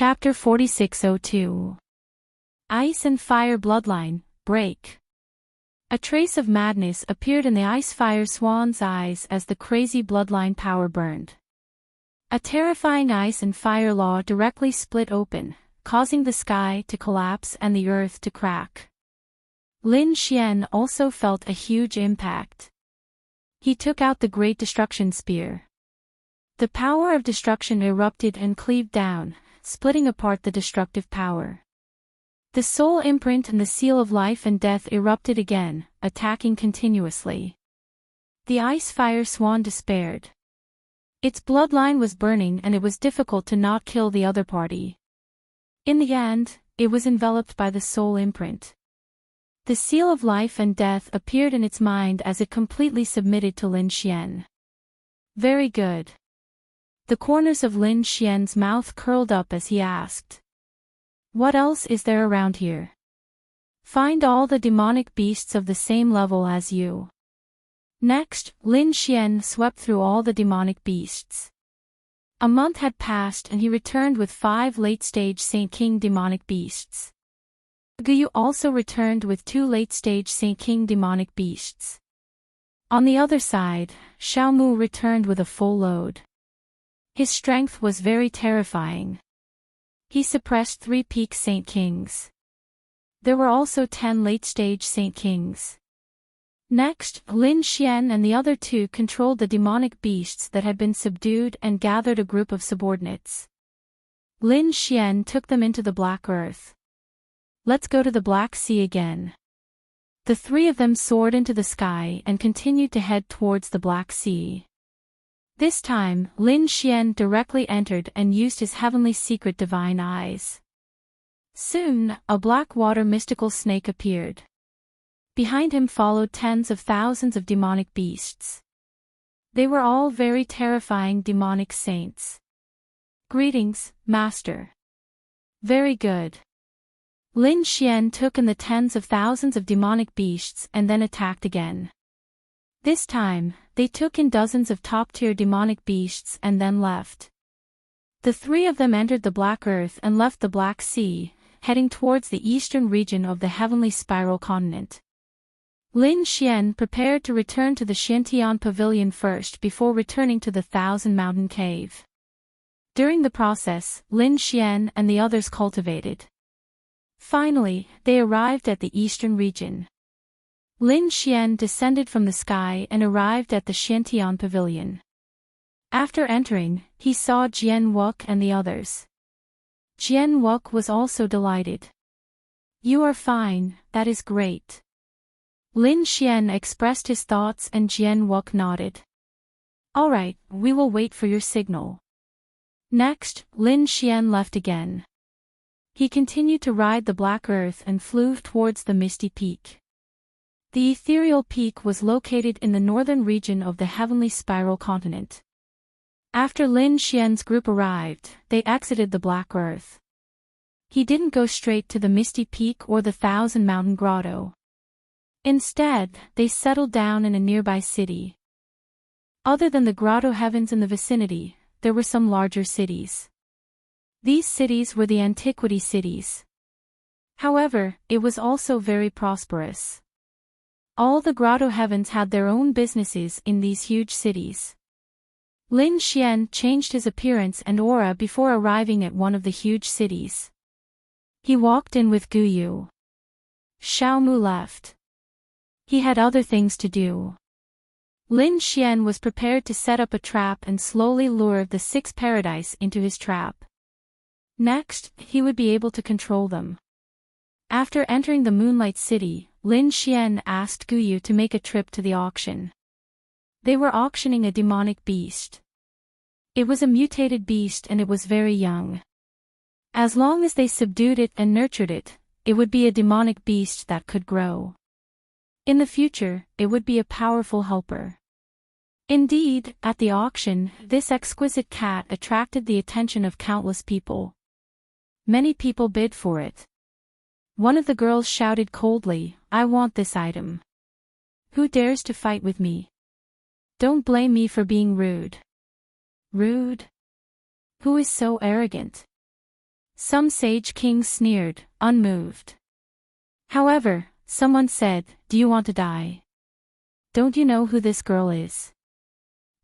Chapter 4602. Ice and Fire Bloodline, Break. A trace of madness appeared in the ice-fire swan's eyes as the crazy bloodline power burned. A terrifying ice and fire law directly split open, causing the sky to collapse and the earth to crack. Lin Xian also felt a huge impact. He took out the Great Destruction Spear. The power of destruction erupted and cleaved down, splitting apart the destructive power. The soul imprint and the seal of life and death erupted again, attacking continuously. The ice-fire swan despaired. Its bloodline was burning and it was difficult to not kill the other party. In the end, it was enveloped by the soul imprint. The seal of life and death appeared in its mind as it completely submitted to Lin Xian. Very good. The corners of Lin Xian's mouth curled up as he asked. What else is there around here? Find all the demonic beasts of the same level as you. Next, Lin Xian swept through all the demonic beasts. A month had passed and he returned with 5 late-stage Saint King demonic beasts. Guyu also returned with 2 late-stage Saint King demonic beasts. On the other side, Xiaomu returned with a full load. His strength was very terrifying. He suppressed 3 peak Saint Kings. There were also 10 late-stage Saint Kings. Next, Lin Xian and the other 2 controlled the demonic beasts that had been subdued and gathered a group of subordinates. Lin Xian took them into the Black Earth. Let's go to the Black Sea again. The 3 of them soared into the sky and continued to head towards the Black Sea. This time, Lin Xian directly entered and used his heavenly secret divine eyes. Soon, a black water mystical snake appeared. Behind him followed tens of thousands of demonic beasts. They were all very terrifying demonic saints. Greetings, Master. Very good. Lin Xian took in the tens of thousands of demonic beasts and then attacked again. This time, they took in dozens of top-tier demonic beasts and then left. The 3 of them entered the Black Earth and left the Black Sea, heading towards the eastern region of the heavenly spiral continent. Lin Xian prepared to return to the Xiantian Pavilion first before returning to the Thousand Mountain Cave. During the process, Lin Xian and the others cultivated. Finally, they arrived at the eastern region. Lin Xian descended from the sky and arrived at the Xiantian Pavilion. After entering, he saw Jian Wuk and the others. Jian Wuk was also delighted. You are fine, that is great. Lin Xian expressed his thoughts and Jian Wuk nodded. Alright, we will wait for your signal. Next, Lin Xian left again. He continued to ride the Black Earth and flew towards the Misty Peak. The ethereal peak was located in the northern region of the heavenly spiral continent. After Lin Xian's group arrived, they exited the Black Earth. He didn't go straight to the Misty Peak or the Thousand Mountain Grotto. Instead, they settled down in a nearby city. Other than the grotto heavens in the vicinity, there were some larger cities. These cities were the antiquity cities. However, it was also very prosperous. All the grotto heavens had their own businesses in these huge cities. Lin Xian changed his appearance and aura before arriving at one of the huge cities. He walked in with Guyu. Xiaomu left. He had other things to do. Lin Xian was prepared to set up a trap and slowly lure the 6 paradise into his trap. Next, he would be able to control them. After entering the Moonlight City, Lin Xian asked Guyu to make a trip to the auction. They were auctioning a demonic beast. It was a mutated beast and it was very young. As long as they subdued it and nurtured it, it would be a demonic beast that could grow. In the future, it would be a powerful helper. Indeed, at the auction, this exquisite cat attracted the attention of countless people. Many people bid for it. One of the girls shouted coldly, I want this item. Who dares to fight with me? Don't blame me for being rude. Rude? Who is so arrogant? Some sage kings sneered, unmoved. However, someone said, "Do you want to die? Don't you know who this girl is?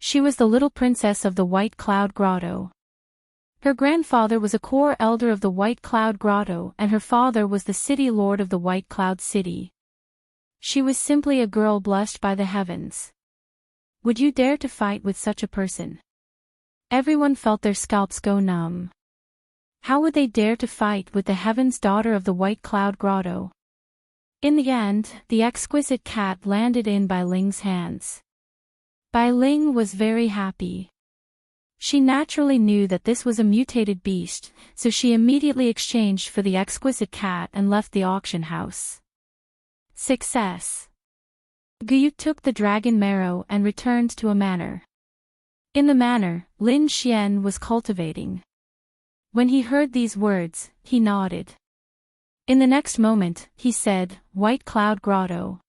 She was the little princess of the White Cloud Grotto. Her grandfather was a core elder of the White Cloud Grotto and her father was the city lord of the White Cloud City. She was simply a girl blessed by the heavens. Would you dare to fight with such a person?" Everyone felt their scalps go numb. How would they dare to fight with the Heaven's daughter of the White Cloud Grotto? In the end, the exquisite cat landed in Bai Ling's hands. Bai Ling was very happy. She naturally knew that this was a mutated beast, so she immediately exchanged for the exquisite cat and left the auction house. Success. Guyu took the dragon marrow and returned to a manor. In the manor, Lin Xian was cultivating. When he heard these words, he nodded. In the next moment, he said, "White Cloud Grotto.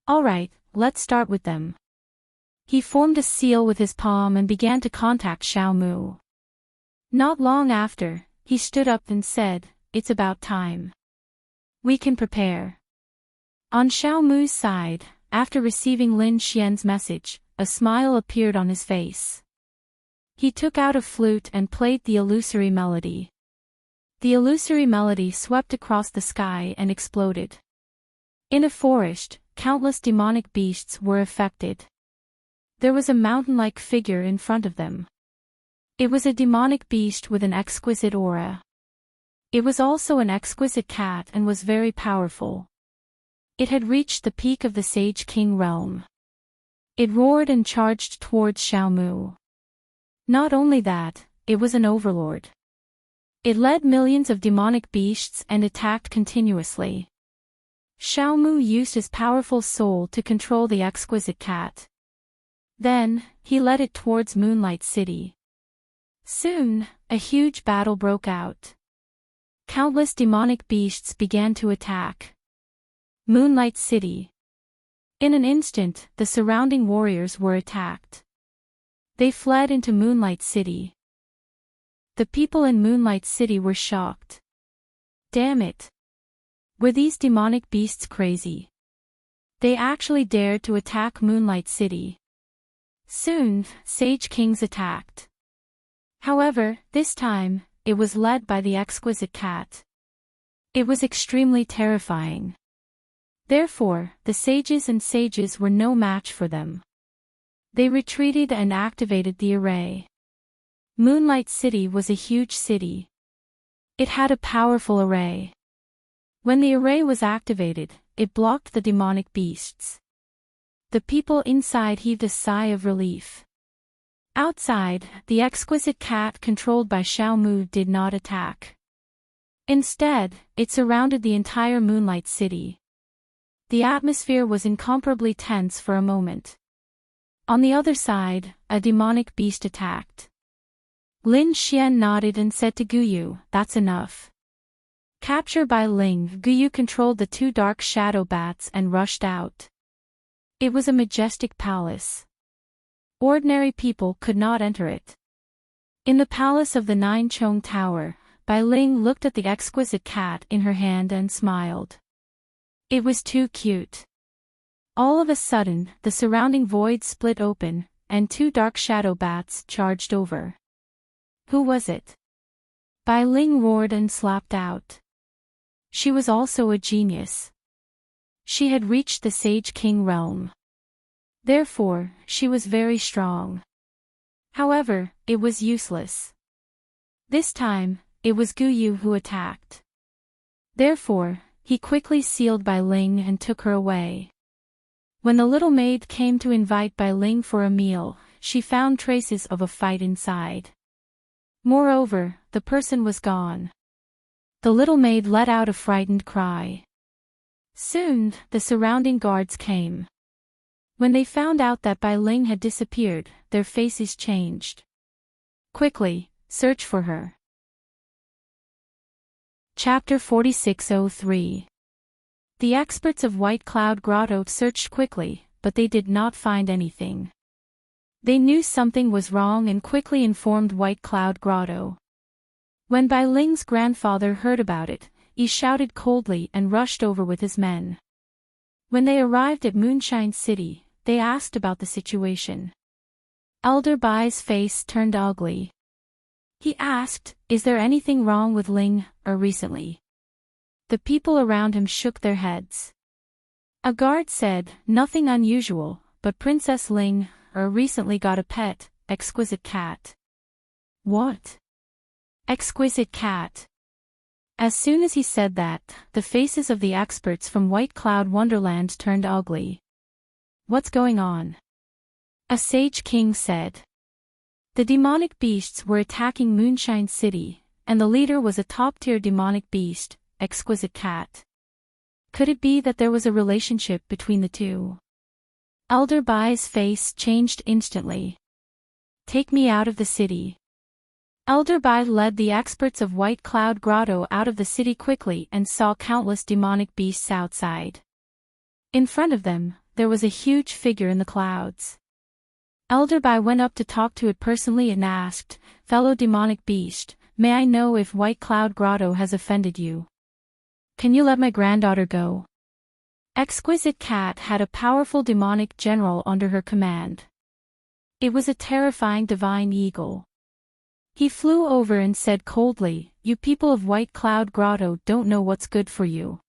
All right, let's start with them." He formed a seal with his palm and began to contact Xiao Mu. Not long after, he stood up and said, "It's about time. We can prepare." On Xiao Mu's side, after receiving Lin Xian's message, a smile appeared on his face. He took out a flute and played the illusory melody. The illusory melody swept across the sky and exploded. In a forest, countless demonic beasts were affected. There was a mountain-like figure in front of them. It was a demonic beast with an exquisite aura. It was also an exquisite cat and was very powerful. It had reached the peak of the Sage King realm. It roared and charged towards Xiao Mu. Not only that, it was an overlord. It led millions of demonic beasts and attacked continuously. Xiao Mu used his powerful soul to control the exquisite cat. Then, he led it towards Moonlight City. Soon, a huge battle broke out. Countless demonic beasts began to attack Moonlight City. In an instant, the surrounding warriors were attacked. They fled into Moonlight City. The people in Moonlight City were shocked. Damn it! Were these demonic beasts crazy? They actually dared to attack Moonlight City. Soon, Sage Kings attacked. However, this time, it was led by the exquisite cat. It was extremely terrifying. Therefore, the sages were no match for them. They retreated and activated the array. Moonlight City was a huge city. It had a powerful array. When the array was activated, it blocked the demonic beasts. The people inside heaved a sigh of relief. Outside, the exquisite cat controlled by Xiao Mu did not attack. Instead, it surrounded the entire Moonlight City. The atmosphere was incomparably tense for a moment. On the other side, a demonic beast attacked. Lin Xian nodded and said to Guyu, "That's enough." Captured by Ling, Guyu controlled the two dark shadow bats and rushed out. It was a majestic palace. Ordinary people could not enter it. In the palace of the Nine Chong Tower, Bai Ling looked at the exquisite cat in her hand and smiled. It was too cute. All of a sudden, the surrounding void split open, and two dark shadow bats charged over. Who was it? Bai Ling roared and slapped out. She was also a genius. She had reached the Sage King realm. Therefore, she was very strong. However, it was useless. This time, it was Guyu who attacked. Therefore, he quickly sealed Bai Ling and took her away. When the little maid came to invite Bai Ling for a meal, she found traces of a fight inside. Moreover, the person was gone. The little maid let out a frightened cry. Soon, the surrounding guards came. When they found out that Bai Ling had disappeared, their faces changed. Quickly, search for her. Chapter 4603. The experts of White Cloud Grotto searched quickly, but they did not find anything. They knew something was wrong and quickly informed White Cloud Grotto. When Bai Ling's grandfather heard about it, he shouted coldly and rushed over with his men. When they arrived at Moonshine City, they asked about the situation. Elder Bai's face turned ugly. He asked, "Is there anything wrong with Ling, recently?" The people around him shook their heads. A guard said, "Nothing unusual, but Princess Ling, recently got a pet, exquisite cat." What? Exquisite cat? As soon as he said that, the faces of the experts from White Cloud Wonderland turned ugly. What's going on? A sage king said. The demonic beasts were attacking Moonshine City, and the leader was a top-tier demonic beast, exquisite cat. Could it be that there was a relationship between the two? Elder Bai's face changed instantly. Take me out of the city. Elder Bai led the experts of White Cloud Grotto out of the city quickly and saw countless demonic beasts outside. In front of them, there was a huge figure in the clouds. Elder Bai went up to talk to it personally and asked, "Fellow demonic beast, may I know if White Cloud Grotto has offended you? Can you let my granddaughter go?" Exquisite Cat had a powerful demonic general under her command. It was a terrifying divine eagle. He flew over and said coldly, "You people of White Cloud Grotto don't know what's good for you.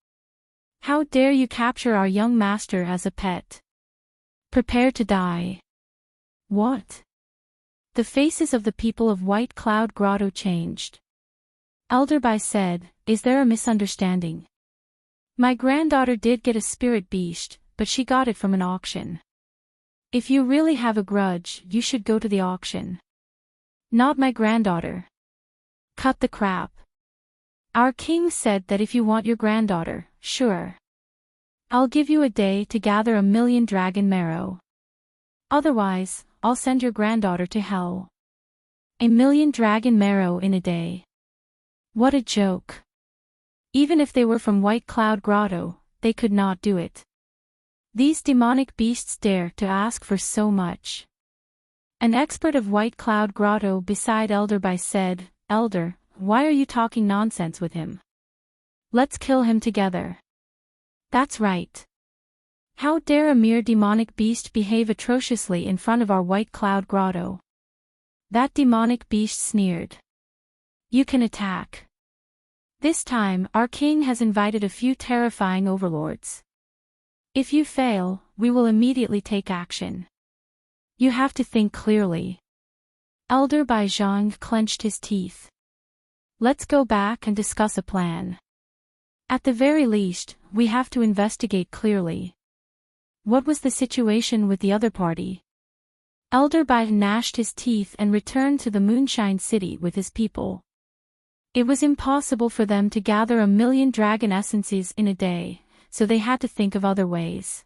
How dare you capture our young master as a pet? Prepare to die." What? The faces of the people of White Cloud Grotto changed. Elder Bai said, "Is there a misunderstanding? My granddaughter did get a spirit beast, but she got it from an auction. If you really have a grudge, you should go to the auction. Not my granddaughter. Cut the crap. Our king said that if you want your granddaughter, sure. I'll give you a day to gather 1,000,000 dragon marrow. Otherwise, I'll send your granddaughter to hell. 1,000,000 dragon marrow in a day. What a joke. Even if they were from White Cloud Grotto, they could not do it. These demonic beasts dare to ask for so much." An expert of White Cloud Grotto beside Elder Bai said, "Elder, why are you talking nonsense with him? Let's kill him together." That's right. How dare a mere demonic beast behave atrociously in front of our White Cloud Grotto? That demonic beast sneered. You can attack. This time, our king has invited a few terrifying overlords. If you fail, we will immediately take action. You have to think clearly. Elder Bai Zhang clenched his teeth. Let's go back and discuss a plan. At the very least, we have to investigate clearly. What was the situation with the other party? Elder Bai gnashed his teeth and returned to the Moonshine City with his people. It was impossible for them to gather 1,000,000 dragon essences in a day, so they had to think of other ways.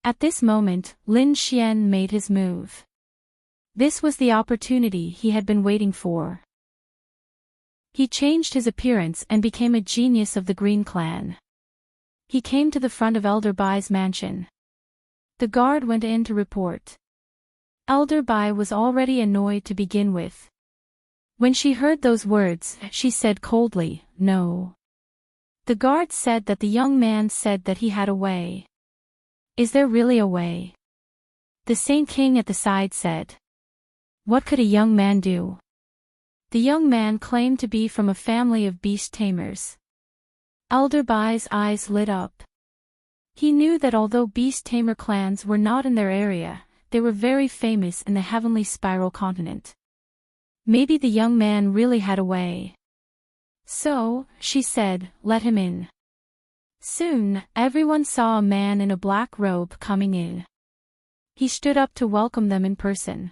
At this moment, Lin Xian made his move. This was the opportunity he had been waiting for. He changed his appearance and became a genius of the Green Clan. He came to the front of Elder Bai's mansion. The guard went in to report. Elder Bai was already annoyed to begin with. When she heard those words, she said coldly, "No." The guard said that the young man said that he had a way. Is there really a way? The Saint King at the side said. What could a young man do? The young man claimed to be from a family of beast tamers. Elder Bai's eyes lit up. He knew that although beast tamer clans were not in their area, they were very famous in the Heavenly Spiral continent. Maybe the young man really had a way. So, she said, "Let him in." Soon, everyone saw a man in a black robe coming in. He stood up to welcome them in person.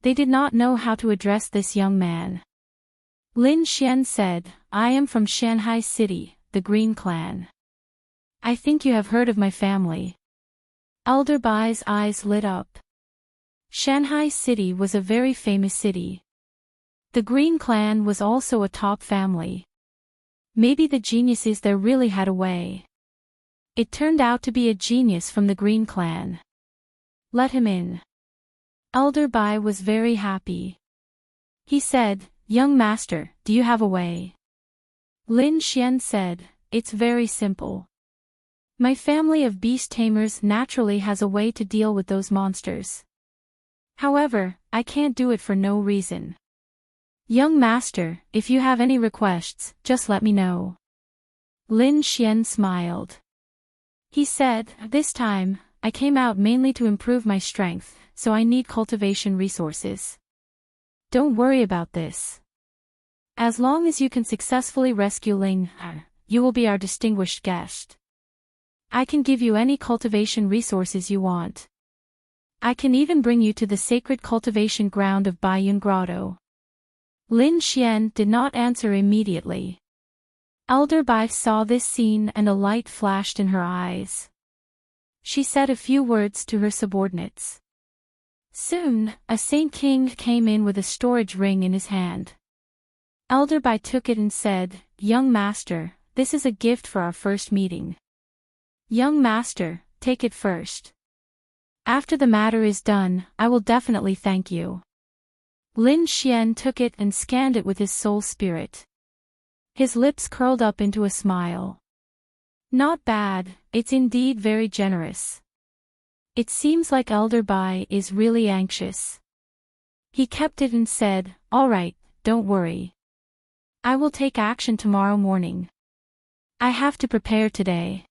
They did not know how to address this young man. Lin Xian said, "I am from Shanghai City, the Green Clan. I think you have heard of my family." Elder Bai's eyes lit up. Shanghai City was a very famous city. The Green Clan was also a top family. Maybe the geniuses there really had a way. It turned out to be a genius from the Green Clan. Let him in. Elder Bai was very happy. He said, "Young master, do you have a way?" Lin Xian said, "It's very simple. My family of beast tamers naturally has a way to deal with those monsters. However, I can't do it for no reason. Young master, if you have any requests, just let me know." Lin Xian smiled. He said, "This time, I came out mainly to improve my strength, so I need cultivation resources. Don't worry about this. As long as you can successfully rescue Ling, you will be our distinguished guest. I can give you any cultivation resources you want. I can even bring you to the sacred cultivation ground of Baiyun Grotto." Lin Xian did not answer immediately. Elder Bai saw this scene and a light flashed in her eyes. She said a few words to her subordinates. Soon, a Saint King came in with a storage ring in his hand. Elder Bai took it and said, "Young master, this is a gift for our first meeting. Young master, take it first. After the matter is done, I will definitely thank you." Lin Xian took it and scanned it with his soul spirit. His lips curled up into a smile. "Not bad, it's indeed very generous. It seems like Elder Bai is really anxious." He kept it and said, "All right, don't worry. I will take action tomorrow morning. I have to prepare today."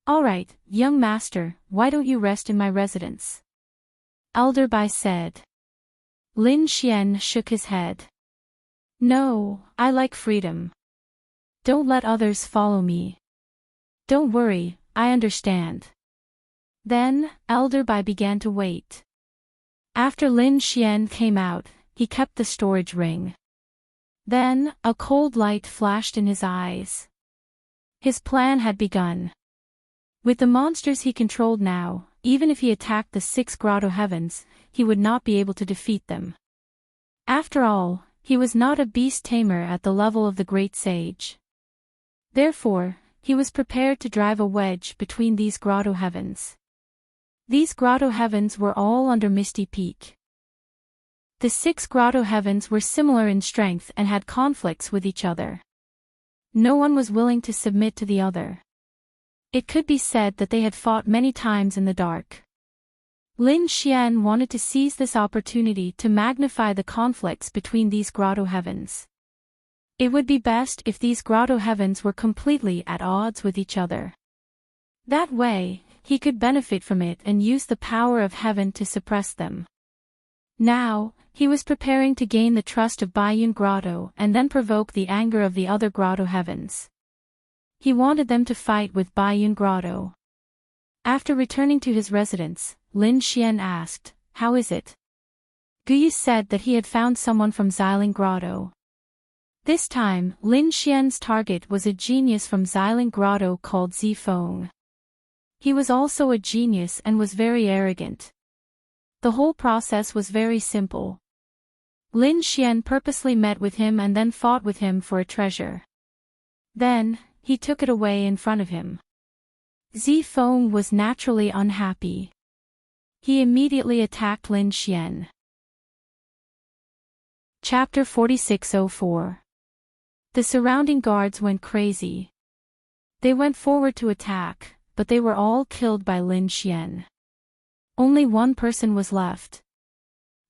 "All right, young master, why don't you rest in my residence?" Elder Bai said. Lin Xian shook his head. "No, I like freedom. Don't let others follow me." "Don't worry, I understand." Then, Elder Bai began to wait. After Lin Xian came out, he kept the storage ring. Then, a cold light flashed in his eyes. His plan had begun. With the monsters he controlled now, even if he attacked the 6 grotto heavens, he would not be able to defeat them. After all, he was not a beast tamer at the level of the great sage. Therefore, he was prepared to drive a wedge between these grotto heavens. These grotto heavens were all under Misty Peak. The 6 grotto heavens were similar in strength and had conflicts with each other. No one was willing to submit to the other. It could be said that they had fought many times in the dark. Lin Xian wanted to seize this opportunity to magnify the conflicts between these grotto heavens. It would be best if these grotto heavens were completely at odds with each other. That way, he could benefit from it and use the power of heaven to suppress them. Now, he was preparing to gain the trust of Baiyun Grotto and then provoke the anger of the other grotto heavens. He wanted them to fight with Baiyun Grotto. After returning to his residence, Lin Xian asked, "How is it?" Guyu said that he had found someone from Xiling Grotto. This time, Lin Xian's target was a genius from Xiling Grotto called Zifeng. He was also a genius and was very arrogant. The whole process was very simple. Lin Xian purposely met with him and then fought with him for a treasure. Then, he took it away in front of him. Zifeng was naturally unhappy. He immediately attacked Lin Xian. Chapter 4604. The surrounding guards went crazy. They went forward to attack, but they were all killed by Lin Xian. Only one person was left.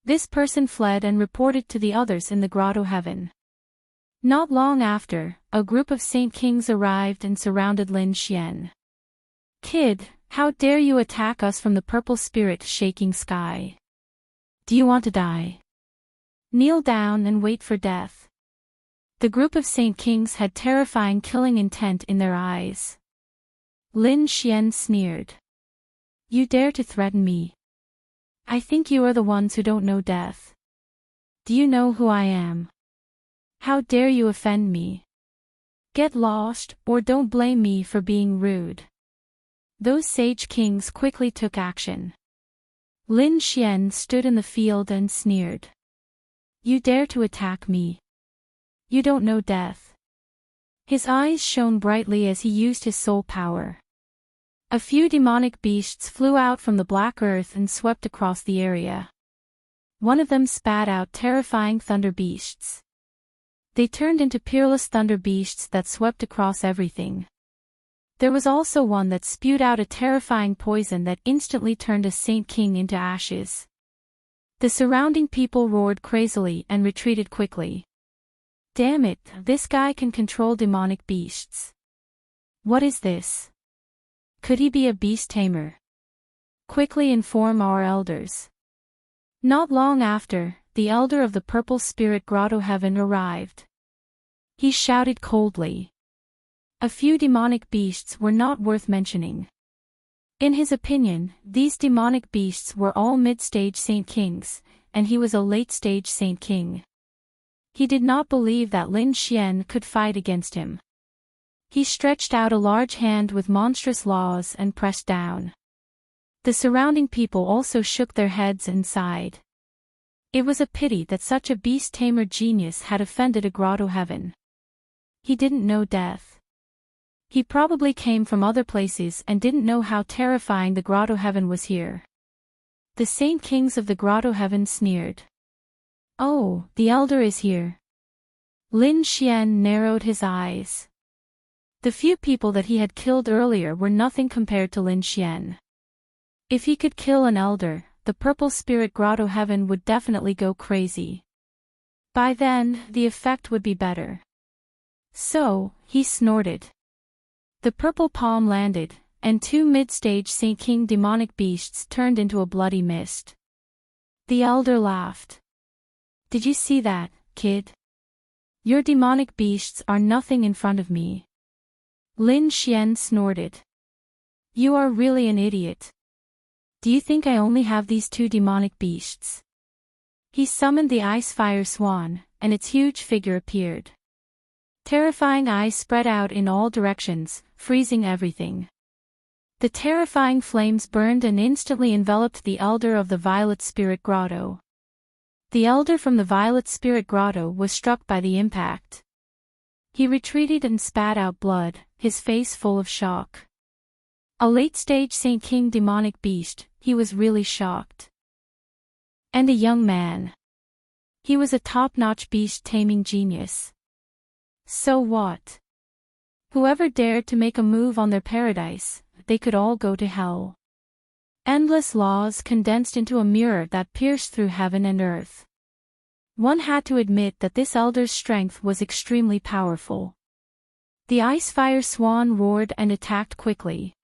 This person fled and reported to the others in the grotto heaven. Not long after, a group of Saint Kings arrived and surrounded Lin Xian. "Kid, how dare you attack us from the purple spirit shaking sky? Do you want to die? Kneel down and wait for death." The group of Saint Kings had terrifying killing intent in their eyes. Lin Xian sneered. "You dare to threaten me? I think you are the ones who don't know death. Do you know who I am? How dare you offend me? Get lost, or don't blame me for being rude." Those sage kings quickly took action. Lin Xian stood in the field and sneered. "You dare to attack me? You don't know death." His eyes shone brightly as he used his soul power. A few demonic beasts flew out from the black earth and swept across the area. One of them spat out terrifying thunder beasts. They turned into peerless thunder beasts that swept across everything. There was also one that spewed out a terrifying poison that instantly turned a Saint King into ashes. The surrounding people roared crazily and retreated quickly. Damn it, this guy can control demonic beasts. What is this? Could he be a beast tamer? Quickly inform our elders. Not long after, the elder of the Purple Spirit Grotto Heaven arrived. He shouted coldly. A few demonic beasts were not worth mentioning. In his opinion, these demonic beasts were all mid-stage Saint Kings, and he was a late-stage Saint King. He did not believe that Lin Xian could fight against him. He stretched out a large hand with monstrous claws and pressed down. The surrounding people also shook their heads and sighed. It was a pity that such a beast-tamer genius had offended a Grotto Heaven. He didn't know death. He probably came from other places and didn't know how terrifying the Grotto Heaven was here. The Saint Kings of the Grotto Heaven sneered. Oh, the elder is here. Lin Xian narrowed his eyes. The few people that he had killed earlier were nothing compared to Lin Xian. If he could kill an elder, the Purple Spirit Grotto Heaven would definitely go crazy. By then, the effect would be better. So, he snorted. The purple palm landed, and two mid-stage Saint King demonic beasts turned into a bloody mist. The elder laughed. Did you see that, kid? Your demonic beasts are nothing in front of me. Lin Xian snorted. You are really an idiot. Do you think I only have these two demonic beasts? He summoned the ice-fire swan, and its huge figure appeared. Terrifying eyes spread out in all directions, freezing everything. The terrifying flames burned and instantly enveloped the elder of the Violet Spirit Grotto. The elder from the Violet Spirit Grotto was struck by the impact. He retreated and spat out blood, his face full of shock. A late-stage Saint King demonic beast, he was really shocked. And a young man. He was a top-notch beast-taming genius. So what? Whoever dared to make a move on their paradise, they could all go to hell. Endless laws condensed into a mirror that pierced through heaven and earth. One had to admit that this elder's strength was extremely powerful. The ice-fire swan roared and attacked quickly.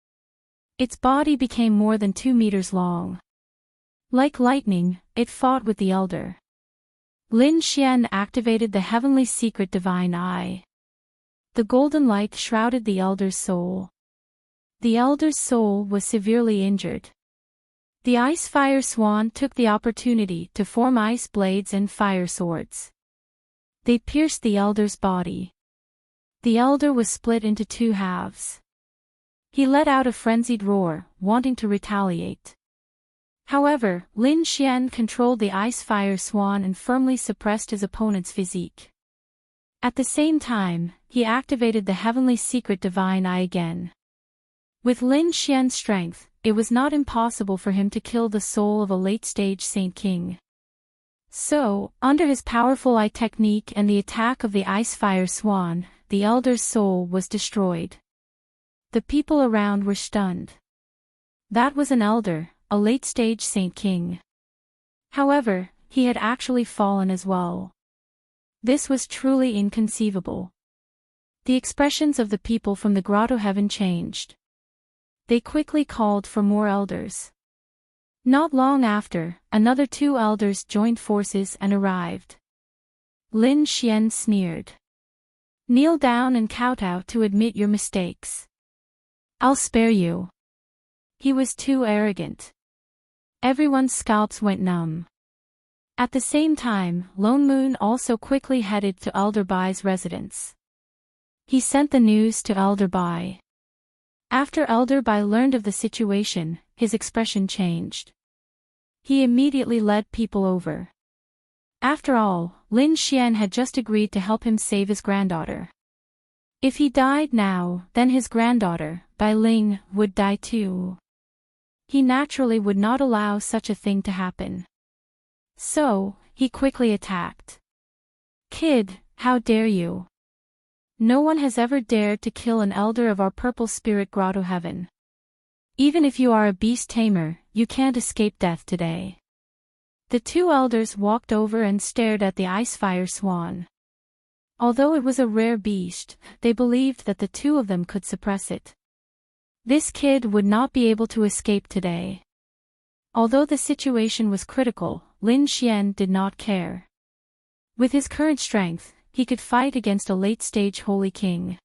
Its body became more than 2 meters long. Like lightning, it fought with the elder. Lin Xian activated the heavenly secret divine eye. The golden light shrouded the elder's soul. The elder's soul was severely injured. The ice-fire swan took the opportunity to form ice blades and fire swords. They pierced the elder's body. The elder was split into 2 halves. He let out a frenzied roar, wanting to retaliate. However, Lin Xian controlled the ice-fire swan and firmly suppressed his opponent's physique. At the same time, he activated the heavenly secret divine eye again. With Lin Xian's strength, it was not impossible for him to kill the soul of a late-stage Saint King. So, under his powerful eye technique and the attack of the ice-fire swan, the elder's soul was destroyed. The people around were stunned. That was an elder, a late-stage Saint King. However, he had actually fallen as well. This was truly inconceivable. The expressions of the people from the Grotto Heaven changed. They quickly called for more elders. Not long after, another 2 elders joined forces and arrived. Lin Xian sneered. Kneel down and kowtow to admit your mistakes. I'll spare you. He was too arrogant. Everyone's scalps went numb. At the same time, Lone Moon also quickly headed to Elder Bai's residence. He sent the news to Elder Bai. After Elder Bai learned of the situation, his expression changed. He immediately led people over. After all, Lin Xian had just agreed to help him save his granddaughter. If he died now, then his granddaughter, Bai Ling, would die too. He naturally would not allow such a thing to happen. So, he quickly attacked. Kid, how dare you? No one has ever dared to kill an elder of our Purple Spirit Grotto Heaven. Even if you are a beast tamer, you can't escape death today. The two elders walked over and stared at the ice-fire swan. Although it was a rare beast, they believed that the two of them could suppress it. This kid would not be able to escape today. Although the situation was critical, Lin Xian did not care. With his current strength, he could fight against a late-stage Holy King.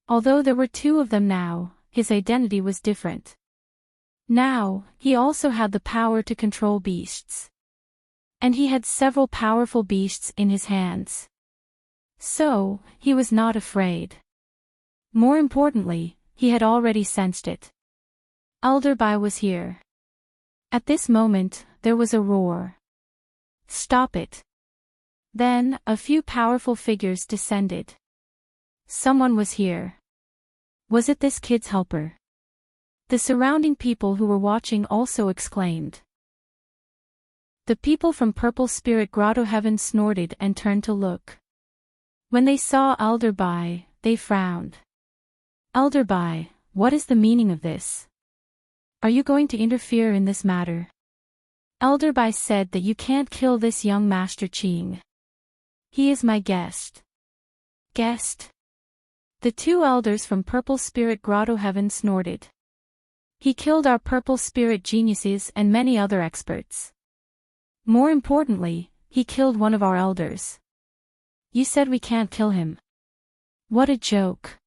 Although there were two of them now, his identity was different. Now, he also had the power to control beasts. And he had several powerful beasts in his hands. So, he was not afraid. More importantly, he had already sensed it. Elder Bai was here. At this moment, there was a roar. Stop it. Then, a few powerful figures descended. Someone was here. Was it this kid's helper? The surrounding people who were watching also exclaimed. The people from Purple Spirit Grotto Heaven snorted and turned to look. When they saw Elder Bai, they frowned. Elder Bai, what is the meaning of this? Are you going to interfere in this matter? Elder Bai said that you can't kill this young Master Qing. He is my guest. Guest? The two elders from Purple Spirit Grotto Heaven snorted. He killed our Purple Spirit geniuses and many other experts. More importantly, he killed one of our elders. You said we can't kill him. What a joke.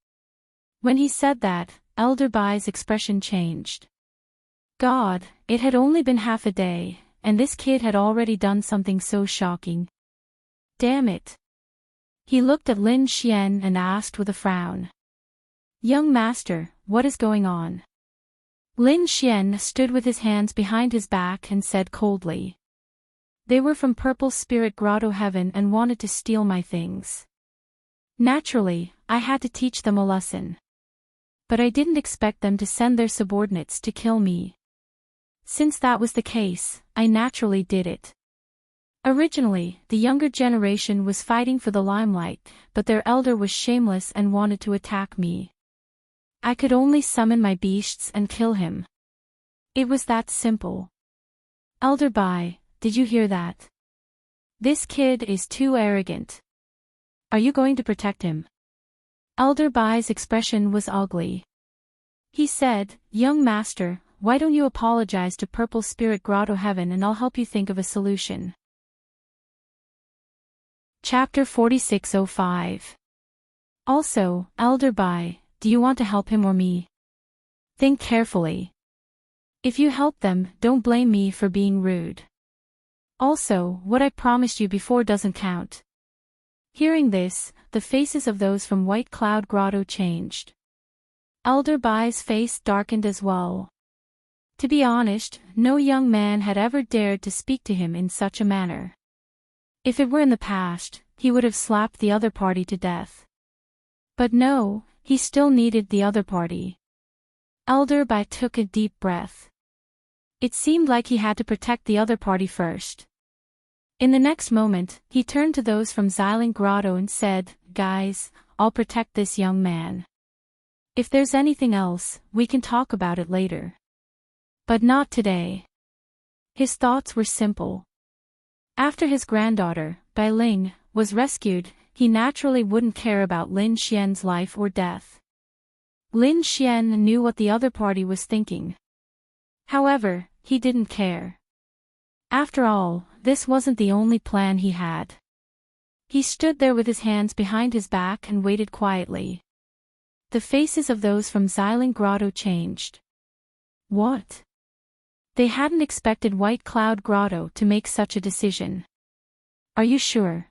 When he said that, Elder Bai's expression changed. God, it had only been half a day, and this kid had already done something so shocking. Damn it. He looked at Lin Xian and asked with a frown. Young master, what is going on? Lin Xian stood with his hands behind his back and said coldly. They were from Purple Spirit Grotto Heaven and wanted to steal my things. Naturally, I had to teach them a lesson. But I didn't expect them to send their subordinates to kill me. Since that was the case, I naturally did it. Originally, the younger generation was fighting for the limelight, but their elder was shameless and wanted to attack me. I could only summon my beasts and kill him. It was that simple. Elder Bai, did you hear that? This kid is too arrogant. Are you going to protect him? Elder Bai's expression was ugly. He said, Young master, why don't you apologize to Purple Spirit Grotto Heaven and I'll help you think of a solution. Chapter 4605. Also, Elder Bai, do you want to help him or me? Think carefully. If you help them, don't blame me for being rude. Also, what I promised you before doesn't count. Hearing this, the faces of those from White Cloud Grotto changed. Elder Bai's face darkened as well. To be honest, no young man had ever dared to speak to him in such a manner. If it were in the past, he would have slapped the other party to death. But no, he still needed the other party. Elder Bai took a deep breath. It seemed like he had to protect the other party first. In the next moment, he turned to those from Xiling Grotto and said, Guys, I'll protect this young man. If there's anything else, we can talk about it later. But not today. His thoughts were simple. After his granddaughter, Bai Ling, was rescued, he naturally wouldn't care about Lin Xian's life or death. Lin Xian knew what the other party was thinking. However, he didn't care. After all, this wasn't the only plan he had. He stood there with his hands behind his back and waited quietly. The faces of those from Xiling Grotto changed. What? They hadn't expected White Cloud Grotto to make such a decision. Are you sure?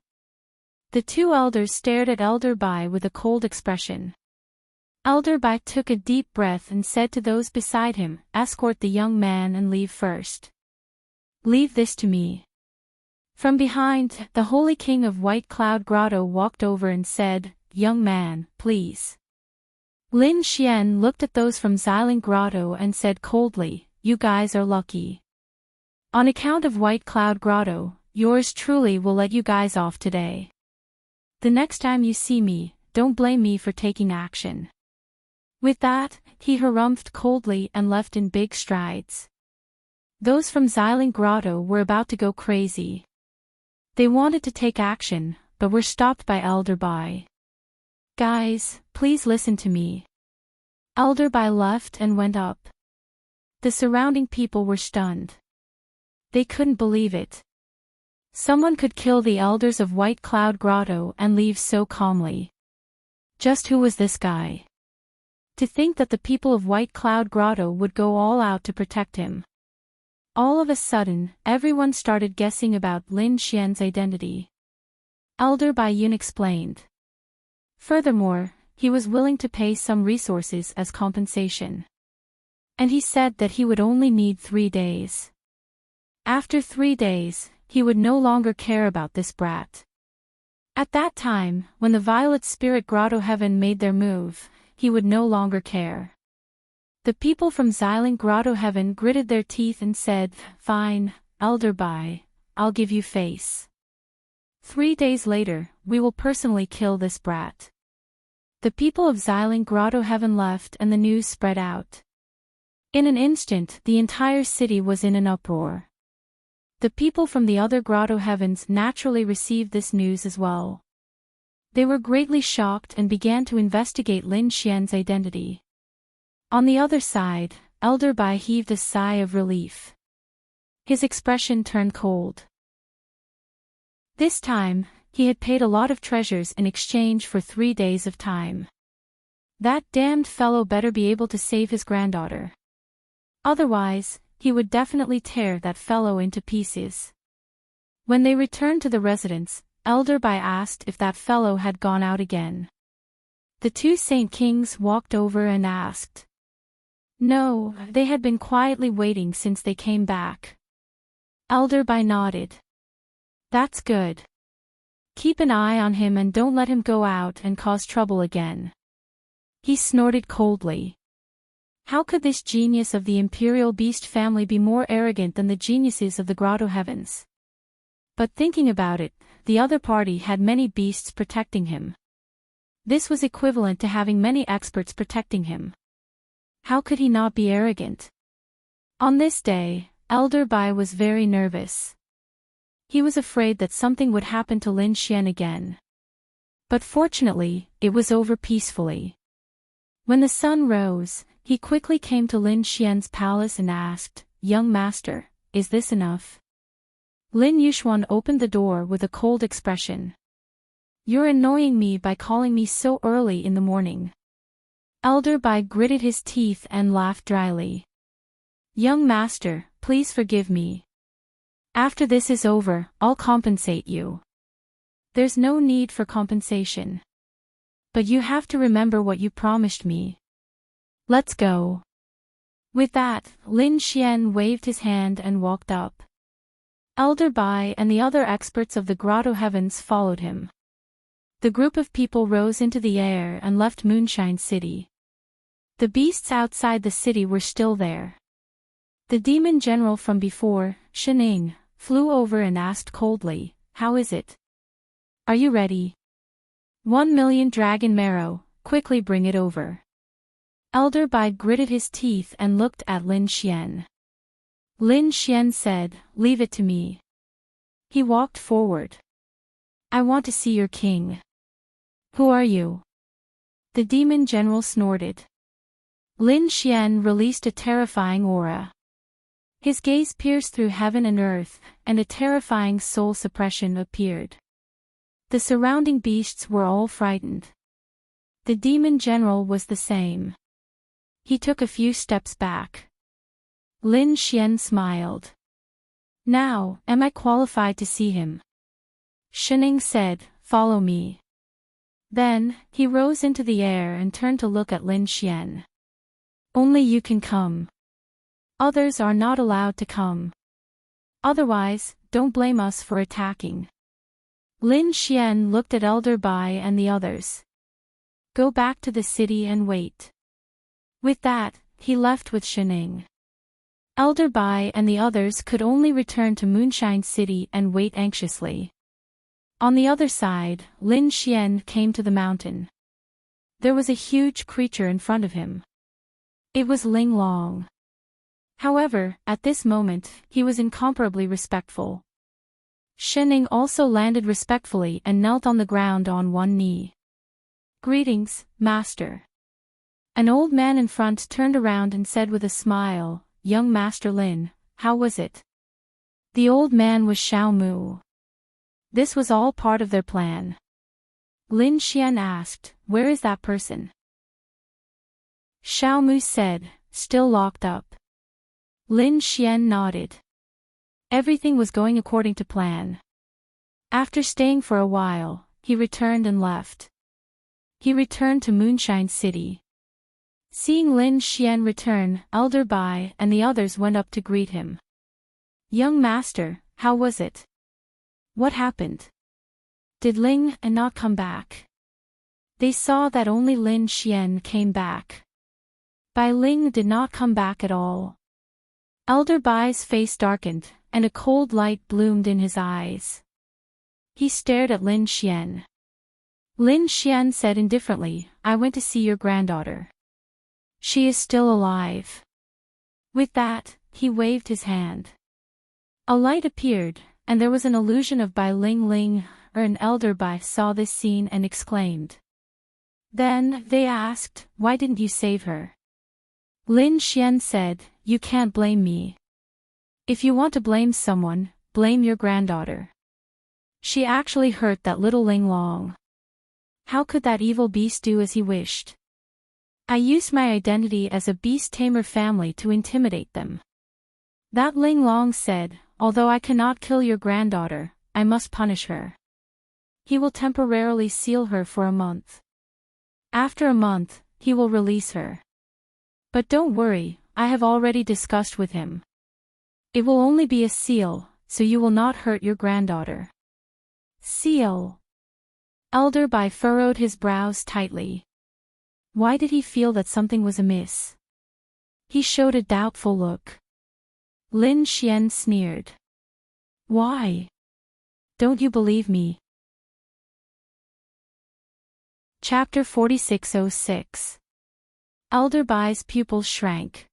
The two elders stared at Elder Bai with a cold expression. Elder Bai took a deep breath and said to those beside him, Escort the young man and leave first. Leave this to me. From behind, the Holy King of White Cloud Grotto walked over and said, Young man, please. Lin Xian looked at those from Xiling Grotto and said coldly, You guys are lucky. On account of White Cloud Grotto, yours truly will let you guys off today. The next time you see me, don't blame me for taking action." With that, he harumphed coldly and left in big strides. Those from Xiling Grotto were about to go crazy. They wanted to take action, but were stopped by Elder Bai. "Guys, please listen to me." Elder Bai left and went up. The surrounding people were stunned. They couldn't believe it. Someone could kill the elders of White Cloud Grotto and leave so calmly. Just who was this guy? To think that the people of White Cloud Grotto would go all out to protect him. All of a sudden, everyone started guessing about Lin Xian's identity. Elder Bai Yun explained. Furthermore, he was willing to pay some resources as compensation. And he said that he would only need 3 days. After 3 days, he would no longer care about this brat. At that time, when the Violet Spirit Grotto Heaven made their move, he would no longer care. The people from Xiling Grotto Heaven gritted their teeth and said, "Fine, Elder Bai, I'll give you face. 3 days later, we will personally kill this brat." The people of Xiling Grotto Heaven left and the news spread out. In an instant, the entire city was in an uproar. The people from the other Grotto Heavens naturally received this news as well. They were greatly shocked and began to investigate Lin Xian's identity. On the other side, Elder Bai heaved a sigh of relief. His expression turned cold. This time, he had paid a lot of treasures in exchange for 3 days of time. That damned fellow better be able to save his granddaughter. Otherwise, he would definitely tear that fellow into pieces. When they returned to the residence, Elder Bai asked if that fellow had gone out again. The 2 Saint Kings walked over and asked. No, they had been quietly waiting since they came back. Elder Bai nodded. That's good. Keep an eye on him and don't let him go out and cause trouble again. He snorted coldly. How could this genius of the Imperial Beast family be more arrogant than the geniuses of the Grotto Heavens? But thinking about it, the other party had many beasts protecting him. This was equivalent to having many experts protecting him. How could he not be arrogant? On this day, Elder Bai was very nervous. He was afraid that something would happen to Lin Xian again. But fortunately, it was over peacefully. When the sun rose, he quickly came to Lin Xian's palace and asked, "Young master, is this enough?" Lin Yuxuan opened the door with a cold expression. "You're annoying me by calling me so early in the morning." Elder Bai gritted his teeth and laughed dryly. "Young master, please forgive me. After this is over, I'll compensate you." "There's no need for compensation. But you have to remember what you promised me. Let's go." With that, Lin Xian waved his hand and walked up. Elder Bai and the other experts of the Grotto Heavens followed him. The group of people rose into the air and left Moonshine City. The beasts outside the city were still there. The demon general from before, Shining, flew over and asked coldly, "How is it? Are you ready? 1,000,000 dragon marrow, quickly bring it over." Elder Bai gritted his teeth and looked at Lin Xian. Lin Xian said, "Leave it to me." He walked forward. "I want to see your king." "Who are you?" The demon general snorted. Lin Xian released a terrifying aura. His gaze pierced through heaven and earth, and a terrifying soul suppression appeared. The surrounding beasts were all frightened. The demon general was the same. He took a few steps back. Lin Xian smiled. "Now, am I qualified to see him?" Shining said, "Follow me." Then, he rose into the air and turned to look at Lin Xian. "Only you can come. Others are not allowed to come. Otherwise, don't blame us for attacking." Lin Xian looked at Elder Bai and the others. "Go back to the city and wait." With that, he left with Shining. Elder Bai and the others could only return to Moonshine City and wait anxiously. On the other side, Lin Xian came to the mountain. There was a huge creature in front of him. It was Ling Long. However, at this moment, he was incomparably respectful. Shening also landed respectfully and knelt on the ground on one knee. "Greetings, Master." An old man in front turned around and said with a smile, "Young Master Lin, how was it?" The old man was Xiao Mu. This was all part of their plan. Lin Xian asked, "Where is that person?" Xiao Mu said, "Still locked up." Lin Xian nodded. Everything was going according to plan. After staying for a while, he returned and left. He returned to Moonshine City. Seeing Lin Xian return, Elder Bai and the others went up to greet him. "Young Master, how was it? What happened? Did Ling and not come back?" They saw that only Lin Xian came back. Bai Ling did not come back at all. Elder Bai's face darkened, and a cold light bloomed in his eyes. He stared at Lin Xian. Lin Xian said indifferently, "I went to see your granddaughter. She is still alive." With that, he waved his hand. A light appeared, and there was an illusion of Bai Ling Ling. An Elder Bai saw this scene and exclaimed. Then, they asked, "Why didn't you save her?" Lin Xian said, "You can't blame me. If you want to blame someone, blame your granddaughter. She actually hurt that little Ling Long. How could that evil beast do as he wished? I used my identity as a beast tamer family to intimidate them." That Ling Long said, "Although I cannot kill your granddaughter, I must punish her. He will temporarily seal her for a month. After a month, he will release her. But don't worry, I have already discussed with him. It will only be a seal, so you will not hurt your granddaughter." Seal. Elder Bai furrowed his brows tightly. Why did he feel that something was amiss? He showed a doubtful look. Lin Xian sneered. "Why? Don't you believe me?" Chapter 4606. Elder Bai's pupils shrank.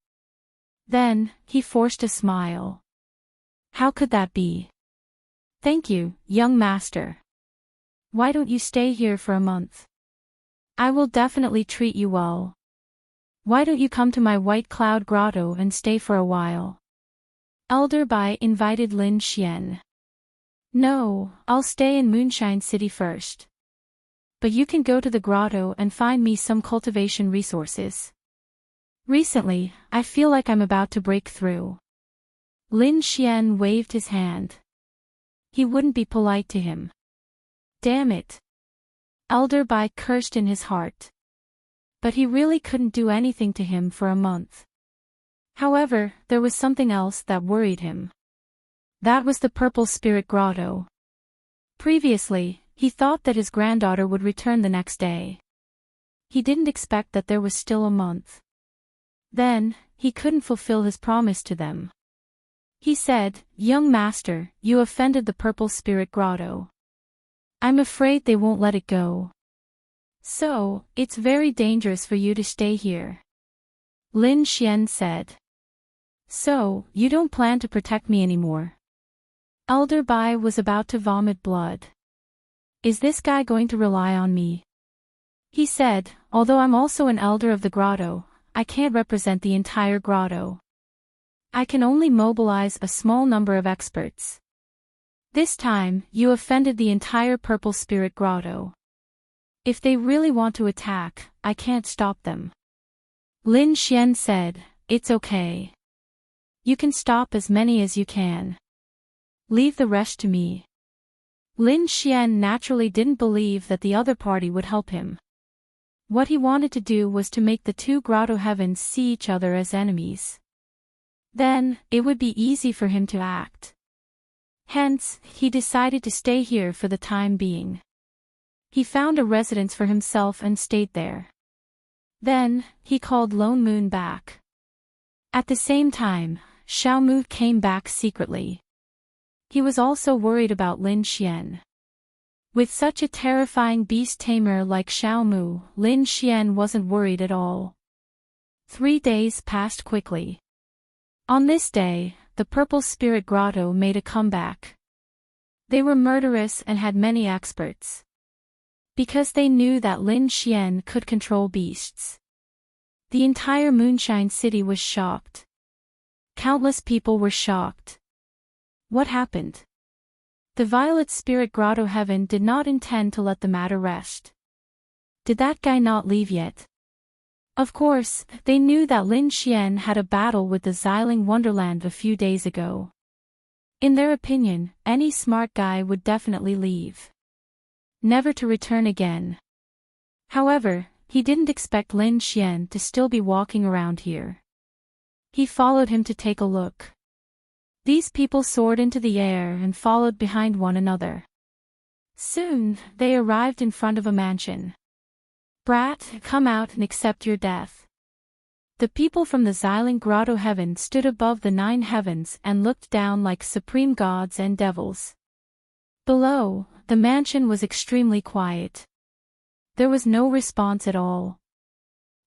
Then, he forced a smile. "How could that be?" "Thank you, young master. Why don't you stay here for a month? I will definitely treat you well. Why don't you come to my White Cloud Grotto and stay for a while?" Elder Bai invited Lin Xian. "No, I'll stay in Moonshine City first. But you can go to the grotto and find me some cultivation resources. Recently, I feel like I'm about to break through." Lin Xian waved his hand. He wouldn't be polite to him. Damn it. Elder Bai cursed in his heart. But he really couldn't do anything to him for a month. However, there was something else that worried him. That was the Purple Spirit Grotto. Previously, he thought that his granddaughter would return the next day. He didn't expect that there was still a month. Then, he couldn't fulfill his promise to them. He said, "Young master, you offended the Purple Spirit Grotto. I'm afraid they won't let it go. So, it's very dangerous for you to stay here." Lin Xian said. "So, you don't plan to protect me anymore?" Elder Bai was about to vomit blood. Is this guy going to rely on me? He said, "Although I'm also an elder of the grotto, I can't represent the entire grotto. I can only mobilize a small number of experts. This time, you offended the entire Purple Spirit Grotto. If they really want to attack, I can't stop them." Lin Xian said, "It's okay. You can stop as many as you can. Leave the rest to me." Lin Xian naturally didn't believe that the other party would help him. What he wanted to do was to make the two grotto heavens see each other as enemies. Then, it would be easy for him to act. Hence, he decided to stay here for the time being. He found a residence for himself and stayed there. Then, he called Lone Moon back. At the same time, Xiao Mu came back secretly. He was also worried about Lin Xian. With such a terrifying beast tamer like Xiaomu, Lin Xian wasn't worried at all. 3 days passed quickly. On this day, the Purple Spirit Grotto made a comeback. They were murderous and had many experts. Because they knew that Lin Xian could control beasts. The entire Moonshine City was shocked. Countless people were shocked. What happened? The Violet Spirit Grotto Heaven did not intend to let the matter rest. Did that guy not leave yet? Of course, they knew that Lin Xian had a battle with the Xiling Wonderland a few days ago. In their opinion, any smart guy would definitely leave. Never to return again. However, he didn't expect Lin Xian to still be walking around here. He followed him to take a look. These people soared into the air and followed behind one another. Soon, they arrived in front of a mansion. Brat, come out and accept your death. The people from the Xiling Grotto Heaven stood above the 9 heavens and looked down like supreme gods and devils. Below, the mansion was extremely quiet. There was no response at all.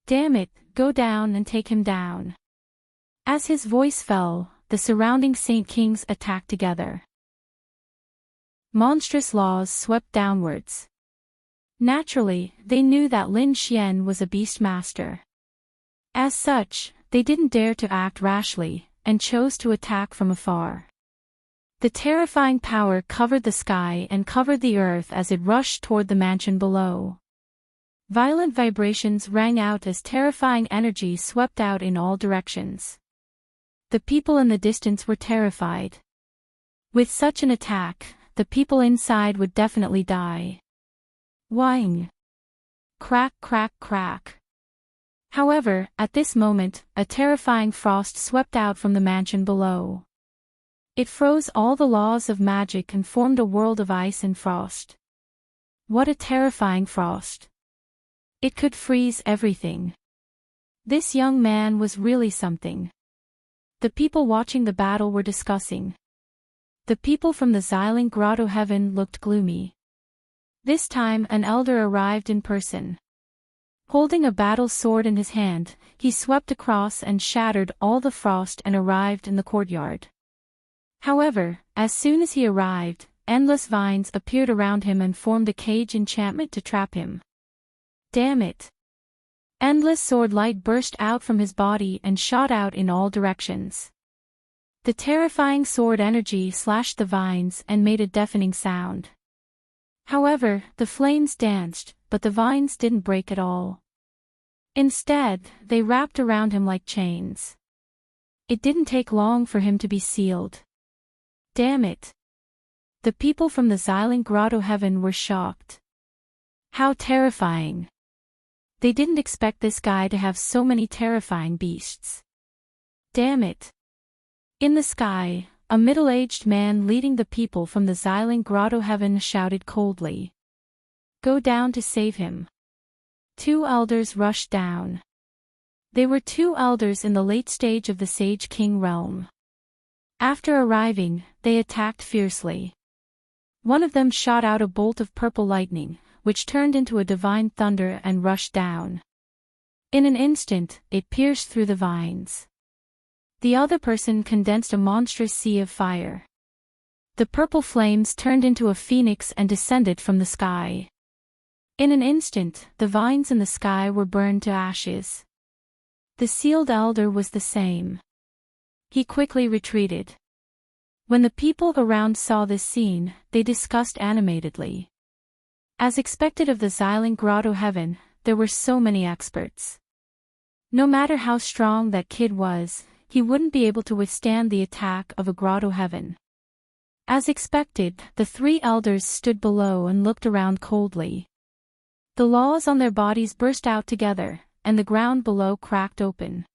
Damn it, go down and take him down. As his voice fell, the surrounding Saint Kings attacked together. Monstrous laws swept downwards. Naturally, they knew that Lin Xian was a beast master. As such, they didn't dare to act rashly, and chose to attack from afar. The terrifying power covered the sky and covered the earth as it rushed toward the mansion below. Violent vibrations rang out as terrifying energy swept out in all directions. The people in the distance were terrified. With such an attack, the people inside would definitely die. Whing. Crack, crack, crack. However, at this moment, a terrifying frost swept out from the mansion below. It froze all the laws of magic and formed a world of ice and frost. What a terrifying frost. It could freeze everything. This young man was really something. The people watching the battle were discussing. The people from the Xiling Grotto Heaven looked gloomy. This time an elder arrived in person. Holding a battle sword in his hand, he swept across and shattered all the frost and arrived in the courtyard. However, as soon as he arrived, endless vines appeared around him and formed a cage enchantment to trap him. Damn it! Endless sword light burst out from his body and shot out in all directions. The terrifying sword energy slashed the vines and made a deafening sound. However, the flames danced, but the vines didn't break at all. Instead, they wrapped around him like chains. It didn't take long for him to be sealed. Damn it! The people from the Xiling Grotto Heaven were shocked. How terrifying! They didn't expect this guy to have so many terrifying beasts. Damn it! In the sky, a middle-aged man leading the people from the Xiling Grotto Heaven shouted coldly. Go down to save him. 2 elders rushed down. They were 2 elders in the late stage of the Sage King realm. After arriving, they attacked fiercely. One of them shot out a bolt of purple lightning, which turned into a divine thunder and rushed down. In an instant, it pierced through the vines. The other person condensed a monstrous sea of fire. The purple flames turned into a phoenix and descended from the sky. In an instant, the vines in the sky were burned to ashes. The sealed elder was the same. He quickly retreated. When the people around saw this scene, they discussed animatedly. As expected of the Xiling Grotto Heaven, there were so many experts. No matter how strong that kid was, he wouldn't be able to withstand the attack of a Grotto Heaven. As expected, the 3 elders stood below and looked around coldly. The laws on their bodies burst out together, and the ground below cracked open.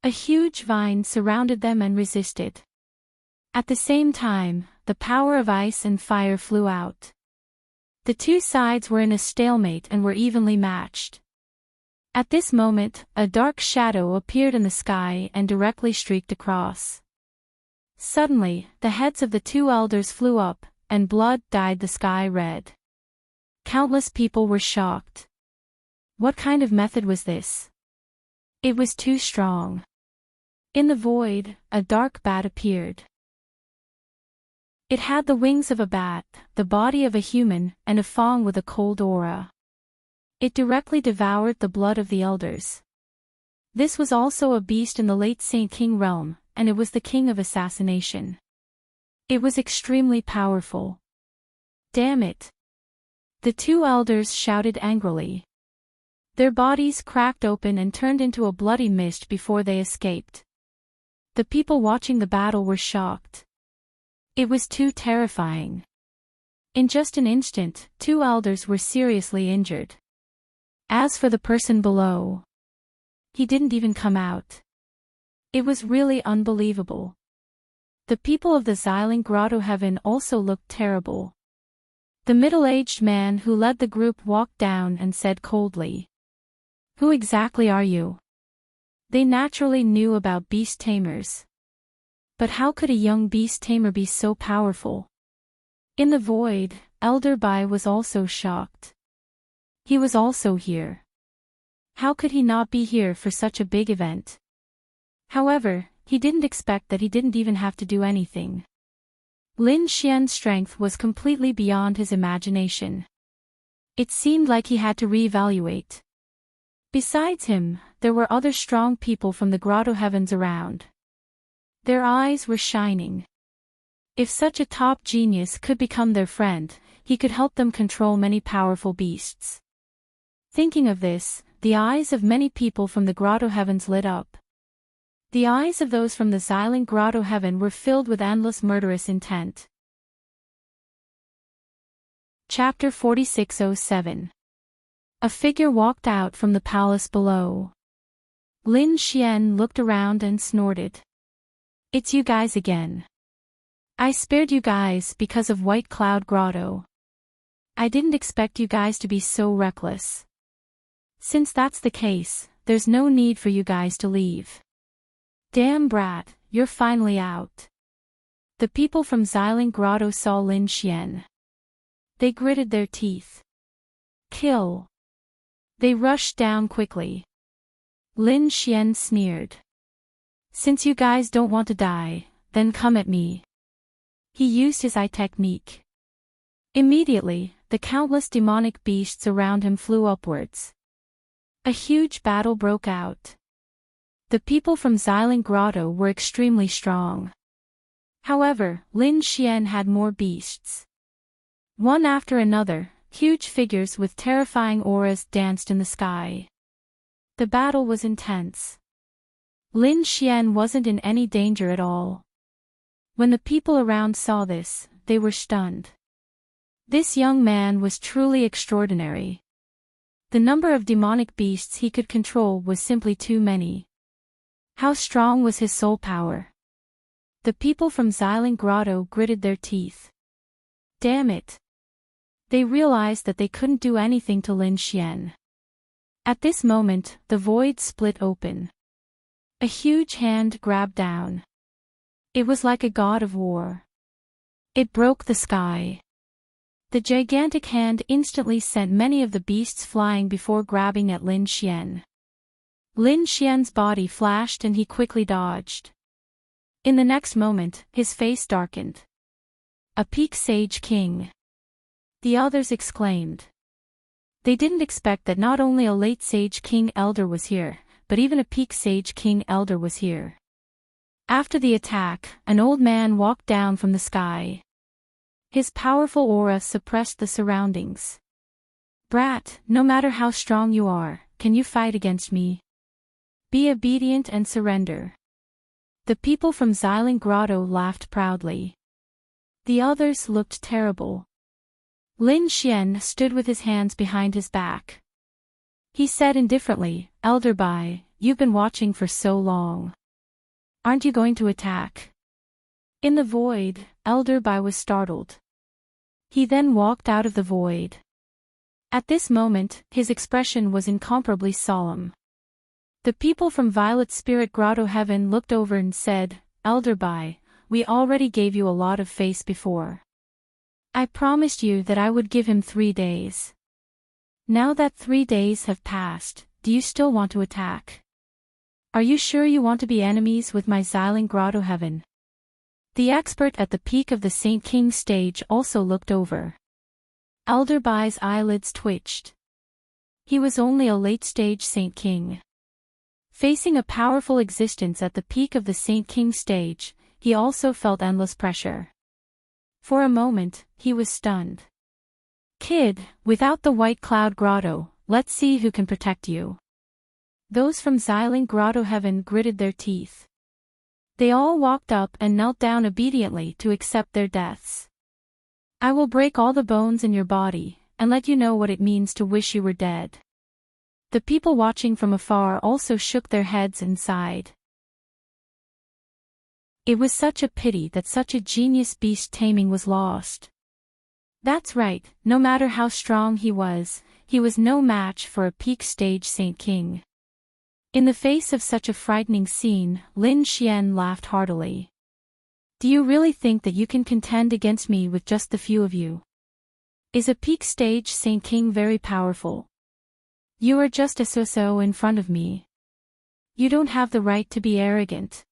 A huge vine surrounded them and resisted. At the same time, the power of ice and fire flew out. The 2 sides were in a stalemate and were evenly matched. At this moment, a dark shadow appeared in the sky and directly streaked across. Suddenly, the heads of the 2 elders flew up, and blood dyed the sky red. Countless people were shocked. What kind of method was this? It was too strong. In the void, a dark bat appeared. It had the wings of a bat, the body of a human, and a fang with a cold aura. It directly devoured the blood of the elders. This was also a beast in the late Saint King realm, and it was the king of assassination. It was extremely powerful. Damn it! The two elders shouted angrily. Their bodies cracked open and turned into a bloody mist before they escaped. The people watching the battle were shocked. It was too terrifying. In just an instant, two elders were seriously injured. As for the person below, he didn't even come out. It was really unbelievable. The people of the Xiling Grotto Heaven also looked terrible. The middle-aged man who led the group walked down and said coldly, "Who exactly are you?" They naturally knew about beast tamers. But how could a young beast tamer be so powerful? In the void, Elder Bai was also shocked. He was also here. How could he not be here for such a big event? However, he didn't expect that he didn't even have to do anything. Lin Xian's strength was completely beyond his imagination. It seemed like he had to reevaluate. Besides him, there were other strong people from the Grotto Heavens around. Their eyes were shining. If such a top genius could become their friend, he could help them control many powerful beasts. Thinking of this, the eyes of many people from the Grotto Heavens lit up. The eyes of those from the Xiling Grotto Heaven were filled with endless murderous intent. Chapter 4607. A figure walked out from the palace below. Lin Xian looked around and snorted. "It's you guys again. I spared you guys because of White Cloud Grotto. I didn't expect you guys to be so reckless. Since that's the case, there's no need for you guys to leave. Damn brat, you're finally out." The people from Xiling Grotto saw Lin Xian. They gritted their teeth. "Kill." They rushed down quickly. Lin Xian sneered. "Since you guys don't want to die, then come at me." He used his eye technique. Immediately, the countless demonic beasts around him flew upwards. A huge battle broke out. The people from Xiling Grotto were extremely strong. However, Lin Xian had more beasts. One after another, huge figures with terrifying auras danced in the sky. The battle was intense. Lin Xian wasn't in any danger at all. When the people around saw this, they were stunned. This young man was truly extraordinary. The number of demonic beasts he could control was simply too many. How strong was his soul power? The people from Xiling Grotto gritted their teeth. Damn it! They realized that they couldn't do anything to Lin Xian. At this moment, the void split open. A huge hand grabbed down. It was like a god of war. It broke the sky. The gigantic hand instantly sent many of the beasts flying before grabbing at Lin Xian. Lin Xian's body flashed and he quickly dodged. In the next moment, his face darkened. "A peak sage king!" The others exclaimed. They didn't expect that not only a late sage king elder was here, but even a peak sage king elder was here. After the attack, an old man walked down from the sky. His powerful aura suppressed the surroundings. "Brat, no matter how strong you are, can you fight against me? Be obedient and surrender." The people from Xiling Grotto laughed proudly. The others looked terrible. Lin Xian stood with his hands behind his back. He said indifferently, "Elder Bai, you've been watching for so long. Aren't you going to attack?" In the void, Elder Bai was startled. He then walked out of the void. At this moment, his expression was incomparably solemn. The people from Violet Spirit Grotto Heaven looked over and said, "Elder Bai, we already gave you a lot of face before. I promised you that I would give him 3 days. Now that 3 days have passed, do you still want to attack? Are you sure you want to be enemies with my Xiling Grotto Heaven? The expert at the peak of the Saint King stage also looked over. Elder Bai's eyelids twitched. He was only a late-stage Saint King. Facing a powerful existence at the peak of the Saint King stage, he also felt endless pressure. For a moment, he was stunned. Kid, without the White Cloud Grotto, let's see who can protect you. Those from Xiling Grotto Heaven gritted their teeth. They all walked up and knelt down obediently to accept their deaths. I will break all the bones in your body, and let you know what it means to wish you were dead. The people watching from afar also shook their heads and sighed. It was such a pity that such a genius beast taming was lost. That's right, no matter how strong he was no match for a peak stage Saint King. In the face of such a frightening scene, Lin Xian laughed heartily. Do you really think that you can contend against me with just the few of you? Is a peak stage Saint King very powerful? You are just a so-so in front of me. You don't have the right to be arrogant.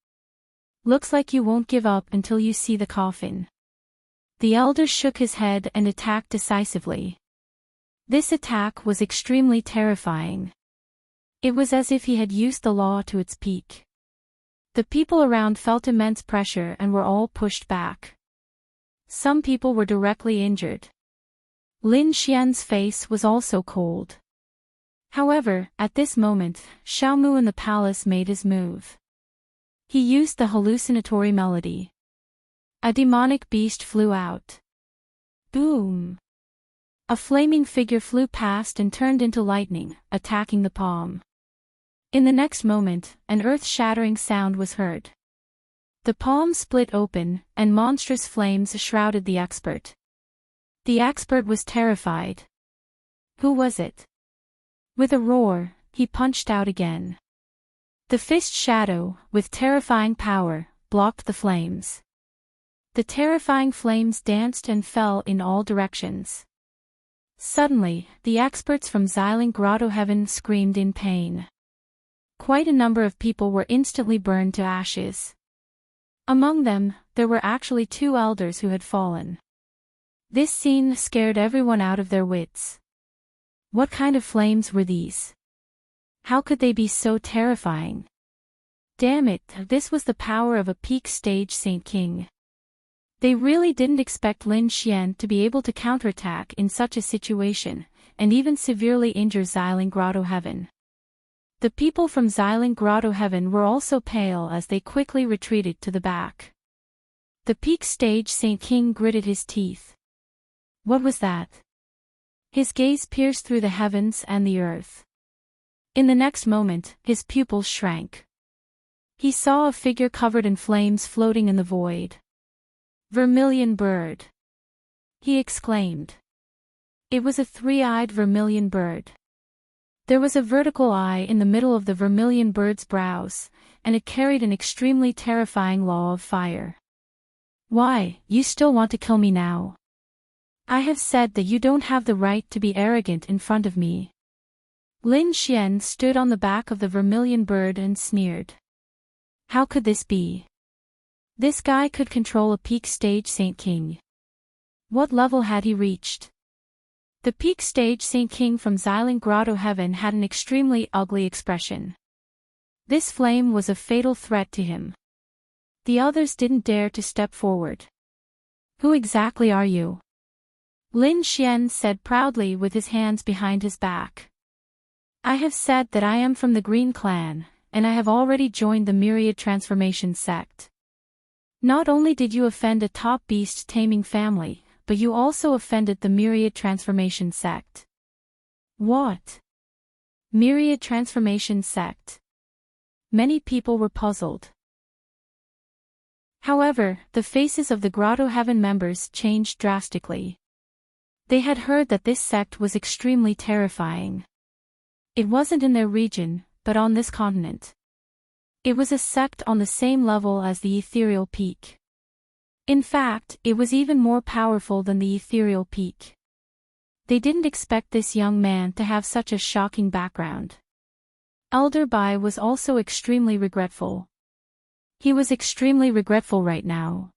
Looks like you won't give up until you see the coffin. The elder shook his head and attacked decisively. This attack was extremely terrifying. It was as if he had used the law to its peak. The people around felt immense pressure and were all pushed back. Some people were directly injured. Lin Xian's face was also cold. However, at this moment, Xiaomu in the palace made his move. He used the hallucinatory melody. A demonic beast flew out. Boom! A flaming figure flew past and turned into lightning, attacking the palm. In the next moment, an earth-shattering sound was heard. The palm split open, and monstrous flames shrouded the expert. The expert was terrified. Who was it? With a roar, he punched out again. The fist shadow, with terrifying power, blocked the flames. The terrifying flames danced and fell in all directions. Suddenly, the experts from Xiling Grotto Heaven screamed in pain. Quite a number of people were instantly burned to ashes. Among them, there were actually 2 elders who had fallen. This scene scared everyone out of their wits. What kind of flames were these? How could they be so terrifying? Damn it, this was the power of a peak stage Saint King. They really didn't expect Lin Xian to be able to counterattack in such a situation, and even severely injure Xiling Grotto Heaven. The people from Xiling Grotto Heaven were also pale as they quickly retreated to the back. The peak stage Saint King gritted his teeth. What was that? His gaze pierced through the heavens and the earth. In the next moment, his pupils shrank. He saw a figure covered in flames floating in the void. Vermilion bird! He exclaimed. It was a 3-eyed vermilion bird. There was a vertical eye in the middle of the vermilion bird's brows, and it carried an extremely terrifying law of fire. Why, you still want to kill me now? I have said that you don't have the right to be arrogant in front of me. Lin Xian stood on the back of the vermilion bird and sneered. How could this be? This guy could control a peak stage Saint King. What level had he reached? The peak stage Saint King from Xiling Grotto Heaven had an extremely ugly expression. This flame was a fatal threat to him. The others didn't dare to step forward. Who exactly are you? Lin Xian said proudly with his hands behind his back. I have said that I am from the Green Clan, and I have already joined the Myriad Transformation sect. Not only did you offend a top beast taming family, but you also offended the Myriad Transformation sect. What? Myriad Transformation sect? Many people were puzzled. However, the faces of the Grotto Heaven members changed drastically. They had heard that this sect was extremely terrifying. It wasn't in their region, but on this continent. It was a sect on the same level as the Ethereal Peak. In fact, it was even more powerful than the Ethereal Peak. They didn't expect this young man to have such a shocking background. Elder Bai was also extremely regretful. He was extremely regretful right now.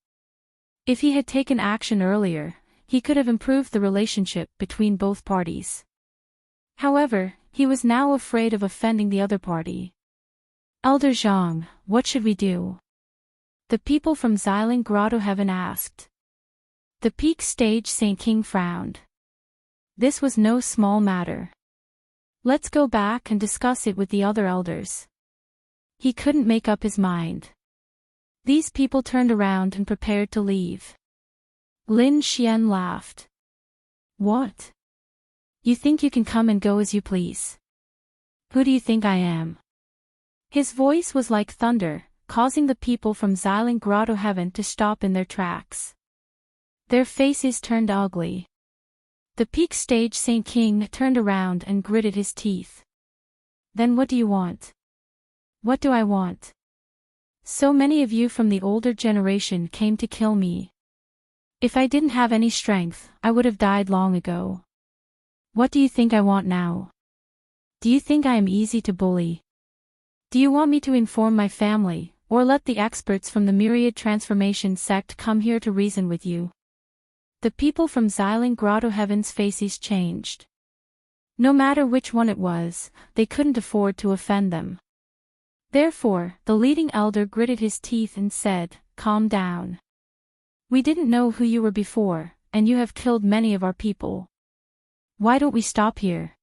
If he had taken action earlier, he could have improved the relationship between both parties. However, he was now afraid of offending the other party. Elder Zhang, what should we do? The people from Xiling Grotto Heaven asked. The peak stage Saint King frowned. This was no small matter. Let's go back and discuss it with the other elders. He couldn't make up his mind. These people turned around and prepared to leave. Lin Xian laughed. What? You think you can come and go as you please? Who do you think I am? His voice was like thunder, causing the people from Xiling Grotto Heaven to stop in their tracks. Their faces turned ugly. The peak stage Saint King turned around and gritted his teeth. Then what do you want? What do I want? So many of you from the older generation came to kill me. If I didn't have any strength, I would have died long ago. What do you think I want now? Do you think I am easy to bully? Do you want me to inform my family, or let the experts from the Myriad Transformation sect come here to reason with you? The people from Xiling Grotto Heaven's faces changed. No matter which one it was, they couldn't afford to offend them. Therefore, the leading elder gritted his teeth and said, "Calm down. We didn't know who you were before, and you have killed many of our people. Why don't we stop here?"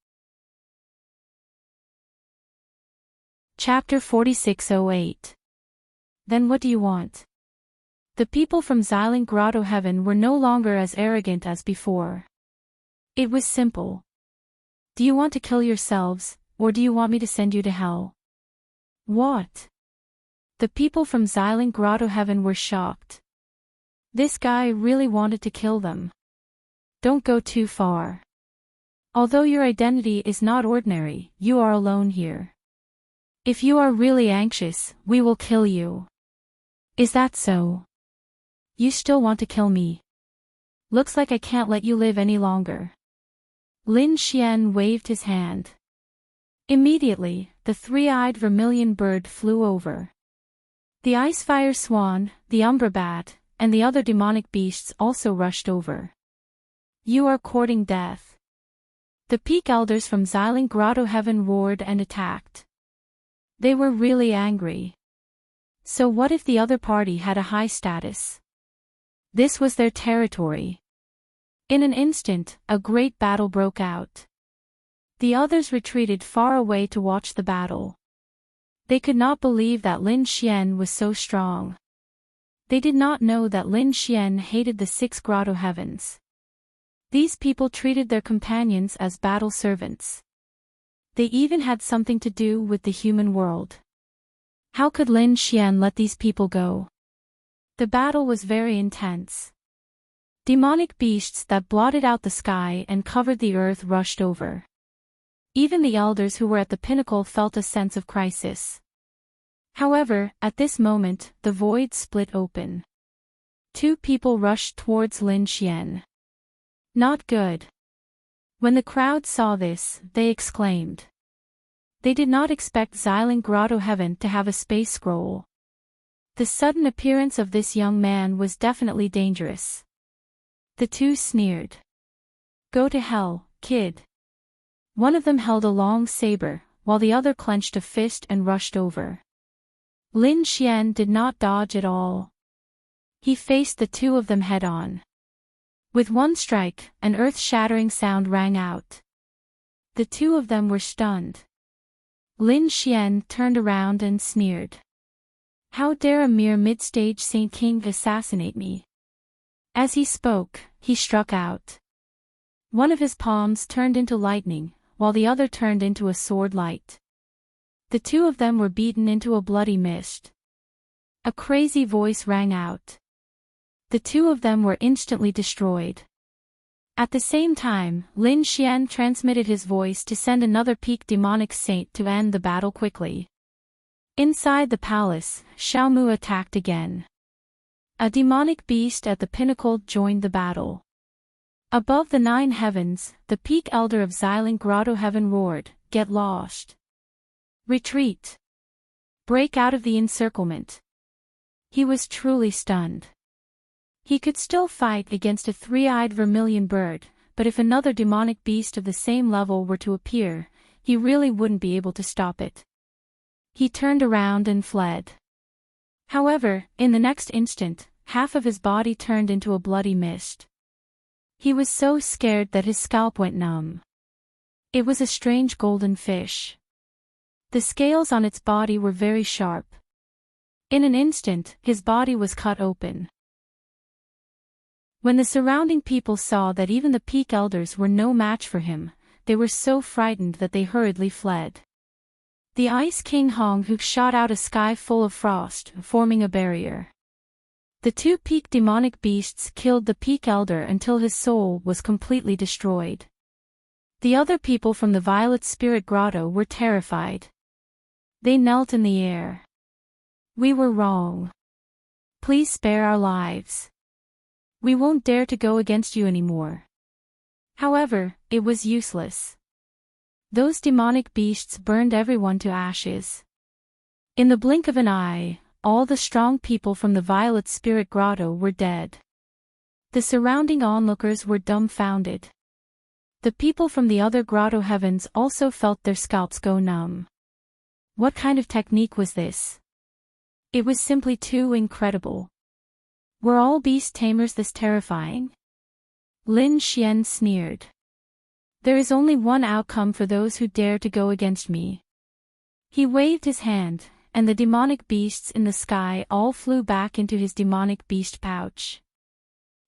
Chapter 4608. Then what do you want? The people from Xiling Grotto Heaven were no longer as arrogant as before. It was simple. Do you want to kill yourselves, or do you want me to send you to hell? What? The people from Xiling Grotto Heaven were shocked. This guy really wanted to kill them. Don't go too far. Although your identity is not ordinary, you are alone here. If you are really anxious, we will kill you. Is that so? You still want to kill me? Looks like I can't let you live any longer. Lin Xian waved his hand. Immediately, the three-eyed vermilion bird flew over. The ice-fire swan, the umbra bat, and the other demonic beasts also rushed over. You are courting death. The peak elders from Xiling Grotto Heaven roared and attacked. They were really angry. So what if the other party had a high status? This was their territory. In an instant, a great battle broke out. The others retreated far away to watch the battle. They could not believe that Lin Xian was so strong. They did not know that Lin Xian hated the 6 Grotto Heavens. These people treated their companions as battle servants. They even had something to do with the human world. How could Lin Xian let these people go? The battle was very intense. Demonic beasts that blotted out the sky and covered the earth rushed over. Even the elders who were at the pinnacle felt a sense of crisis. However, at this moment, the void split open. 2 people rushed towards Lin Xian. Not good. When the crowd saw this, they exclaimed. They did not expect Xiling Grotto Heaven to have a space scroll. The sudden appearance of this young man was definitely dangerous. The 2 sneered. Go to hell, kid. One of them held a long saber, while the other clenched a fist and rushed over. Lin Xian did not dodge at all. He faced the 2 of them head-on. With one strike, an earth-shattering sound rang out. The 2 of them were stunned. Lin Xian turned around and sneered. How dare a mere mid-stage Saint King assassinate me? As he spoke, he struck out. One of his palms turned into lightning, while the other turned into a sword light. The 2 of them were beaten into a bloody mist. A crazy voice rang out. The 2 of them were instantly destroyed. At the same time, Lin Xian transmitted his voice to send another peak demonic saint to end the battle quickly. Inside the palace, Xiaomu attacked again. A demonic beast at the pinnacle joined the battle. Above the 9 heavens, the peak elder of Xiling Grotto Heaven roared, "Get lost! Retreat! Break out of the encirclement!" He was truly stunned. He could still fight against a 3-eyed vermilion bird, but if another demonic beast of the same level were to appear, he really wouldn't be able to stop it. He turned around and fled. However, in the next instant, half of his body turned into a bloody mist. He was so scared that his scalp went numb. It was a strange golden fish. The scales on its body were very sharp. In an instant, his body was cut open. When the surrounding people saw that even the peak elders were no match for him, they were so frightened that they hurriedly fled. The Ice King Honghook shot out a sky full of frost, forming a barrier. The 2 peak demonic beasts killed the peak elder until his soul was completely destroyed. The other people from the Violet Spirit Grotto were terrified. They knelt in the air. "We were wrong. Please spare our lives. We won't dare to go against you anymore." However, it was useless. Those demonic beasts burned everyone to ashes. In the blink of an eye, all the strong people from the Violet Spirit Grotto were dead. The surrounding onlookers were dumbfounded. The people from the other grotto heavens also felt their scalps go numb. What kind of technique was this? It was simply too incredible. Were all beast tamers this terrifying? Lin Xian sneered. "There is only one outcome for those who dare to go against me." He waved his hand, and the demonic beasts in the sky all flew back into his demonic beast pouch.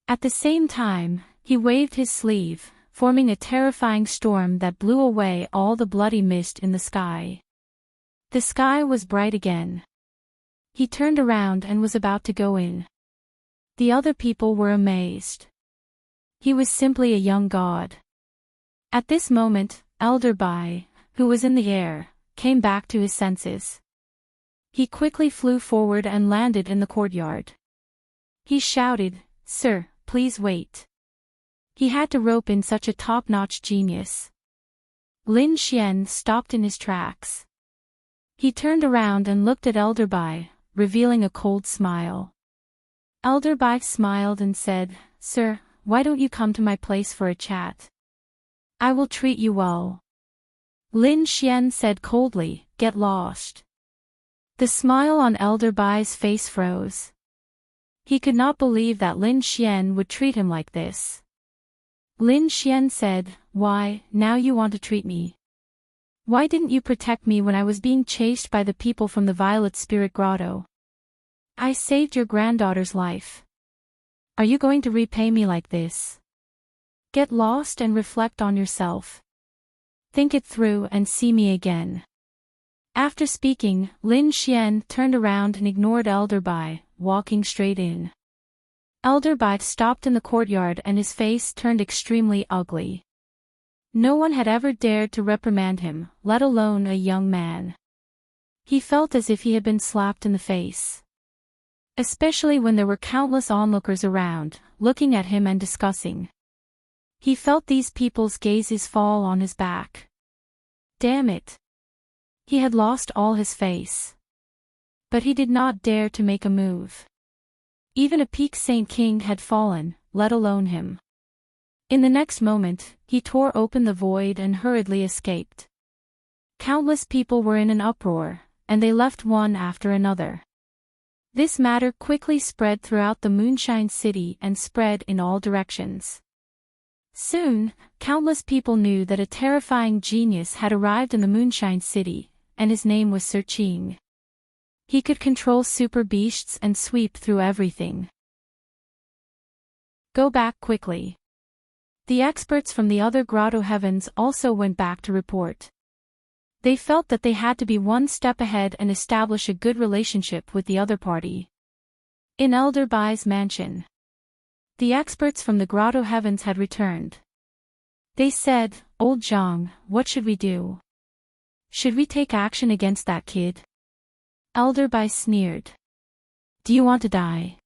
At the same time, he waved his sleeve, forming a terrifying storm that blew away all the bloody mist in the sky. The sky was bright again. He turned around and was about to go in. The other people were amazed. He was simply a young god. At this moment, Elder Bai, who was in the air, came back to his senses. He quickly flew forward and landed in the courtyard. He shouted, "Sir, please wait." He had to rope in such a top-notch genius. Lin Xian stopped in his tracks. He turned around and looked at Elder Bai, revealing a cold smile. Elder Bai smiled and said, "Sir, why don't you come to my place for a chat? I will treat you well." Lin Xian said coldly, "Get lost." The smile on Elder Bai's face froze. He could not believe that Lin Xian would treat him like this. Lin Xian said, "Why, now you want to treat me? Why didn't you protect me when I was being chased by the people from the Violet Spirit Grotto? I saved your granddaughter's life. Are you going to repay me like this? Get lost and reflect on yourself. Think it through and see me again." After speaking, Lin Xian turned around and ignored Elder Bai, walking straight in. Elder Bai stopped in the courtyard and his face turned extremely ugly. No one had ever dared to reprimand him, let alone a young man. He felt as if he had been slapped in the face. Especially when there were countless onlookers around, looking at him and discussing. He felt these people's gazes fall on his back. Damn it! He had lost all his face. But he did not dare to make a move. Even a peak Saint King had fallen, let alone him. In the next moment, he tore open the void and hurriedly escaped. Countless people were in an uproar, and they left one after another. This matter quickly spread throughout the Moonshine City and spread in all directions. Soon, countless people knew that a terrifying genius had arrived in the Moonshine City, and his name was Sir Qing. He could control super beasts and sweep through everything. Go back quickly. The experts from the other grotto heavens also went back to report. They felt that they had to be one step ahead and establish a good relationship with the other party. In Elder Bai's mansion, the experts from the grotto heavens had returned. They said, "Old Zhang, what should we do? Should we take action against that kid?" Elder Bai sneered. "Do you want to die?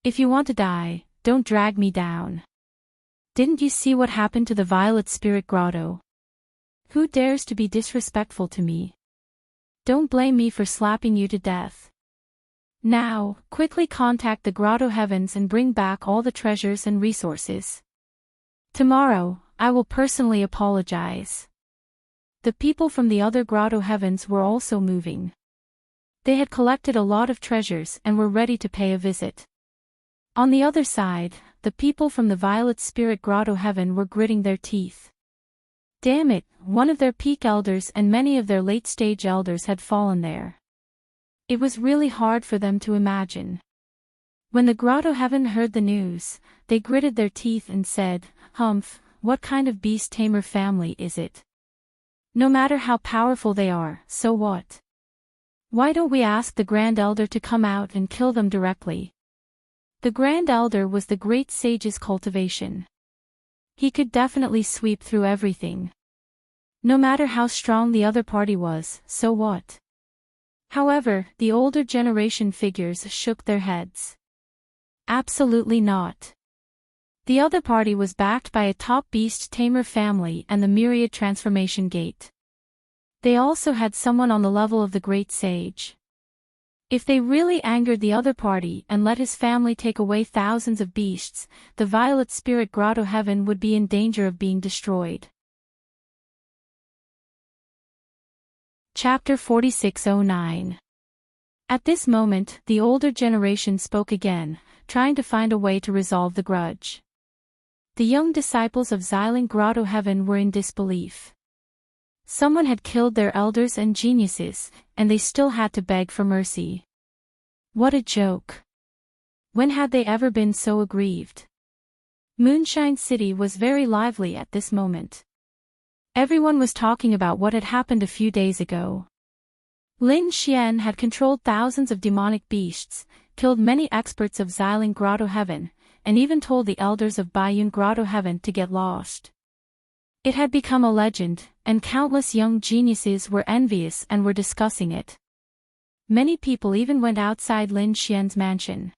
If you want to die, don't drag me down. Didn't you see what happened to the Violet Spirit Grotto? Who dares to be disrespectful to me? Don't blame me for slapping you to death. Now, quickly contact the Grotto Heavens and bring back all the treasures and resources. Tomorrow, I will personally apologize. The people from the other Grotto Heavens were also moving. They had collected a lot of treasures and were ready to pay a visit. On the other side, the people from the Violet Spirit Grotto Heaven were gritting their teeth. Damn it, one of their peak elders and many of their late-stage elders had fallen there. It was really hard for them to imagine. When the Grotto Heaven heard the news, they gritted their teeth and said, "Humph, what kind of beast tamer family is it? No matter how powerful they are, so what? Why don't we ask the Grand Elder to come out and kill them directly?" The Grand Elder was the Great Sage's cultivation. He could definitely sweep through everything. No matter how strong the other party was, so what? However, the older generation figures shook their heads. Absolutely not. The other party was backed by a top beast tamer family and the Myriad Transformation Gate. They also had someone on the level of the Great Sage. If they really angered the other party and let his family take away thousands of beasts, the Violet Spirit Grotto Heaven would be in danger of being destroyed. Chapter 4609. At this moment, the older generation spoke again, trying to find a way to resolve the grudge. The young disciples of Xiling Grotto Heaven were in disbelief. Someone had killed their elders and geniuses, and they still had to beg for mercy. What a joke. When had they ever been so aggrieved? Moonshine City was very lively at this moment. Everyone was talking about what had happened a few days ago. Lin Xian had controlled thousands of demonic beasts, killed many experts of Xiling Grotto Heaven, and even told the elders of Baiyun Grotto Heaven to get lost. It had become a legend, and countless young geniuses were envious and were discussing it. Many people even went outside Lin Xian's mansion.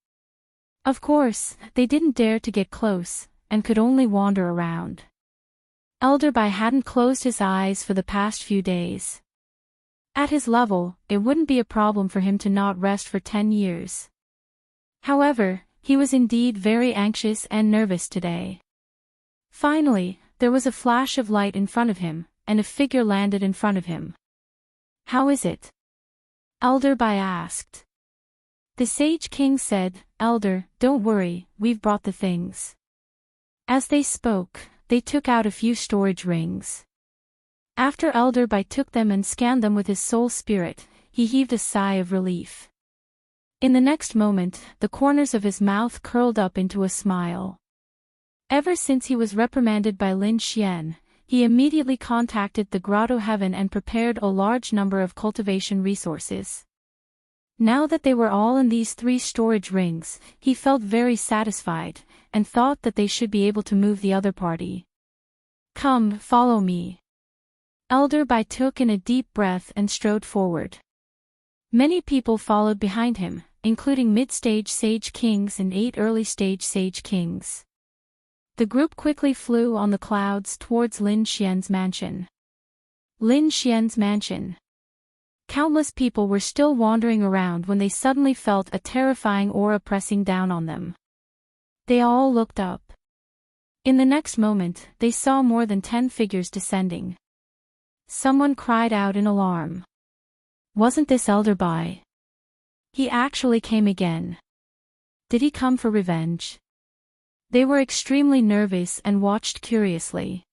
Of course, they didn't dare to get close, and could only wander around. Elder Bai hadn't closed his eyes for the past few days. At his level, it wouldn't be a problem for him to not rest for 10 years. However, he was indeed very anxious and nervous today. Finally, there was a flash of light in front of him, and a figure landed in front of him. "How is it?" Elder Bai asked. The Sage King said, "Elder, don't worry, we've brought the things." As they spoke, they took out a few storage rings. After Elder Bai took them and scanned them with his soul spirit, he heaved a sigh of relief. In the next moment, the corners of his mouth curled up into a smile. Ever since he was reprimanded by Lin Xian, he immediately contacted the Grotto Heaven and prepared a large number of cultivation resources. Now that they were all in these 3 storage rings, he felt very satisfied, and thought that they should be able to move the other party. "Come, follow me." Elder Bai took in a deep breath and strode forward. Many people followed behind him, including mid-stage Sage Kings and 8 early-stage Sage Kings. The group quickly flew on the clouds towards Lin Xian's mansion. Lin Xian's mansion. Countless people were still wandering around when they suddenly felt a terrifying aura pressing down on them. They all looked up. In the next moment, they saw more than 10 figures descending. Someone cried out in alarm. Wasn't this Elder Bai? He actually came again. Did he come for revenge? They were extremely nervous and watched curiously.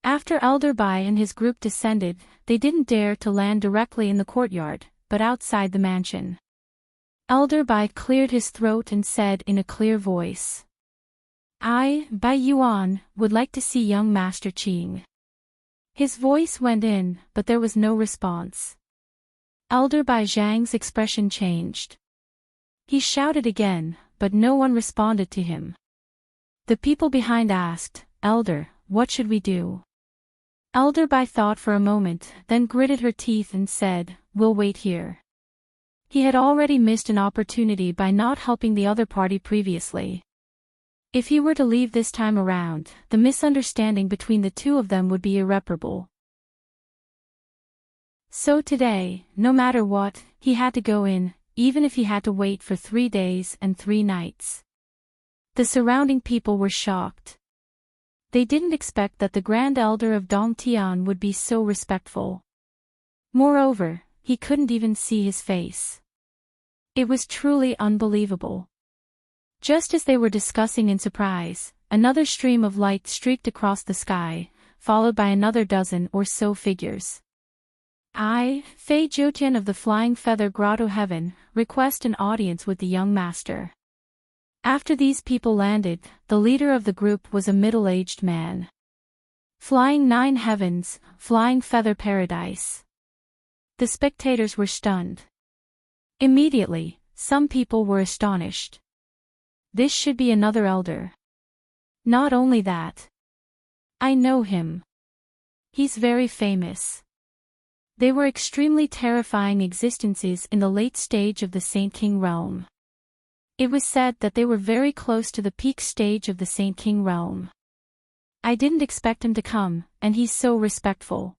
After Elder Bai and his group descended, they didn't dare to land directly in the courtyard, but outside the mansion. Elder Bai cleared his throat and said in a clear voice, "I, Bai Yuan, would like to see young Master Qing." His voice went in, but there was no response. Elder Bai Zhang's expression changed. He shouted again, but no one responded to him. The people behind asked, "Elder, what should we do?" Elder Bai thought for a moment, then gritted her teeth and said, "We'll wait here." He had already missed an opportunity by not helping the other party previously. If he were to leave this time around, the misunderstanding between the two of them would be irreparable. So today, no matter what, he had to go in, even if he had to wait for 3 days and 3 nights. The surrounding people were shocked. They didn't expect that the Grand Elder of Dongtian would be so respectful. Moreover, he couldn't even see his face. It was truly unbelievable. Just as they were discussing in surprise, another stream of light streaked across the sky, followed by another dozen or so figures. I, Fei Jiutian of the Flying Feather Grotto Heaven, request an audience with the young master. After these people landed, the leader of the group was a middle-aged man. Flying 9 heavens, Flying Feather Paradise. The spectators were stunned. Immediately, some people were astonished. This should be another elder. Not only that. I know him. He's very famous. They were extremely terrifying existences in the late stage of the Saint King realm. It was said that they were very close to the peak stage of the Saint King realm. I didn't expect him to come, and he's so respectful.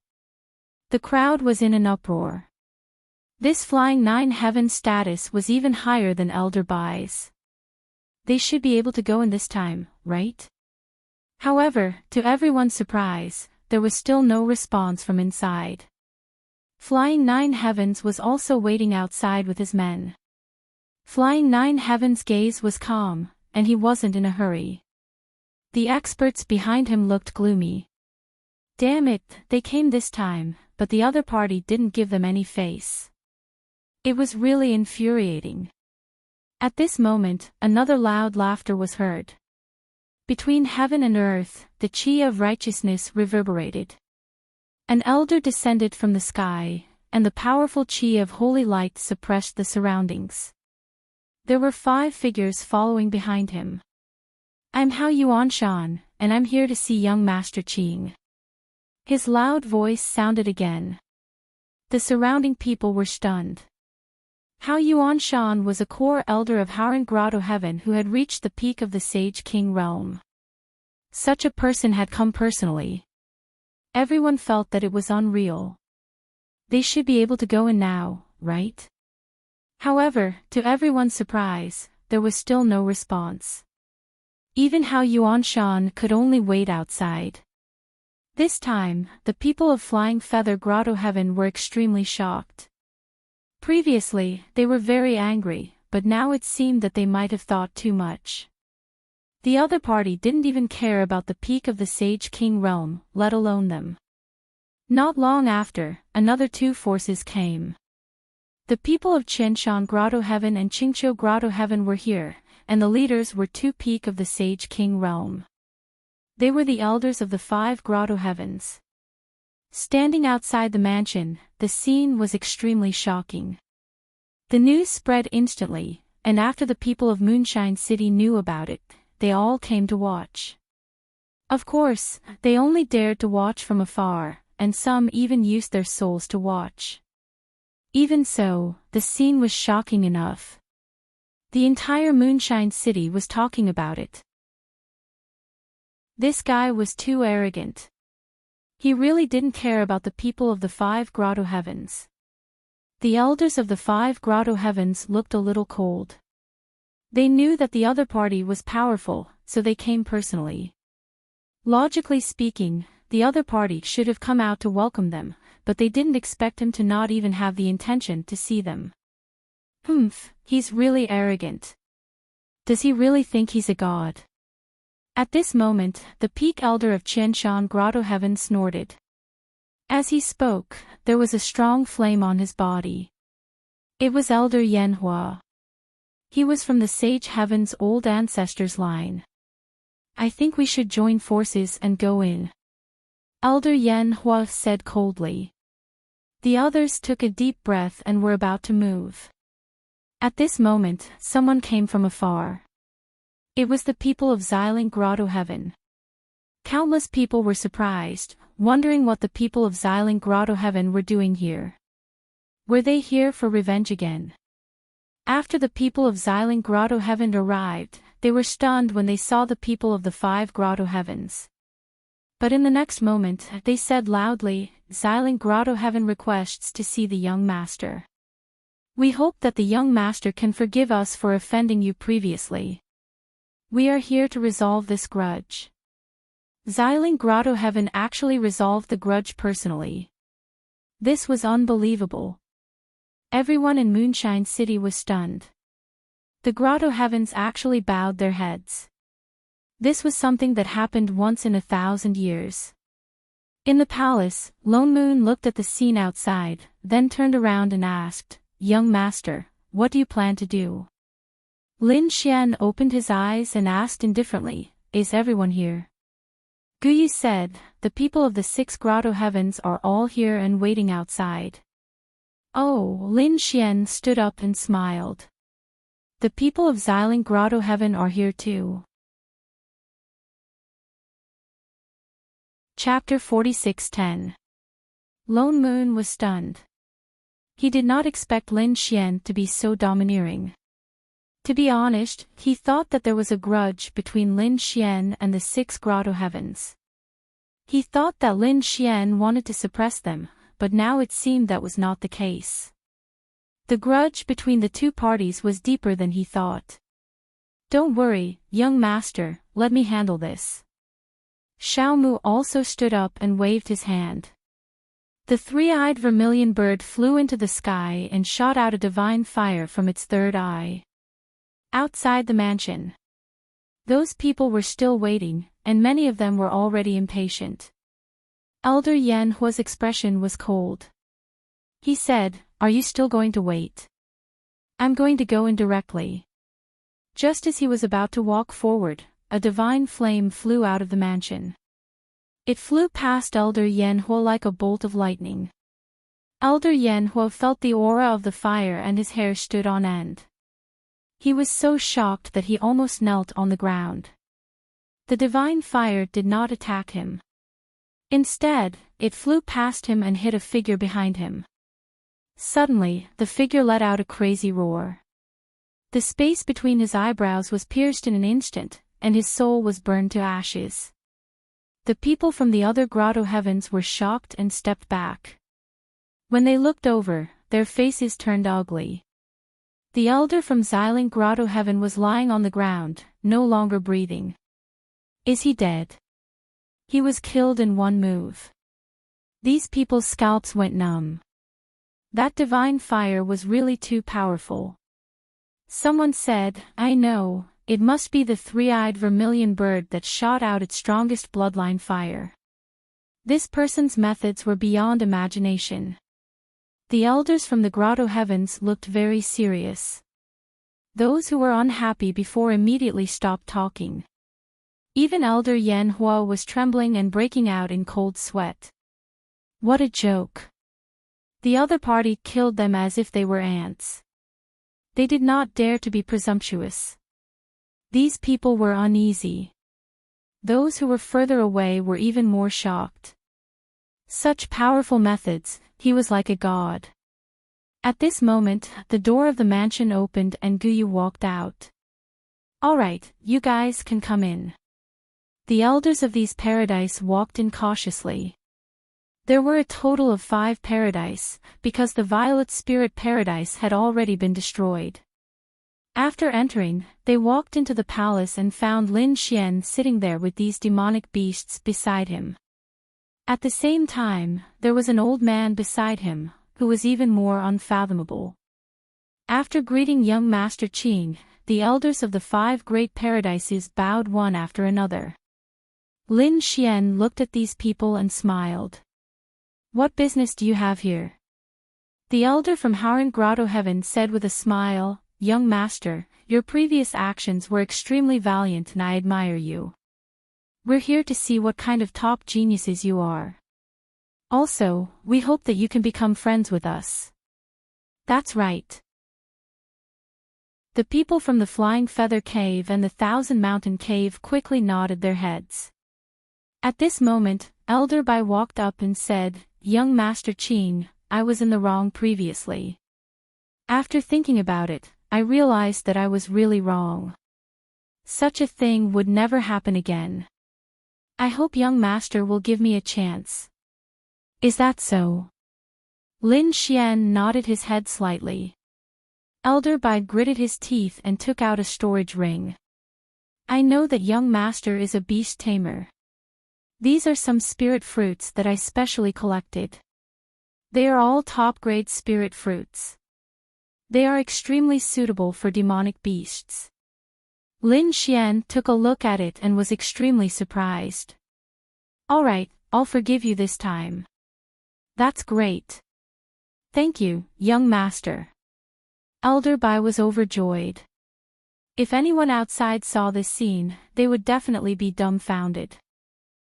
The crowd was in an uproar. This Flying 9 heaven status was even higher than Elder Bai's. They should be able to go in this time, right? However, to everyone's surprise, there was still no response from inside. Flying 9 heavens was also waiting outside with his men. Flying 9 heavens' gaze was calm, and he wasn't in a hurry. The experts behind him looked gloomy. Damn it, they came this time, but the other party didn't give them any face. It was really infuriating. At this moment, another loud laughter was heard. Between heaven and earth, the chi of righteousness reverberated. An elder descended from the sky, and the powerful chi of holy light suppressed the surroundings. There were 5 figures following behind him. I'm Hao Yuanshan, and I'm here to see young Master Qing. His loud voice sounded again. The surrounding people were stunned. Hao Yuanshan was a core elder of Haoran Grotto Heaven who had reached the peak of the Sage King realm. Such a person had come personally. Everyone felt that it was unreal. They should be able to go in now, right? However, to everyone's surprise, there was still no response. Even Hao Yuanshan could only wait outside. This time, the people of Flying Feather Grotto Heaven were extremely shocked. Previously, they were very angry, but now it seemed that they might have thought too much. The other party didn't even care about the peak of the Sage King realm, let alone them. Not long after, another 2 forces came. The people of Qianshan Grotto Heaven and Qingqiu Grotto Heaven were here, and the leaders were 2 peak of the Sage King realm. They were the elders of the 5 Grotto Heavens. Standing outside the mansion, the scene was extremely shocking. The news spread instantly, and after the people of Moonshine City knew about it, they all came to watch. Of course, they only dared to watch from afar, and some even used their souls to watch. Even so, the scene was shocking enough. The entire Moonshine City was talking about it. This guy was too arrogant. He really didn't care about the people of the 5 Grotto Heavens. The elders of the 5 Grotto Heavens looked a little cold. They knew that the other party was powerful, so they came personally. Logically speaking, the other party should have come out to welcome them, but they didn't expect him to not even have the intention to see them. He's really arrogant. Does he really think he's a god? At this moment, the peak elder of Qianshan Grotto Heaven snorted. As he spoke, there was a strong flame on his body. It was Elder Yanhua. He was from the Sage Heaven's old ancestors' line. I think we should join forces and go in. Elder Yanhua said coldly. The others took a deep breath and were about to move. At this moment, someone came from afar. It was the people of Xiling Grotto Heaven. Countless people were surprised, wondering what the people of Xiling Grotto Heaven were doing here. Were they here for revenge again? After the people of Xiling Grotto Heaven arrived, they were stunned when they saw the people of the 5 grotto heavens. But in the next moment, they said loudly, "Xiling Grotto Heaven requests to see the young master. We hope that the young master can forgive us for offending you previously. We are here to resolve this grudge." Xiling Grotto Heaven actually resolved the grudge personally. This was unbelievable. Everyone in Moonshine City was stunned. The Grotto Heavens actually bowed their heads. This was something that happened once in 1,000 years. In the palace, Lone Moon looked at the scene outside, then turned around and asked, "Young master, what do you plan to do?" Lin Xian opened his eyes and asked indifferently, "Is everyone here?" Guyu said, "The people of the 6 grotto heavens are all here and waiting outside." Oh, Lin Xian stood up and smiled. The people of Xiling Grotto Heaven are here too. Chapter 46:10. Lone Moon was stunned. He did not expect Lin Xian to be so domineering. To be honest, he thought that there was a grudge between Lin Xian and the 6 grotto heavens. He thought that Lin Xian wanted to suppress them, but now it seemed that was not the case. The grudge between the two parties was deeper than he thought. "Don't worry, young master, let me handle this." Xiaomu also stood up and waved his hand. The 3-eyed vermilion bird flew into the sky and shot out a divine fire from its 3rd eye. Outside the mansion, those people were still waiting, and many of them were already impatient. Elder Yan Hua's expression was cold. He said, "Are you still going to wait? I'm going to go in directly." Just as he was about to walk forward, a divine flame flew out of the mansion. It flew past Elder Yan Hua like a bolt of lightning. Elder Yan Hua felt the aura of the fire and his hair stood on end. He was so shocked that he almost knelt on the ground. The divine fire did not attack him. Instead, it flew past him and hit a figure behind him. Suddenly, the figure let out a crazy roar. The space between his eyebrows was pierced in an instant, and his soul was burned to ashes. The people from the other grotto heavens were shocked and stepped back. When they looked over, their faces turned ugly. The elder from Xiling Grotto Heaven was lying on the ground, no longer breathing. Is he dead? He was killed in one move. These people's scalps went numb. That divine fire was really too powerful. Someone said, "I know, it must be the 3-eyed vermilion bird that shot out its strongest bloodline fire." This person's methods were beyond imagination. The elders from the grotto heavens looked very serious. Those who were unhappy before immediately stopped talking. Even Elder Yan Hua was trembling and breaking out in cold sweat. What a joke. The other party killed them as if they were ants. They did not dare to be presumptuous. These people were uneasy. Those who were further away were even more shocked. Such powerful methods, he was like a god. At this moment, the door of the mansion opened and Guyu walked out. "All right, you guys can come in." The elders of these paradise walked in cautiously. There were a total of 5 paradise, because the Violet Spirit Paradise had already been destroyed. After entering, they walked into the palace and found Lin Xian sitting there with these demonic beasts beside him. At the same time, there was an old man beside him, who was even more unfathomable. After greeting young Master Qing, the elders of the 5 great paradises bowed one after another. Lin Xian looked at these people and smiled. "What business do you have here?" The elder from Haran Grotto Heaven said with a smile, "Young master, your previous actions were extremely valiant and I admire you. We're here to see what kind of top geniuses you are. Also, we hope that you can become friends with us." "That's right." The people from the Flying Feather Cave and the Thousand Mountain Cave quickly nodded their heads. At this moment, Elder Bai walked up and said, "Young Master Qing, I was in the wrong previously. After thinking about it, I realized that I was really wrong. Such a thing would never happen again. I hope young master will give me a chance. Is that so? Lin Xian nodded his head slightly. Elder Bai gritted his teeth and took out a storage ring. I know that young master is a beast tamer. These are some spirit fruits that I specially collected. They are all top-grade spirit fruits. They are extremely suitable for demonic beasts. Lin Xian took a look at it and was extremely surprised. Alright, I'll forgive you this time. That's great. Thank you, young master. Elder Bai was overjoyed. If anyone outside saw this scene, they would definitely be dumbfounded.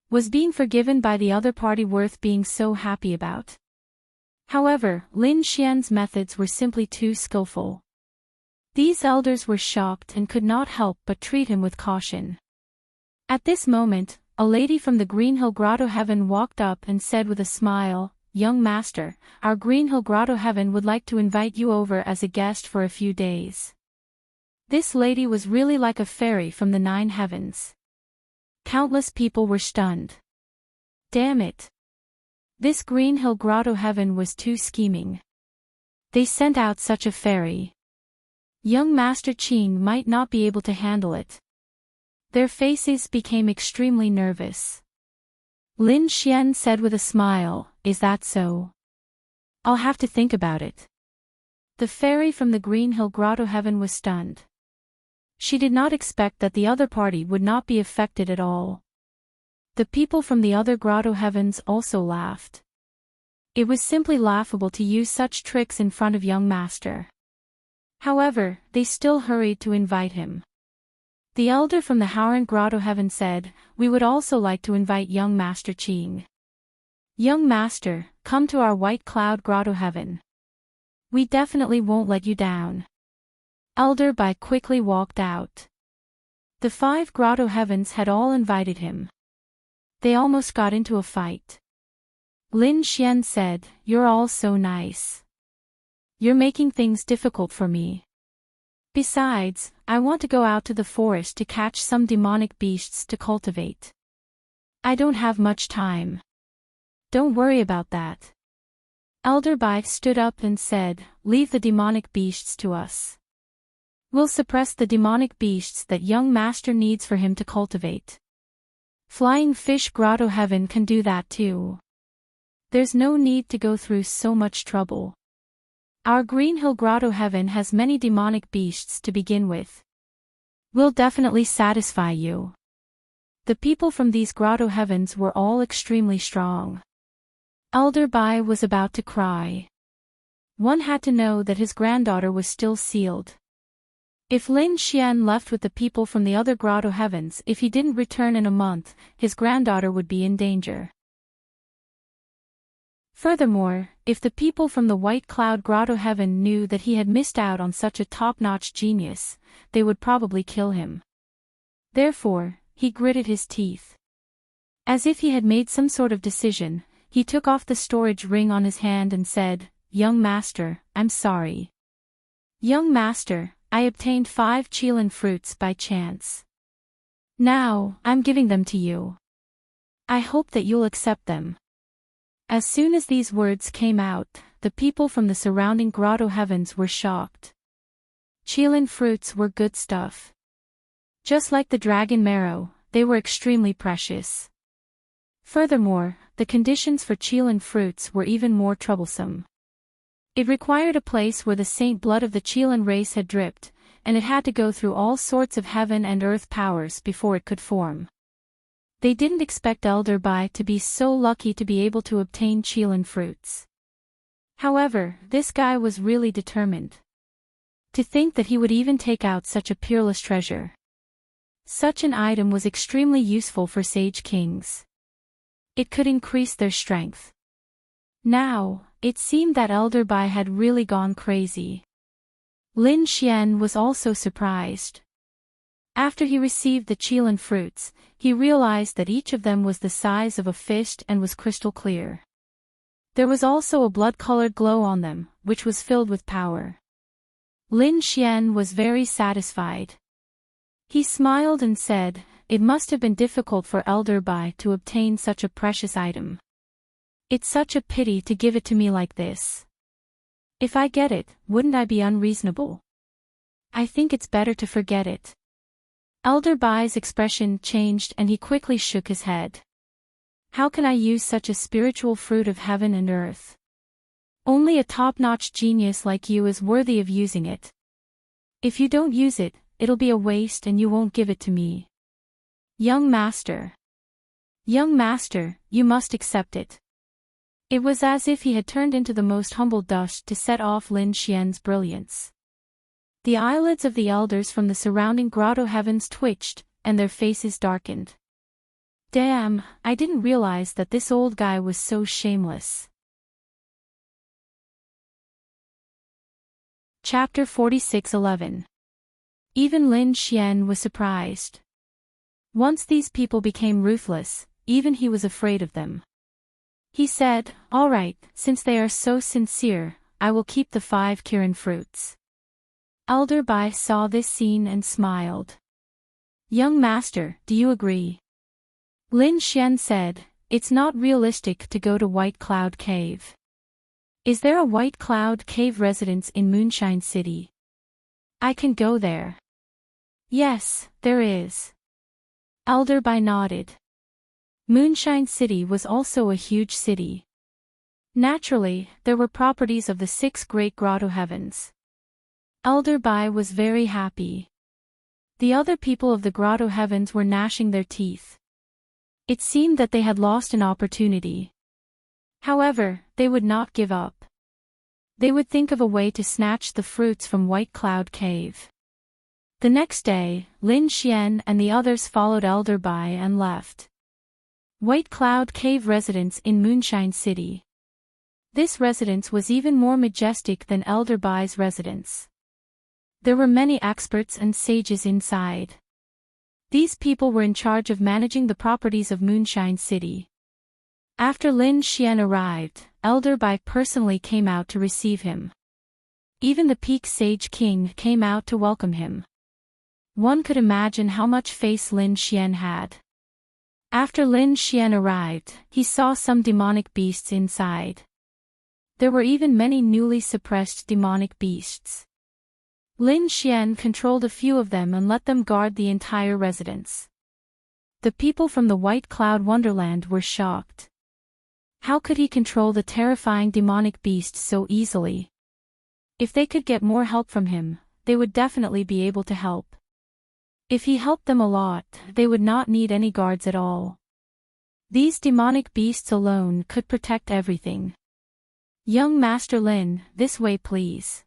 Was being forgiven by the other party worth being so happy about? However, Lin Xian's methods were simply too skillful. These elders were shocked and could not help but treat him with caution. At this moment, a lady from the Green Hill Grotto Heaven walked up and said with a smile, Young master, our Green Hill Grotto Heaven would like to invite you over as a guest for a few days. This lady was really like a fairy from the 9 heavens. Countless people were stunned. Damn it. This Green Hill Grotto Heaven was too scheming. They sent out such a fairy. Young Master Qing might not be able to handle it. Their faces became extremely nervous. Lin Xian said with a smile, Is that so? I'll have to think about it. The fairy from the Green Hill Grotto Heaven was stunned. She did not expect that the other party would not be affected at all. The people from the other Grotto Heavens also laughed. It was simply laughable to use such tricks in front of young master. However, they still hurried to invite him. The elder from the Howren Grotto Heaven said, We would also like to invite young Master Qing. Young master, come to our White Cloud Grotto Heaven. We definitely won't let you down. Elder Bai quickly walked out. The 5 Grotto Heavens had all invited him. They almost got into a fight. Lin Xian said, You're all so nice. You're making things difficult for me. Besides, I want to go out to the forest to catch some demonic beasts to cultivate. I don't have much time. Don't worry about that. Elder Bai stood up and said, Leave the demonic beasts to us. We'll suppress the demonic beasts that young master needs for him to cultivate. Flying Fish Grotto Heaven can do that too. There's no need to go through so much trouble. Our Green Hill Grotto Heaven has many demonic beasts to begin with. We'll definitely satisfy you. The people from these Grotto Heavens were all extremely strong. Elder Bai was about to cry. One had to know that his granddaughter was still sealed. If Lin Xian left with the people from the other Grotto Heavens, if he didn't return in a month, his granddaughter would be in danger. Furthermore, if the people from the White Cloud Grotto Heaven knew that he had missed out on such a top-notch genius, they would probably kill him. Therefore, he gritted his teeth. As if he had made some sort of decision, he took off the storage ring on his hand and said, Young master, I'm sorry. Young master, I obtained 5 Qilin fruits by chance. Now, I'm giving them to you. I hope that you'll accept them. As soon as these words came out, the people from the surrounding Grotto Heavens were shocked. Qilin fruits were good stuff. Just like the dragon marrow, they were extremely precious. Furthermore, the conditions for Qilin fruits were even more troublesome. It required a place where the saint blood of the Qilin race had dripped, and it had to go through all sorts of heaven and earth powers before it could form. They didn't expect Elder Bai to be so lucky to be able to obtain Qilin fruits. However, this guy was really determined. To think that he would even take out such a peerless treasure. Such an item was extremely useful for sage kings. It could increase their strength. Now, it seemed that Elder Bai had really gone crazy. Lin Xian was also surprised. After he received the Qilin fruits, he realized that each of them was the size of a fist and was crystal clear. There was also a blood-colored glow on them, which was filled with power. Lin Xian was very satisfied. He smiled and said, "It must have been difficult for Elder Bai to obtain such a precious item. It's such a pity to give it to me like this. If I get it, wouldn't I be unreasonable? I think it's better to forget it." Elder Bai's expression changed and he quickly shook his head. "How can I use such a spiritual fruit of heaven and earth? Only a top-notch genius like you is worthy of using it. If you don't use it, it'll be a waste and you won't give it to me. Young master, you must accept it." It was as if he had turned into the most humble dust to set off Lin Xian's brilliance. The eyelids of the elders from the surrounding grotto heavens twitched, and their faces darkened. Damn, I didn't realize that this old guy was so shameless. Chapter 46:11. Even Lin Xian was surprised. Once these people became ruthless, even he was afraid of them. He said, "All right, since they are so sincere, I will keep the 5 Kirin fruits." Elder Bai saw this scene and smiled. "Young master, do you agree?" Lin Xian said, "It's not realistic to go to White Cloud Cave. Is there a White Cloud Cave residence in Moonshine City? I can go there." "Yes, there is." Elder Bai nodded. Moonshine City was also a huge city. Naturally, there were properties of the 6 great grotto heavens. Elder Bai was very happy. The other people of the grotto heavens were gnashing their teeth. It seemed that they had lost an opportunity. However, they would not give up. They would think of a way to snatch the fruits from White Cloud Cave. The next day, Lin Xian and the others followed Elder Bai and left White Cloud Cave residence in Moonshine City. This residence was even more majestic than Elder Bai's residence. There were many experts and sages inside. These people were in charge of managing the properties of Moonshine City. After Lin Xian arrived, Elder Bai personally came out to receive him. Even the Peak Sage King came out to welcome him. One could imagine how much face Lin Xian had. After Lin Xian arrived, he saw some demonic beasts inside. There were even many newly suppressed demonic beasts. Lin Xian controlled a few of them and let them guard the entire residence. The people from the White Cloud Wonderland were shocked. How could he control the terrifying demonic beasts so easily? If they could get more help from him, they would definitely be able to help. If he helped them a lot, they would not need any guards at all. These demonic beasts alone could protect everything. "Young Master Lin, this way please.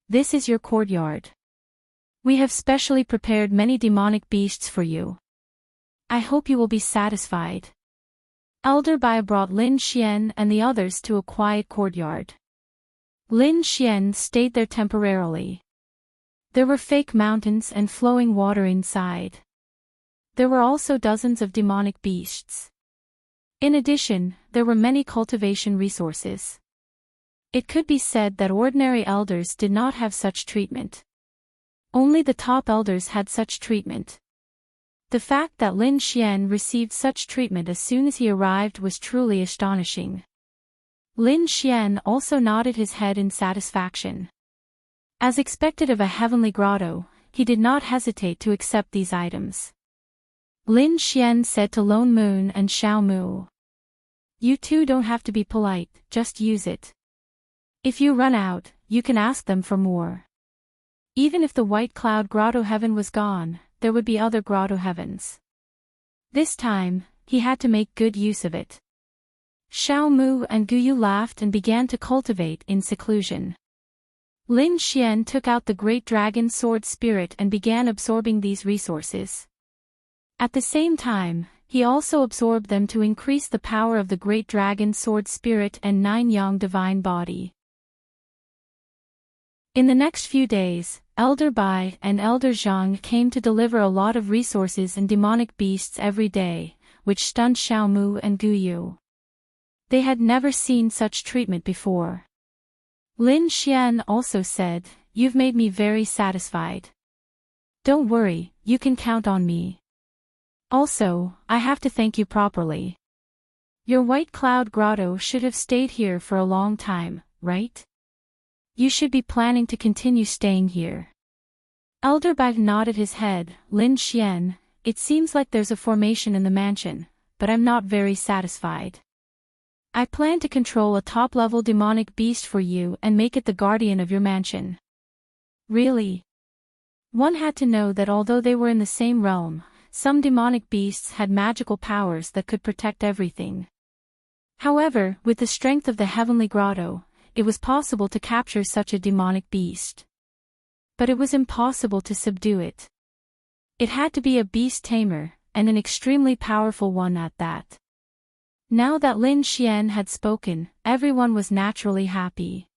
This is your courtyard. We have specially prepared many demonic beasts for you. I hope you will be satisfied." Elder Bai brought Lin Xian and the others to a quiet courtyard. Lin Xian stayed there temporarily. There were fake mountains and flowing water inside. There were also dozens of demonic beasts. In addition, there were many cultivation resources. It could be said that ordinary elders did not have such treatment. Only the top elders had such treatment. The fact that Lin Xian received such treatment as soon as he arrived was truly astonishing. Lin Xian also nodded his head in satisfaction. As expected of a heavenly grotto, he did not hesitate to accept these items. Lin Xian said to Lone Moon and Xiao Mu, "You two don't have to be polite, just use it. If you run out, you can ask them for more." Even if the White Cloud Grotto Heaven was gone, there would be other grotto heavens. This time, he had to make good use of it. Xiao Mu and Guyu laughed and began to cultivate in seclusion. Lin Xian took out the Great Dragon Sword Spirit and began absorbing these resources. At the same time, he also absorbed them to increase the power of the Great Dragon Sword Spirit and 9 Yang Divine Body. In the next few days, Elder Bai and Elder Zhang came to deliver a lot of resources and demonic beasts every day, which stunned Xiao Mu and Guyu. They had never seen such treatment before. Lin Xian also said, "You've made me very satisfied. Don't worry, you can count on me. Also, I have to thank you properly. Your White Cloud Grotto should have stayed here for a long time, right? You should be planning to continue staying here. Elder Bag nodded his head. Lin Xian, it seems like there's a formation in the mansion, but I'm not very satisfied. I plan to control a top-level demonic beast for you and make it the guardian of your mansion. Really? One had to know that although they were in the same realm, some demonic beasts had magical powers that could protect everything. However, with the strength of the Heavenly Grotto, it was possible to capture such a demonic beast. But it was impossible to subdue it. It had to be a beast tamer, and an extremely powerful one at that. Now that Lin Xian had spoken, everyone was naturally happy.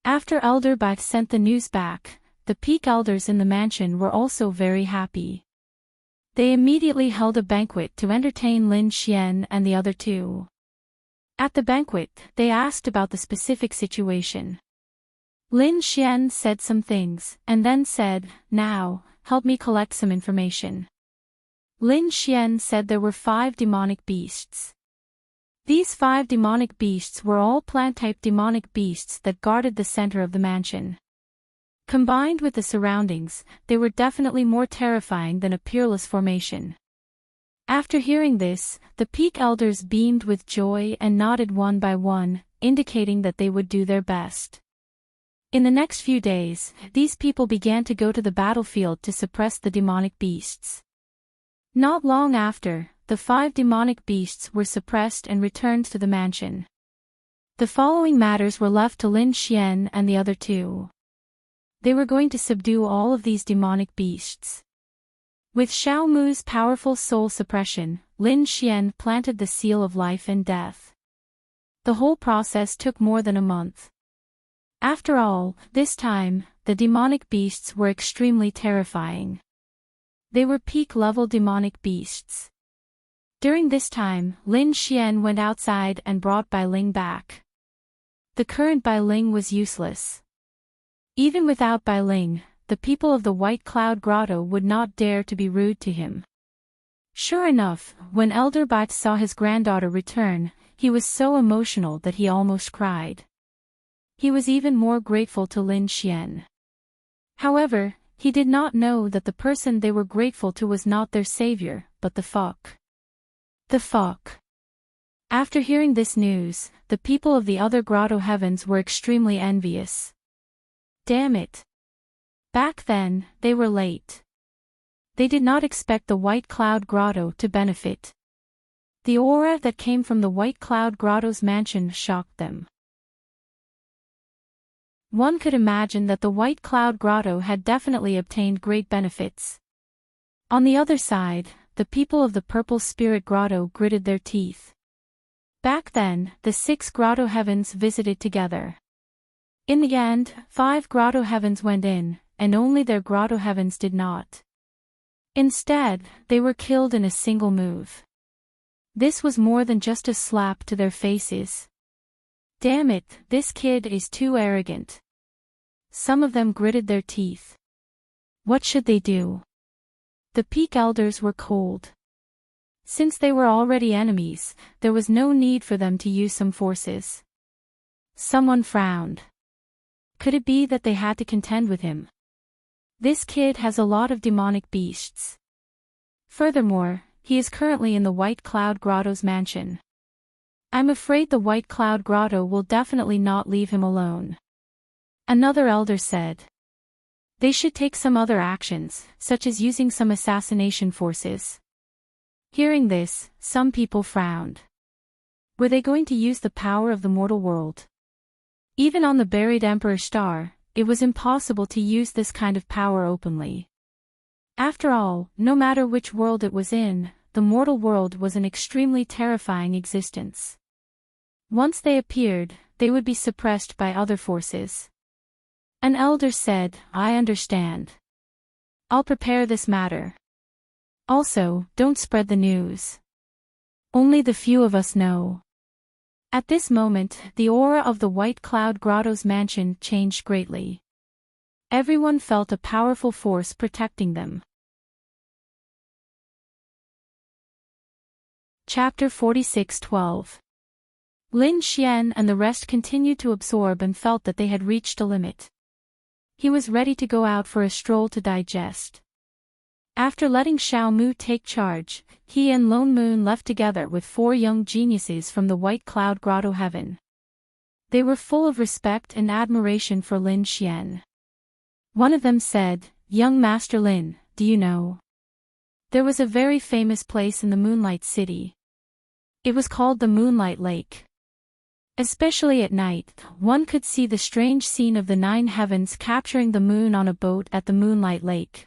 After Elder Bai sent the news back, the peak elders in the mansion were also very happy. They immediately held a banquet to entertain Lin Xian and the other two. At the banquet, they asked about the specific situation. Lin Xian said some things, and then said, "Now, help me collect some information." Lin Xian said there were 5 demonic beasts. These 5 demonic beasts were all plant-type demonic beasts that guarded the center of the mansion. Combined with the surroundings, they were definitely more terrifying than a peerless formation. After hearing this, the peak elders beamed with joy and nodded one by one, indicating that they would do their best. In the next few days, these people began to go to the battlefield to suppress the demonic beasts. Not long after, the 5 demonic beasts were suppressed and returned to the mansion. The following matters were left to Lin Xian and the other two. They were going to subdue all of these demonic beasts. With Xiao Mu's powerful soul suppression, Lin Xian planted the seal of life and death. The whole process took more than a month. After all, this time, the demonic beasts were extremely terrifying. They were peak-level demonic beasts. During this time, Lin Xian went outside and brought Bai Ling back. The current Bai Ling was useless. Even without Bai Ling, the people of the White Cloud Grotto would not dare to be rude to him. Sure enough, when Elder Bai saw his granddaughter return, he was so emotional that he almost cried. He was even more grateful to Lin Xian. However, he did not know that the person they were grateful to was not their savior, but the Fuck. The Fuck. After hearing this news, the people of the other grotto heavens were extremely envious. Damn it. Back then, they were late. They did not expect the White Cloud Grotto to benefit. The aura that came from the White Cloud Grotto's mansion shocked them. One could imagine that the White Cloud Grotto had definitely obtained great benefits. On the other side, the people of the Purple Spirit Grotto gritted their teeth. Back then, the 6 grotto heavens visited together. In the end, 5 grotto heavens went in, and only their grotto heavens did not. Instead, they were killed in a single move. This was more than just a slap to their faces. Damn it, this kid is too arrogant. Some of them gritted their teeth. What should they do? The peak elders were cold. Since they were already enemies, there was no need for them to use some forces. Someone frowned. Could it be that they had to contend with him? This kid has a lot of demonic beasts. Furthermore, he is currently in the White Cloud Grotto's mansion. I'm afraid the White Cloud Grotto will definitely not leave him alone. Another elder said. They should take some other actions, such as using some assassination forces. Hearing this, some people frowned. Were they going to use the power of the mortal world? Even on the buried Emperor Star, it was impossible to use this kind of power openly. After all, no matter which world it was in, the mortal world was an extremely terrifying existence. Once they appeared, they would be suppressed by other forces. An elder said, I understand. I'll prepare this matter. Also, don't spread the news. Only the few of us know. At this moment, the aura of the White Cloud Grotto's mansion changed greatly. Everyone felt a powerful force protecting them. Chapter 46:12. Lin Xian and the rest continued to absorb and felt that they had reached a limit. He was ready to go out for a stroll to digest. After letting Xiao Mu take charge, he and Lone Moon left together with 4 young geniuses from the White Cloud Grotto Heaven. They were full of respect and admiration for Lin Xian. One of them said, "Young Master Lin, do you know? There was a very famous place in the Moonlight City. It was called the Moonlight Lake. Especially at night, one could see the strange scene of the 9 heavens capturing the moon on a boat at the Moonlight Lake.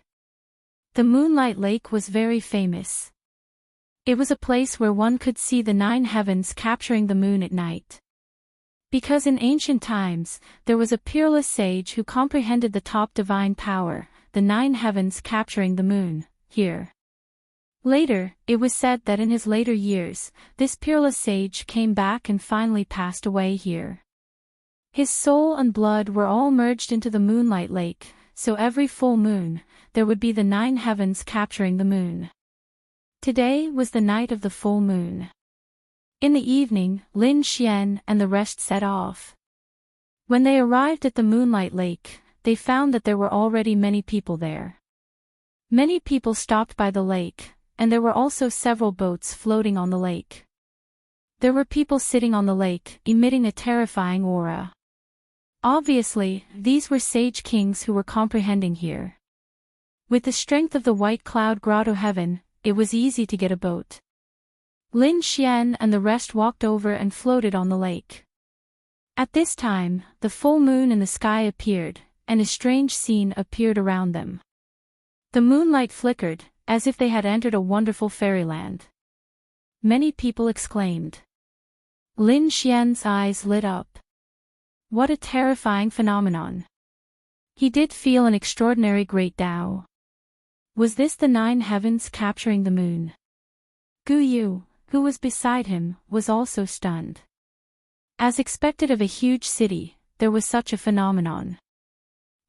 The Moonlight Lake was very famous. It was a place where one could see the 9 heavens capturing the moon at night. Because in ancient times, there was a peerless sage who comprehended the top divine power, the 9 heavens capturing the moon, here. Later, it was said that in his later years, this peerless sage came back and finally passed away here. His soul and blood were all merged into the Moonlight Lake, so every full moon, there would be the 9 heavens capturing the moon. Today was the night of the full moon. In the evening, Lin Xian and the rest set off. When they arrived at the Moonlight Lake, they found that there were already many people there. Many people stopped by the lake, and there were also several boats floating on the lake. There were people sitting on the lake, emitting a terrifying aura. Obviously, these were sage kings who were comprehending here. With the strength of the White Cloud Grotto Heaven, it was easy to get a boat. Lin Xian and the rest walked over and floated on the lake. At this time, the full moon in the sky appeared, and a strange scene appeared around them. The moonlight flickered, as if they had entered a wonderful fairyland. Many people exclaimed. Lin Xian's eyes lit up. What a terrifying phenomenon. He did feel an extraordinary great Tao. Was this the 9 heavens capturing the moon? Gu Yu, who was beside him, was also stunned. As expected of a huge city, there was such a phenomenon.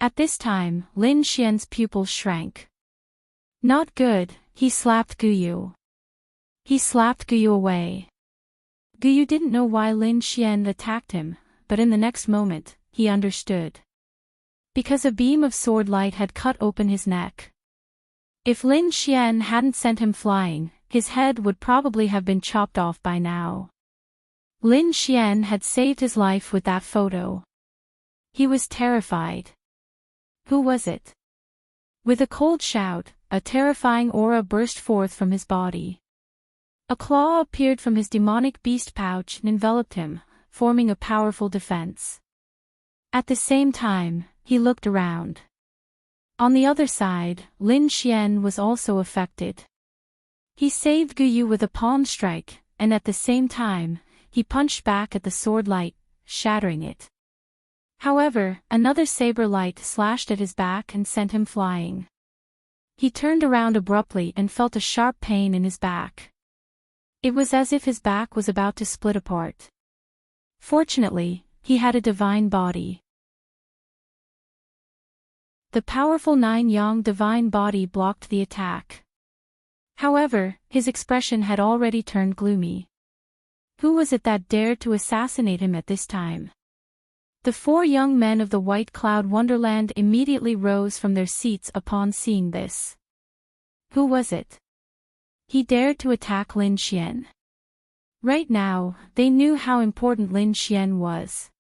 At this time, Lin Xian's pupils shrank. Not good, he slapped Gu Yu. He slapped Gu Yu away. Gu Yu didn't know why Lin Xian attacked him, but in the next moment, he understood. Because a beam of sword light had cut open his neck. If Lin Xian hadn't sent him flying, his head would probably have been chopped off by now. Lin Xian had saved his life with that photo. He was terrified. Who was it? With a cold shout, a terrifying aura burst forth from his body. A claw appeared from his demonic beast pouch and enveloped him, forming a powerful defense. At the same time, he looked around. On the other side, Lin Xian was also affected. He saved Gu Yu with a palm strike, and at the same time, he punched back at the sword light, shattering it. However, another saber light slashed at his back and sent him flying. He turned around abruptly and felt a sharp pain in his back. It was as if his back was about to split apart. Fortunately, he had a divine body. The powerful 9-yang divine body blocked the attack. However, his expression had already turned gloomy. Who was it that dared to assassinate him at this time? The 4 young men of the White Cloud Wonderland immediately rose from their seats upon seeing this. Who was it? He dared to attack Lin Xian. Right now, they knew how important Lin Xian was.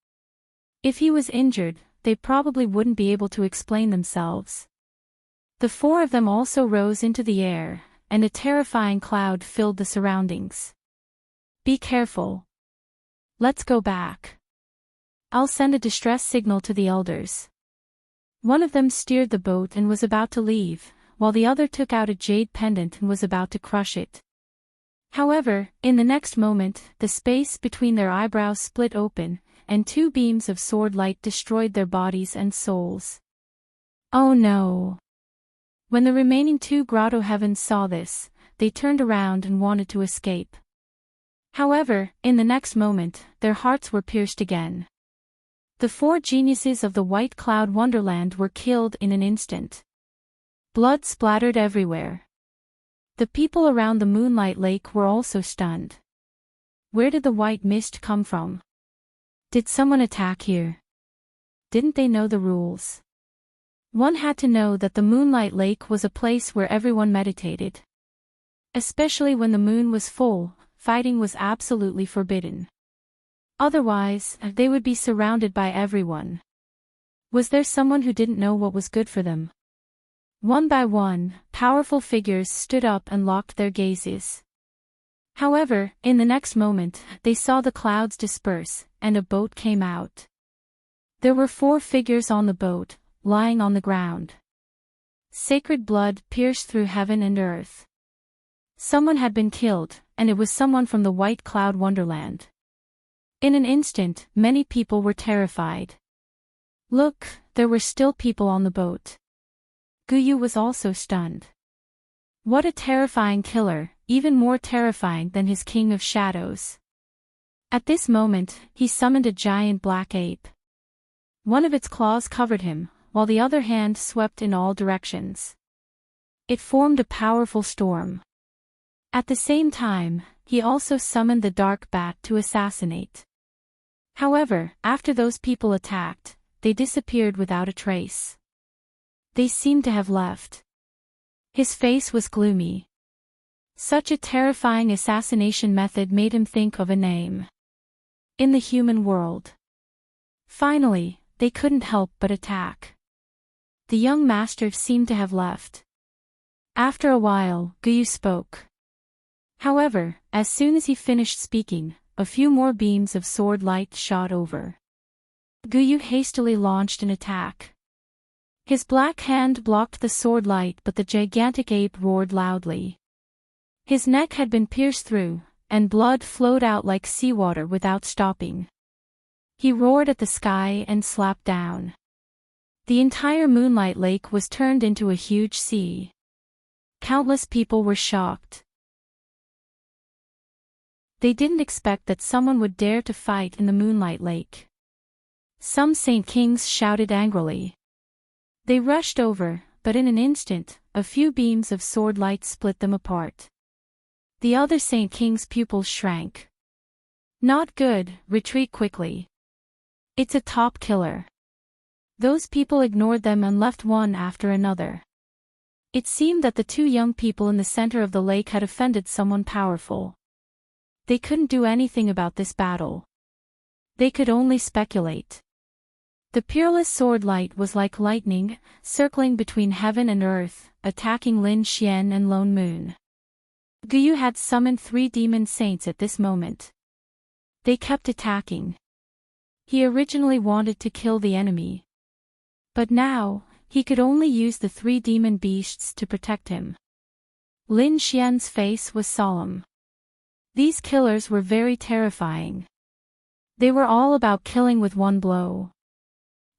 If he was injured, they probably wouldn't be able to explain themselves. The 4 of them also rose into the air, and a terrifying cloud filled the surroundings. Be careful. Let's go back. I'll send a distress signal to the elders. One of them steered the boat and was about to leave, while the other took out a jade pendant and was about to crush it. However, in the next moment, the space between their eyebrows split open, and 2 beams of sword light destroyed their bodies and souls. Oh no! When the remaining 2 grotto heavens saw this, they turned around and wanted to escape. However, in the next moment, their hearts were pierced again. The 4 geniuses of the White Cloud Wonderland were killed in an instant. Blood splattered everywhere. The people around the Moonlight Lake were also stunned. Where did the white mist come from? Did someone attack here? Didn't they know the rules? One had to know that the Moonlight Lake was a place where everyone meditated. Especially when the moon was full, fighting was absolutely forbidden. Otherwise, they would be surrounded by everyone. Was there someone who didn't know what was good for them? One by one, powerful figures stood up and locked their gazes. However, in the next moment, they saw the clouds disperse, and a boat came out. There were 4 figures on the boat, lying on the ground. Sacred blood pierced through heaven and earth. Someone had been killed, and it was someone from the White Cloud Wonderland. In an instant, many people were terrified. Look, there were still people on the boat. Guyu was also stunned. What a terrifying killer, even more terrifying than his King of Shadows. At this moment, he summoned a giant black ape. One of its claws covered him, while the other hand swept in all directions. It formed a powerful storm. At the same time, he also summoned the dark bat to assassinate. However, after those people attacked, they disappeared without a trace. They seemed to have left. His face was gloomy. Such a terrifying assassination method made him think of a name. In the human world. Finally, they couldn't help but attack. The young master seemed to have left. After a while, Guyu spoke. However, as soon as he finished speaking, a few more beams of sword light shot over. Guyu hastily launched an attack. His black hand blocked the sword light, but the gigantic ape roared loudly. His neck had been pierced through, and blood flowed out like seawater without stopping. He roared at the sky and slapped down. The entire Moonlight Lake was turned into a huge sea. Countless people were shocked. They didn't expect that someone would dare to fight in the Moonlight Lake. Some Saint Kings shouted angrily. They rushed over, but in an instant, a few beams of sword light split them apart. The other Saint King's pupils shrank. Not good, retreat quickly. It's a top killer. Those people ignored them and left one after another. It seemed that the 2 young people in the center of the lake had offended someone powerful. They couldn't do anything about this battle. They could only speculate. The peerless sword light was like lightning, circling between heaven and earth, attacking Lin Xian and Lone Moon. Guyu had summoned 3 demon saints at this moment. They kept attacking. He originally wanted to kill the enemy. But now, he could only use the 3 demon beasts to protect him. Lin Xian's face was solemn. These killers were very terrifying. They were all about killing with one blow.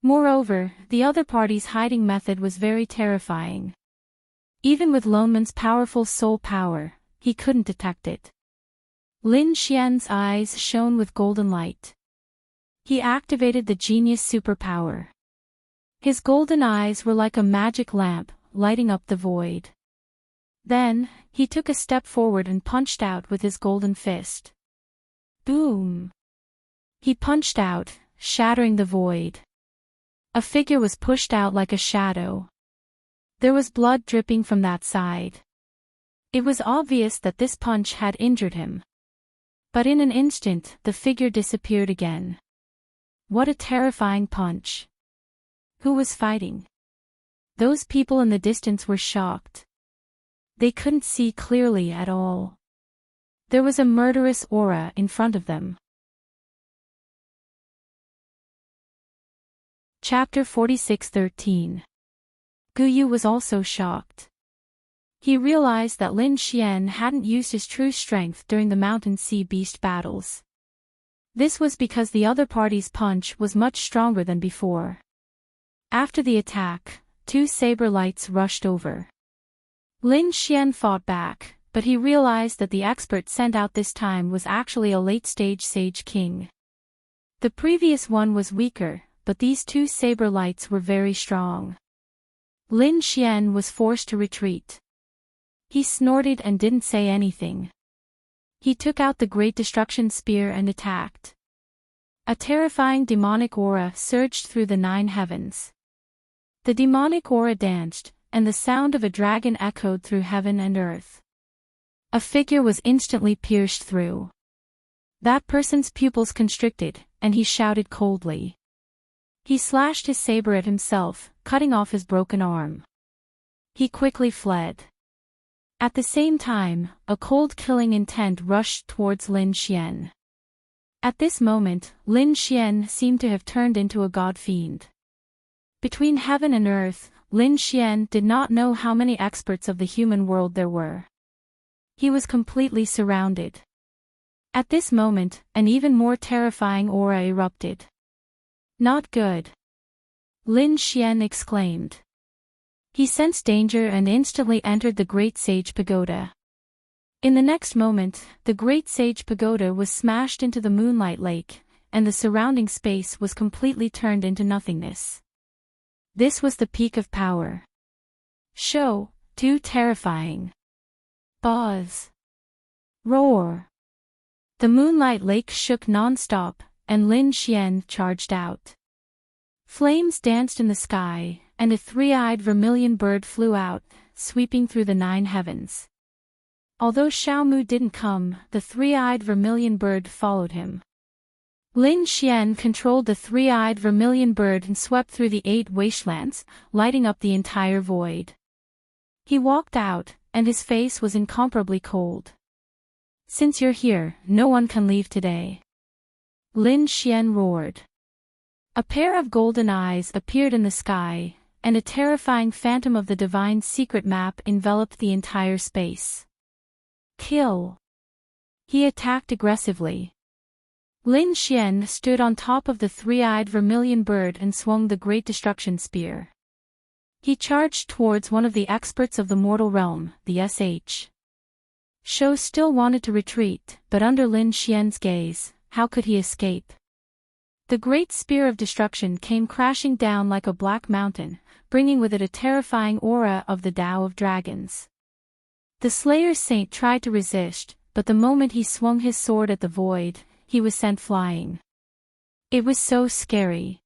Moreover, the other party's hiding method was very terrifying. Even with Loneman's powerful soul power, he couldn't detect it. Lin Xian's eyes shone with golden light. He activated the genius superpower. His golden eyes were like a magic lamp, lighting up the void. Then, he took a step forward and punched out with his golden fist. Boom! He punched out, shattering the void. A figure was pushed out like a shadow. There was blood dripping from that side. It was obvious that this punch had injured him. But in an instant, the figure disappeared again. What a terrifying punch. Who was fighting? Those people in the distance were shocked. They couldn't see clearly at all. There was a murderous aura in front of them. Chapter 46:13. Guyu was also shocked. He realized that Lin Xian hadn't used his true strength during the Mountain Sea Beast battles. This was because the other party's punch was much stronger than before. After the attack, 2 saber lights rushed over. Lin Xian fought back, but he realized that the expert sent out this time was actually a late-stage Sage King. The previous one was weaker, but these two saber lights were very strong. Lin Xian was forced to retreat. He snorted and didn't say anything. He took out the Great Destruction Spear and attacked. A terrifying demonic aura surged through the 9 heavens. The demonic aura danced, and the sound of a dragon echoed through heaven and earth. A figure was instantly pierced through. That person's pupils constricted, and he shouted coldly. He slashed his saber at himself, cutting off his broken arm. He quickly fled. At the same time, a cold killing intent rushed towards Lin Xian. At this moment, Lin Xian seemed to have turned into a god fiend. Between heaven and earth, Lin Xian did not know how many experts of the human world there were. He was completely surrounded. At this moment, an even more terrifying aura erupted. Not good. Lin Xian exclaimed. He sensed danger and instantly entered the Great Sage Pagoda. In the next moment, the Great Sage Pagoda was smashed into the Moonlight Lake, and the surrounding space was completely turned into nothingness. This was the peak of power. Show, too terrifying. Buzz. Roar. The Moonlight Lake shook non-stop, and Lin Xian charged out. Flames danced in the sky, and a 3-eyed vermilion bird flew out, sweeping through the 9 heavens. Although Xiaomu didn't come, the 3-eyed vermilion bird followed him. Lin Xian controlled the 3-eyed vermilion bird and swept through the 8 wastelands, lighting up the entire void. He walked out, and his face was incomparably cold. Since you're here, no one can leave today. Lin Xian roared. A pair of golden eyes appeared in the sky, and a terrifying phantom of the divine secret map enveloped the entire space. Kill. He attacked aggressively. Lin Xian stood on top of the 3-eyed vermilion bird and swung the Great Destruction Spear. He charged towards one of the experts of the mortal realm, the SH. Shou still wanted to retreat, but under Lin Xian's gaze, how could he escape? The Great Spear of Destruction came crashing down like a black mountain, bringing with it a terrifying aura of the Tao of Dragons. The Slayer Saint tried to resist, but the moment he swung his sword at the void, he was sent flying. It was so scary.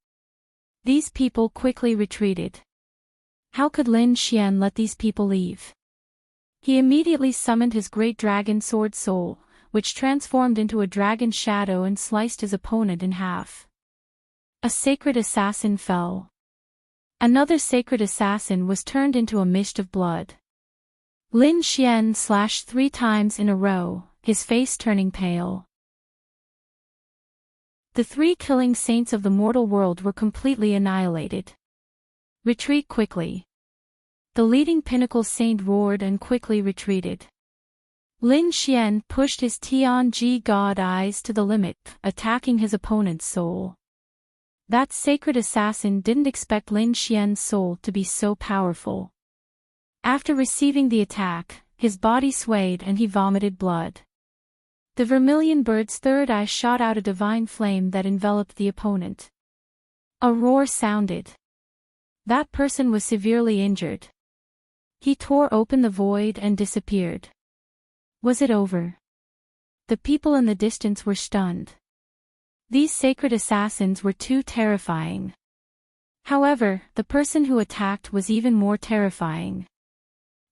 These people quickly retreated. How could Lin Xian let these people leave? He immediately summoned his great dragon sword soul, which transformed into a dragon shadow and sliced his opponent in half. A sacred assassin fell. Another sacred assassin was turned into a mist of blood. Lin Xian slashed 3 times in a row, his face turning pale. The 3 killing saints of the mortal world were completely annihilated. Retreat quickly. The leading pinnacle saint roared and quickly retreated. Lin Xian pushed his Tianji god eyes to the limit, attacking his opponent's soul. That sacred assassin didn't expect Lin Xian's soul to be so powerful. After receiving the attack, his body swayed and he vomited blood. The vermilion bird's 3rd eye shot out a divine flame that enveloped the opponent. A roar sounded. That person was severely injured. He tore open the void and disappeared. Was it over? The people in the distance were stunned. These sacred assassins were too terrifying. However, the person who attacked was even more terrifying.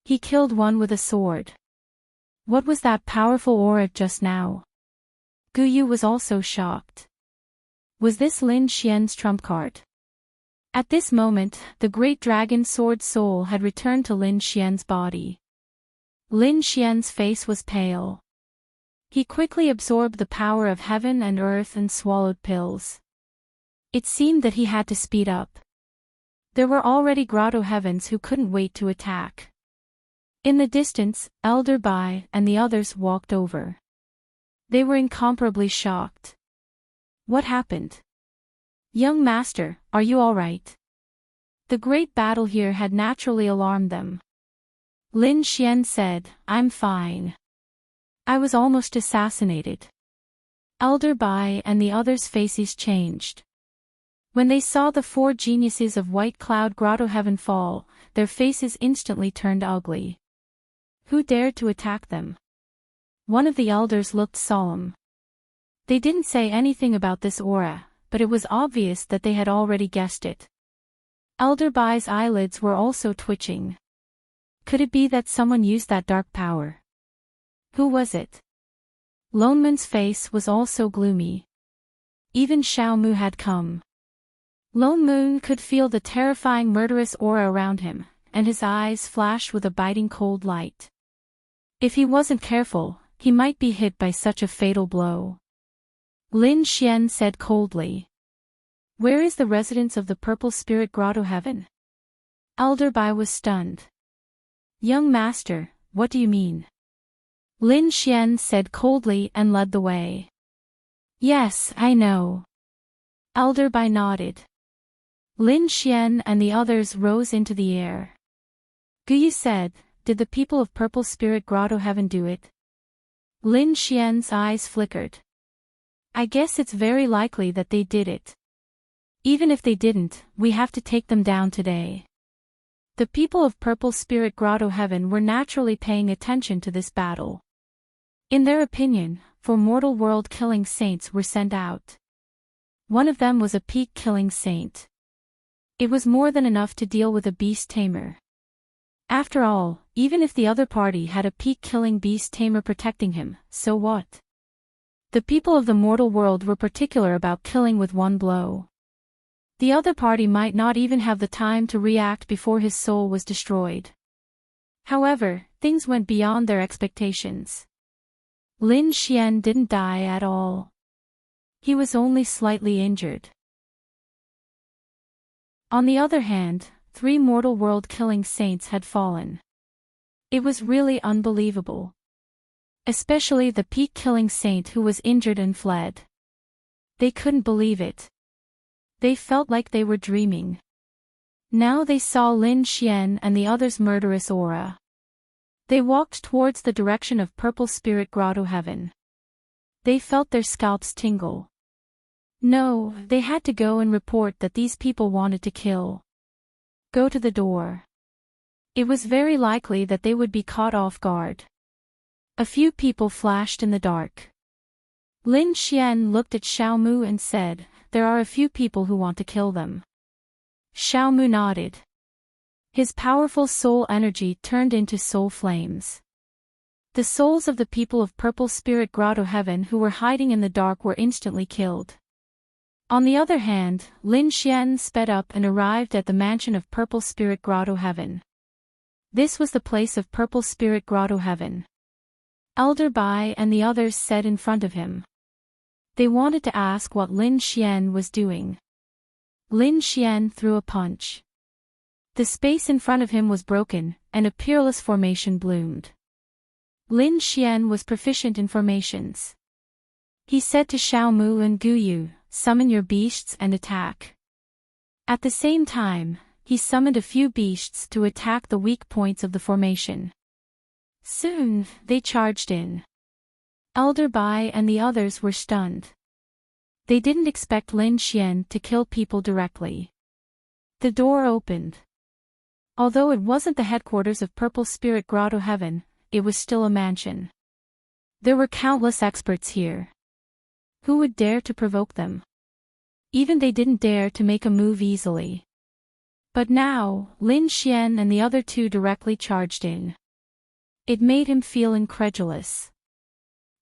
He killed one with a sword. What was that powerful aura just now? Guyu was also shocked. Was this Lin Xian's trump card? At this moment, the great dragon sword soul had returned to Lin Xian's body. Lin Xian's face was pale. He quickly absorbed the power of heaven and earth and swallowed pills. It seemed that he had to speed up. There were already grotto heavens who couldn't wait to attack. In the distance, Elder Bai and the others walked over. They were incomparably shocked. What happened? Young master, are you all right? The great battle here had naturally alarmed them. Lin Xian said, I'm fine. I was almost assassinated. Elder Bai and the others' faces changed. When they saw the 4 geniuses of White Cloud Grotto Heaven fall, their faces instantly turned ugly. Who dared to attack them? One of the elders looked solemn. They didn't say anything about this aura, but it was obvious that they had already guessed it. Elder Bai's eyelids were also twitching. Could it be that someone used that dark power? Who was it? Lone Moon's face was also gloomy. Even Xiao Mu had come. Lone Moon could feel the terrifying murderous aura around him, and his eyes flashed with a biting cold light. If he wasn't careful, he might be hit by such a fatal blow. Lin Xian said coldly. Where is the residence of the Purple Spirit Grotto Heaven? Elder Bai was stunned. Young master, what do you mean? Lin Xian said coldly and led the way. Yes, I know. Elder Bai nodded. Lin Xian and the others rose into the air. Guyu said, did the people of Purple Spirit Grotto Heaven do it? Lin Xian's eyes flickered. I guess it's very likely that they did it. Even if they didn't, we have to take them down today. The people of Purple Spirit Grotto Heaven were naturally paying attention to this battle. In their opinion, 4 mortal world-killing saints were sent out. One of them was a peak-killing saint. It was more than enough to deal with a beast tamer. After all, even if the other party had a peak-killing beast tamer protecting him, so what? The people of the mortal world were particular about killing with one blow. The other party might not even have the time to react before his soul was destroyed. However, things went beyond their expectations. Lin Xian didn't die at all. He was only slightly injured. On the other hand, 3 mortal world-killing saints had fallen. It was really unbelievable. Especially the peak-killing saint who was injured and fled. They couldn't believe it. They felt like they were dreaming. Now they saw Lin Xian and the others' murderous aura. They walked towards the direction of Purple Spirit Grotto Heaven. They felt their scalps tingle. No, they had to go and report that these people wanted to kill. Go to the door. It was very likely that they would be caught off guard. A few people flashed in the dark. Lin Xian looked at Xiao Mu and said, there are a few people who want to kill them. Xiao Mu nodded. His powerful soul energy turned into soul flames. The souls of the people of Purple Spirit Grotto Heaven who were hiding in the dark were instantly killed. On the other hand, Lin Xian sped up and arrived at the mansion of Purple Spirit Grotto Heaven. This was the place of Purple Spirit Grotto Heaven. Elder Bai and the others said in front of him. They wanted to ask what Lin Xian was doing. Lin Xian threw a punch. The space in front of him was broken, and a peerless formation bloomed. Lin Xian was proficient in formations. He said to Xiao Mu and Guyu, summon your beasts and attack. At the same time, he summoned a few beasts to attack the weak points of the formation. Soon, they charged in. Elder Bai and the others were stunned. They didn't expect Lin Xian to kill people directly. The door opened. Although it wasn't the headquarters of Purple Spirit Grotto Heaven, it was still a mansion. There were countless experts here. Who would dare to provoke them? Even they didn't dare to make a move easily. But now, Lin Xian and the other 2 directly charged in. It made him feel incredulous.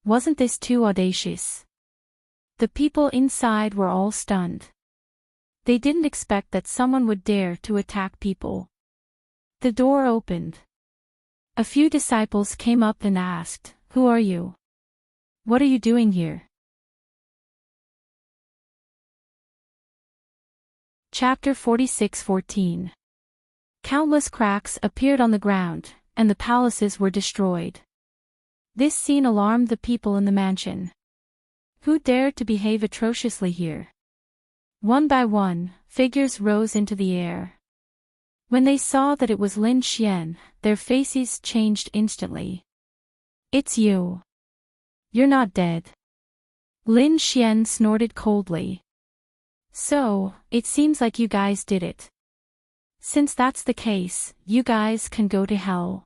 Wasn't this too audacious? The people inside were all stunned. They didn't expect that someone would dare to attack people. The door opened. A few disciples came up and asked, who are you? What are you doing here? Chapter 46:14. Countless cracks appeared on the ground, and the palaces were destroyed. This scene alarmed the people in the mansion. Who dared to behave atrociously here? One by one, figures rose into the air. When they saw that it was Lin Xian, their faces changed instantly. It's you. You're not dead. Lin Xian snorted coldly. So, it seems like you guys did it. Since that's the case, you guys can go to hell.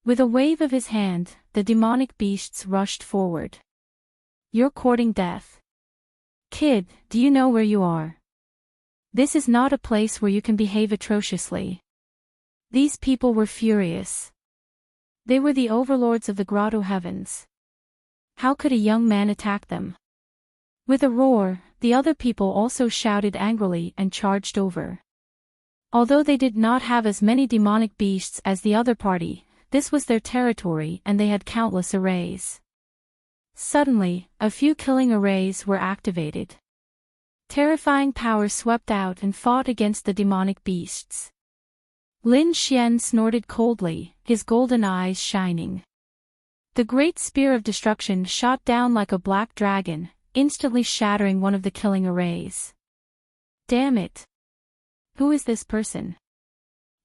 With a wave of his hand, the demonic beasts rushed forward. You're courting death. Kid, do you know where you are? This is not a place where you can behave atrociously. These people were furious. They were the overlords of the grotto heavens. How could a young man attack them? With a roar, the other people also shouted angrily and charged over. Although they did not have as many demonic beasts as the other party, this was their territory and they had countless arrays. Suddenly, a few killing arrays were activated. Terrifying power swept out and fought against the demonic beasts. Lin Xian snorted coldly, his golden eyes shining. The great spear of destruction shot down like a black dragon, instantly shattering one of the killing arrays. Damn it! Who is this person?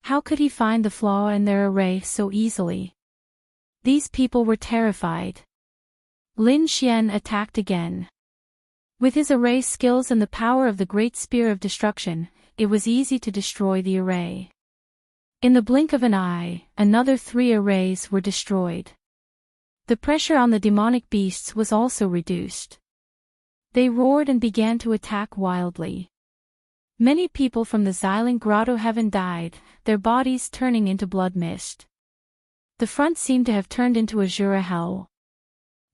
How could he find the flaw in their array so easily? These people were terrified. Lin Xian attacked again. With his array skills and the power of the great spear of destruction, it was easy to destroy the array. In the blink of an eye, another 3 arrays were destroyed. The pressure on the demonic beasts was also reduced. They roared and began to attack wildly. Many people from the Xiling Grotto Heaven died, their bodies turning into blood mist. The front seemed to have turned into Azura hell.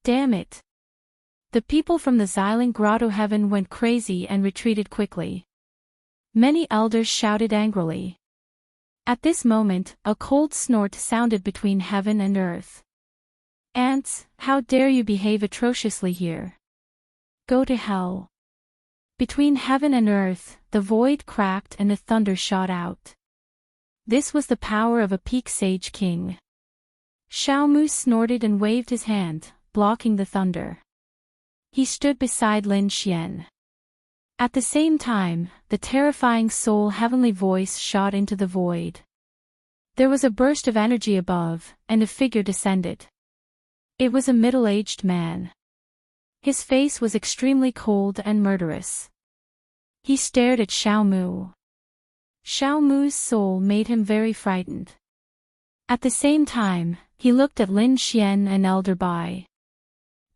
Damn it! The people from the Xiling Grotto Heaven went crazy and retreated quickly. Many elders shouted angrily. At this moment, a cold snort sounded between heaven and earth. Ants, how dare you behave atrociously here? Go to hell. Between heaven and earth, the void cracked and a thunder shot out. This was the power of a peak sage king. Xiaomu snorted and waved his hand, blocking the thunder. He stood beside Lin Xian. At the same time, the terrifying soul heavenly voice shot into the void. There was a burst of energy above, and a figure descended. It was a middle-aged man. His face was extremely cold and murderous. He stared at Xiaomu. Xiaomu's soul made him very frightened. At the same time, he looked at Lin Xian and Elder Bai.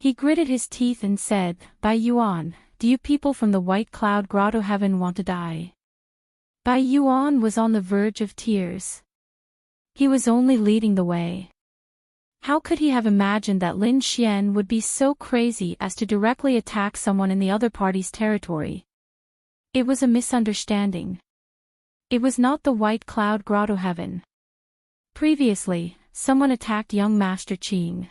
He gritted his teeth and said, Bai Yuan, do you people from the White Cloud Grotto Heaven want to die? Bai Yuan was on the verge of tears. He was only leading the way. How could he have imagined that Lin Xian would be so crazy as to directly attack someone in the other party's territory? It was a misunderstanding. It was not the White Cloud Grotto Heaven. Previously, someone attacked young Master Qing.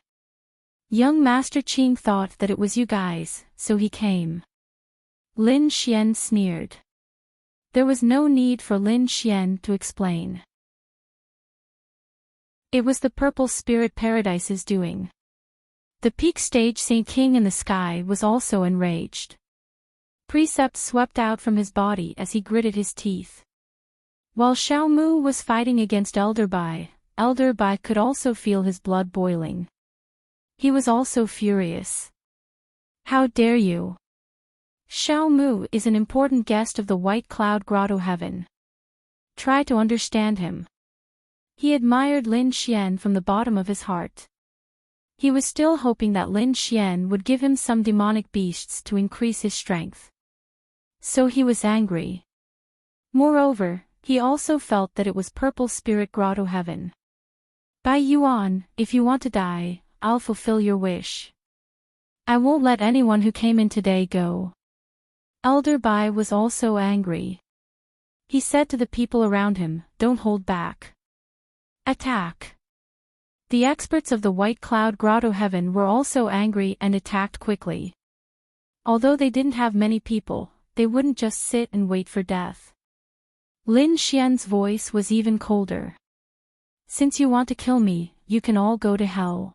Young Master Qing thought that it was you guys, so he came. Lin Xian sneered. There was no need for Lin Xian to explain. It was the Purple Spirit Paradise's doing. The peak stage Saint King in the sky was also enraged. Precepts swept out from his body as he gritted his teeth. While Xiaomu was fighting against Elder Bai could also feel his blood boiling. He was also furious. How dare you? Xiaomu is an important guest of the White Cloud Grotto Heaven. Try to understand him. He admired Lin Xian from the bottom of his heart. He was still hoping that Lin Xian would give him some demonic beasts to increase his strength. So he was angry. Moreover, he also felt that it was Purple Spirit Grotto Heaven. Bai Yuan, if you want to die, I'll fulfill your wish. I won't let anyone who came in today go. Elder Bai was also angry. He said to the people around him, don't hold back. Attack. The experts of the White Cloud Grotto Heaven were also angry and attacked quickly. Although they didn't have many people, they wouldn't just sit and wait for death. Lin Xian's voice was even colder. Since you want to kill me, you can all go to hell.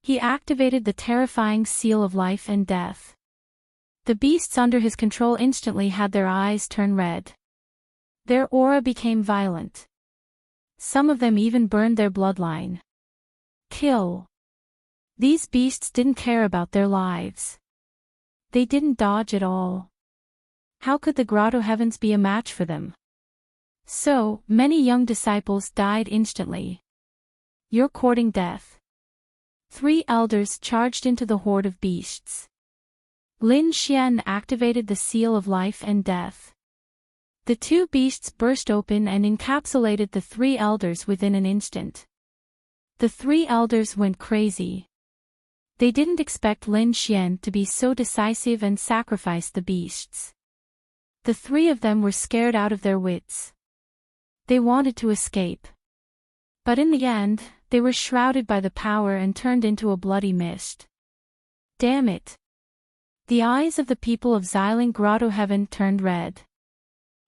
He activated the terrifying seal of life and death. The beasts under his control instantly had their eyes turn red. Their aura became violent. Some of them even burned their bloodline. Kill. These beasts didn't care about their lives. They didn't dodge at all. How could the grotto heavens be a match for them? So, many young disciples died instantly. You're courting death. 3 elders charged into the horde of beasts. Lin Xian activated the seal of life and death. The 2 beasts burst open and encapsulated the 3 elders within an instant. The 3 elders went crazy. They didn't expect Lin Xian to be so decisive and sacrifice the beasts. The 3 of them were scared out of their wits. They wanted to escape. But in the end, they were shrouded by the power and turned into a bloody mist. Damn it! The eyes of the people of Xiling Grotto Heaven turned red.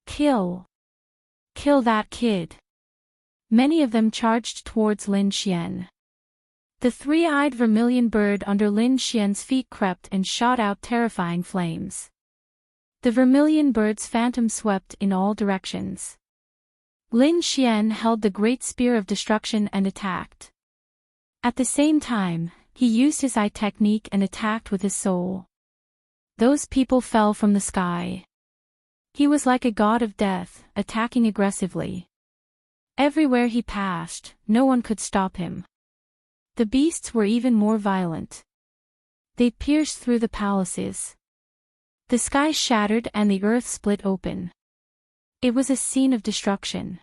Kill! Kill that kid! Many of them charged towards Lin Xian. The 3-eyed vermilion bird under Lin Xian's feet crept and shot out terrifying flames. The vermilion bird's phantom swept in all directions. Lin Xian held the great spear of destruction and attacked. At the same time, he used his eye technique and attacked with his soul. Those people fell from the sky. He was like a god of death, attacking aggressively. Everywhere he passed, no one could stop him. The beasts were even more violent. They pierced through the palaces. The sky shattered and the earth split open. It was a scene of destruction.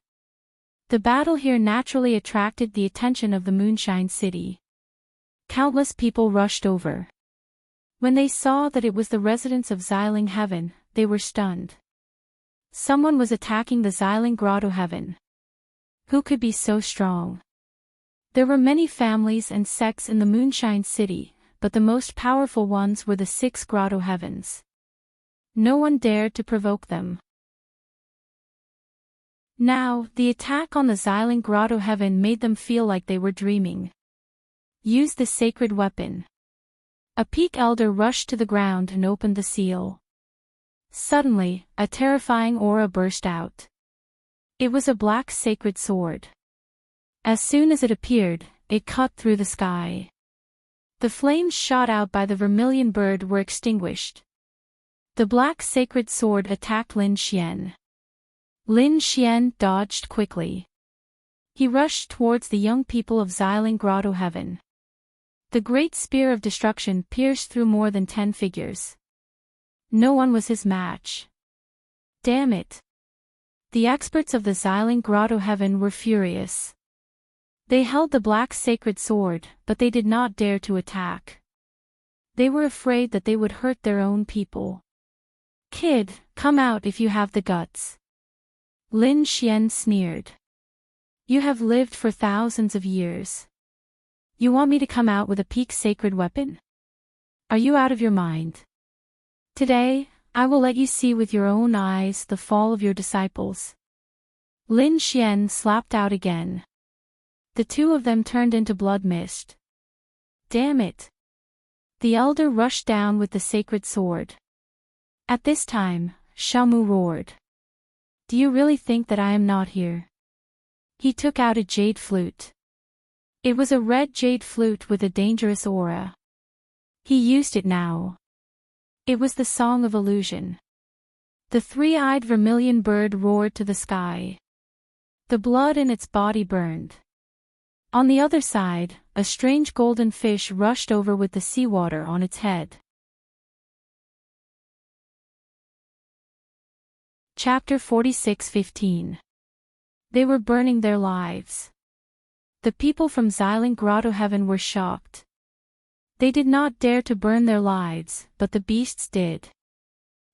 The battle here naturally attracted the attention of the Moonshine City. Countless people rushed over. When they saw that it was the residents of Xiling Heaven, they were stunned. Someone was attacking the Xiling Grotto Heaven. Who could be so strong? There were many families and sects in the Moonshine City, but the most powerful ones were the 6 Grotto Heavens. No one dared to provoke them. Now, the attack on the Xiling Grotto Heaven made them feel like they were dreaming. Use the sacred weapon. A peak elder rushed to the ground and opened the seal. Suddenly, a terrifying aura burst out. It was a black sacred sword. As soon as it appeared, it cut through the sky. The flames shot out by the vermilion bird were extinguished. The black sacred sword attacked Lin Xian. Lin Xian dodged quickly. He rushed towards the young people of Xiling Grotto Heaven. The great spear of destruction pierced through more than 10 figures. No one was his match. Damn it! The experts of the Xiling Grotto Heaven were furious. They held the black sacred sword, but they did not dare to attack. They were afraid that they would hurt their own people. Kid, come out if you have the guts. Lin Xian sneered. You have lived for thousands of years. You want me to come out with a peak sacred weapon? Are you out of your mind? Today, I will let you see with your own eyes the fall of your disciples. Lin Xian slapped out again. The 2 of them turned into blood mist. Damn it! The elder rushed down with the sacred sword. At this time, Xiaomu roared. Do you really think that I am not here? He took out a jade flute. It was a red jade flute with a dangerous aura. He used it now. It was the Song of Illusion. The 3-eyed vermilion bird roared to the sky. The blood in its body burned. On the other side, a strange golden fish rushed over with the seawater on its head. Chapter 46:15. They were burning their lives. The people from Xiling Grotto Heaven were shocked. They did not dare to burn their lives, but the beasts did.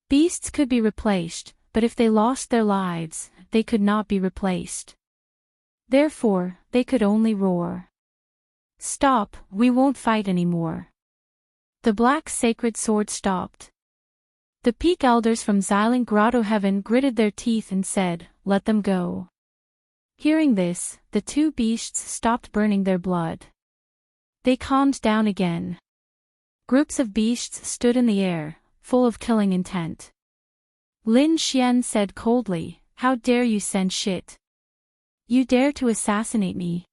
Beasts could be replaced, but if they lost their lives, they could not be replaced. Therefore, they could only roar. Stop, we won't fight anymore. The black sacred sword stopped. The peak elders from Xiling Grotto Heaven gritted their teeth and said, let them go. Hearing this, the 2 beasts stopped burning their blood. They calmed down again. Groups of beasts stood in the air, full of killing intent. Lin Xian said coldly, how dare you send shit? You dare to assassinate me?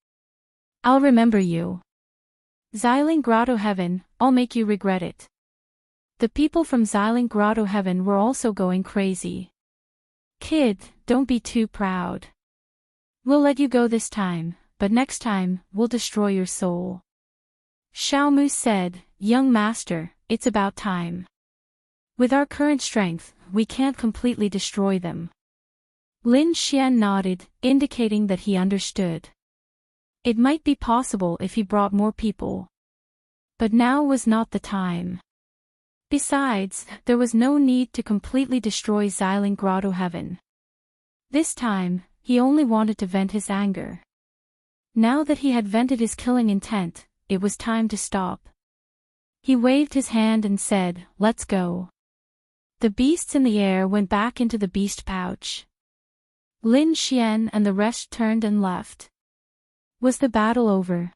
I'll remember you. Xiling Grotto Heaven, I'll make you regret it. The people from Xiling Grotto Heaven were also going crazy. Kid, don't be too proud. We'll let you go this time, but next time, we'll destroy your soul. Xiaomu said, young master, it's about time. With our current strength, we can't completely destroy them. Lin Xian nodded, indicating that he understood. It might be possible if he brought more people. But now was not the time. Besides, there was no need to completely destroy Xiling Grotto Heaven. This time, he only wanted to vent his anger. Now that he had vented his killing intent, it was time to stop. He waved his hand and said, let's go. The beasts in the air went back into the beast pouch. Lin Xian and the rest turned and left. Was the battle over?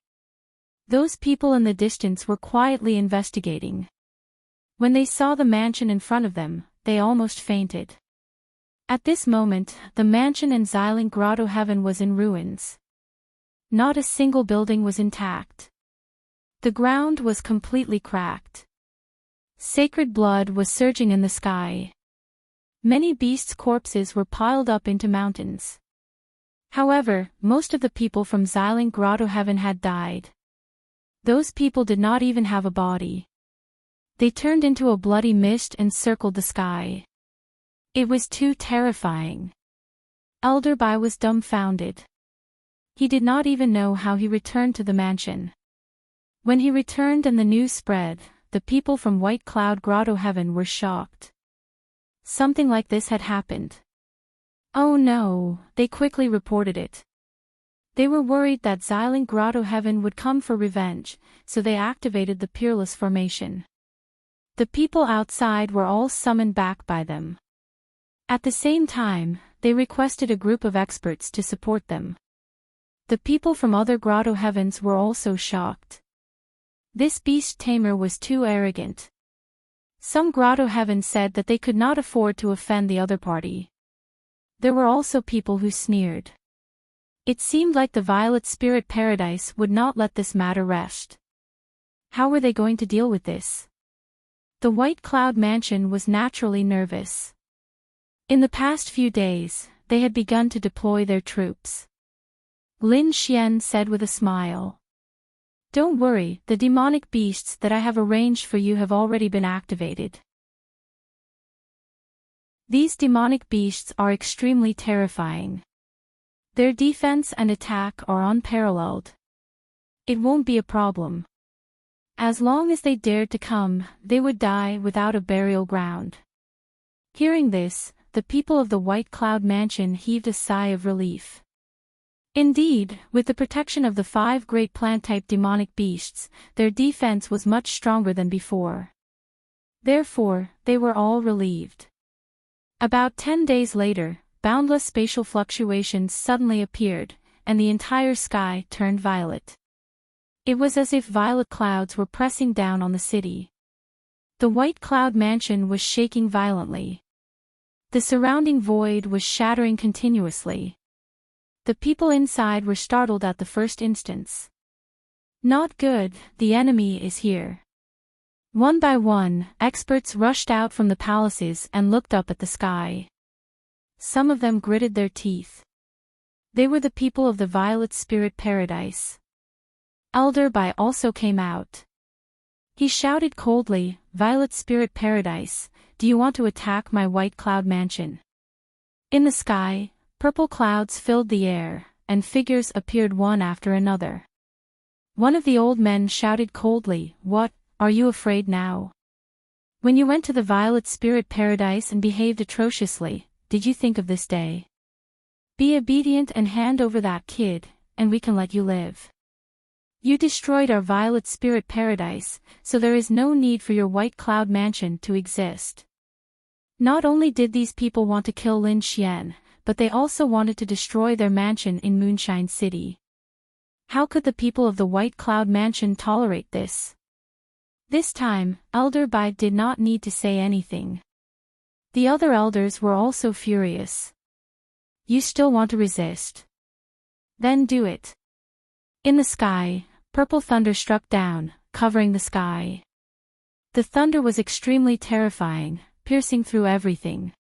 Those people in the distance were quietly investigating. When they saw the mansion in front of them, they almost fainted. At this moment, the mansion in Xiling Grotto Heaven was in ruins. Not a single building was intact. The ground was completely cracked. Sacred blood was surging in the sky. Many beasts' corpses were piled up into mountains. However, most of the people from Xiling Grotto Heaven had died. Those people did not even have a body. They turned into a bloody mist and circled the sky. It was too terrifying. Elder Bai was dumbfounded. He did not even know how he returned to the mansion. When he returned and the news spread, the people from White Cloud Grotto Heaven were shocked. Something like this had happened. Oh no, they quickly reported it. They were worried that Xiling Grotto Heaven would come for revenge, so they activated the Peerless Formation. The people outside were all summoned back by them. At the same time, they requested a group of experts to support them. The people from other Grotto Heavens were also shocked. This beast tamer was too arrogant. Some Grotto Heavens said that they could not afford to offend the other party. There were also people who sneered. It seemed like the Violet Spirit Paradise would not let this matter rest. How were they going to deal with this? The White Cloud Mansion was naturally nervous. In the past few days, they had begun to deploy their troops. Lin Xian said with a smile. Don't worry, the demonic beasts that I have arranged for you have already been activated. These demonic beasts are extremely terrifying. Their defense and attack are unparalleled. It won't be a problem. As long as they dared to come, they would die without a burial ground. Hearing this, the people of the White Cloud Mansion heaved a sigh of relief. Indeed, with the protection of the 5 great plant-type demonic beasts, their defense was much stronger than before. Therefore, they were all relieved. About 10 days later, boundless spatial fluctuations suddenly appeared, and the entire sky turned violet. It was as if violet clouds were pressing down on the city. The White Cloud Mansion was shaking violently. The surrounding void was shattering continuously. The people inside were startled at the first instance. Not good, the enemy is here. One by one, experts rushed out from the palaces and looked up at the sky. Some of them gritted their teeth. They were the people of the Violet Spirit Paradise. Elder Bai also came out. He shouted coldly, Violet Spirit Paradise, do you want to attack my White Cloud Mansion? In the sky, purple clouds filled the air, and figures appeared one after another. One of the old men shouted coldly, What, are you afraid now? When you went to the Violet Spirit Paradise and behaved atrociously, did you think of this day? Be obedient and hand over that kid, and we can let you live. You destroyed our Violet Spirit Paradise, so there is no need for your White Cloud Mansion to exist. Not only did these people want to kill Lin Xian, but they also wanted to destroy their mansion in Moonshine City. How could the people of the White Cloud Mansion tolerate this? This time, Elder Bai did not need to say anything. The other elders were also furious. You still want to resist? Then do it. In the sky, purple thunder struck down, covering the sky. The thunder was extremely terrifying, piercing through everything.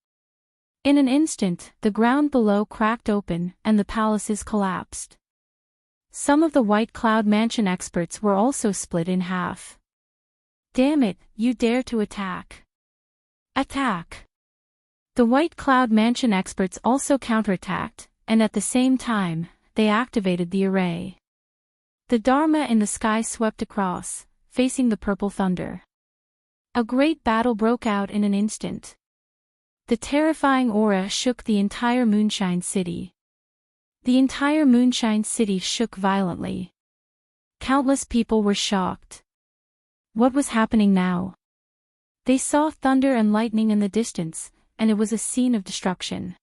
In an instant, the ground below cracked open and the palaces collapsed. Some of the White Cloud Mansion experts were also split in half. Damn it, you dare to attack! Attack! The White Cloud Mansion experts also counterattacked, and at the same time, they activated the array. The Dharma in the sky swept across, facing the purple thunder. A great battle broke out in an instant. The terrifying aura shook the entire Moonshine City. The entire Moonshine City shook violently. Countless people were shocked. What was happening now? They saw thunder and lightning in the distance, and it was a scene of destruction.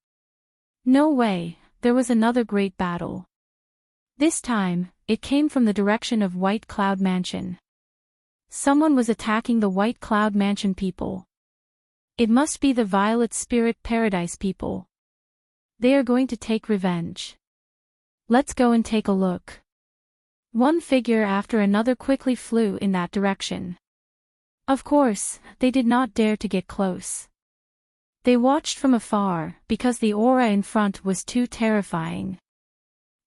No way, there was another great battle. This time, it came from the direction of White Cloud Mansion. Someone was attacking the White Cloud Mansion people. It must be the Violet Spirit Paradise people. They are going to take revenge. Let's go and take a look. One figure after another quickly flew in that direction. Of course, they did not dare to get close. They watched from afar, because the aura in front was too terrifying.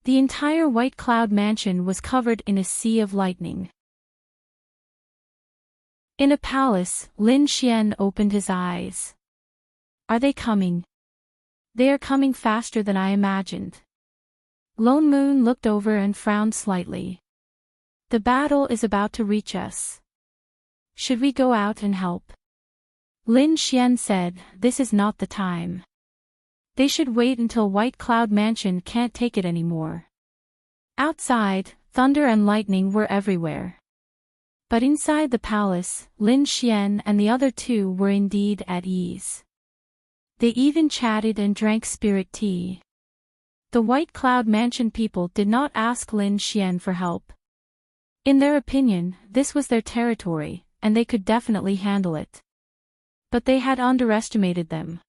The entire White Cloud Mansion was covered in a sea of lightning. In a palace, Lin Xian opened his eyes. Are they coming? They are coming faster than I imagined. Lone Moon looked over and frowned slightly. The battle is about to reach us. Should we go out and help? Lin Xian said, this is not the time. They should wait until White Cloud Mansion can't take it anymore. Outside, thunder and lightning were everywhere. But inside the palace, Lin Xian and the other two were indeed at ease. They even chatted and drank spirit tea. The White Cloud Mansion people did not ask Lin Xian for help. In their opinion, this was their territory, and they could definitely handle it. But they had underestimated them.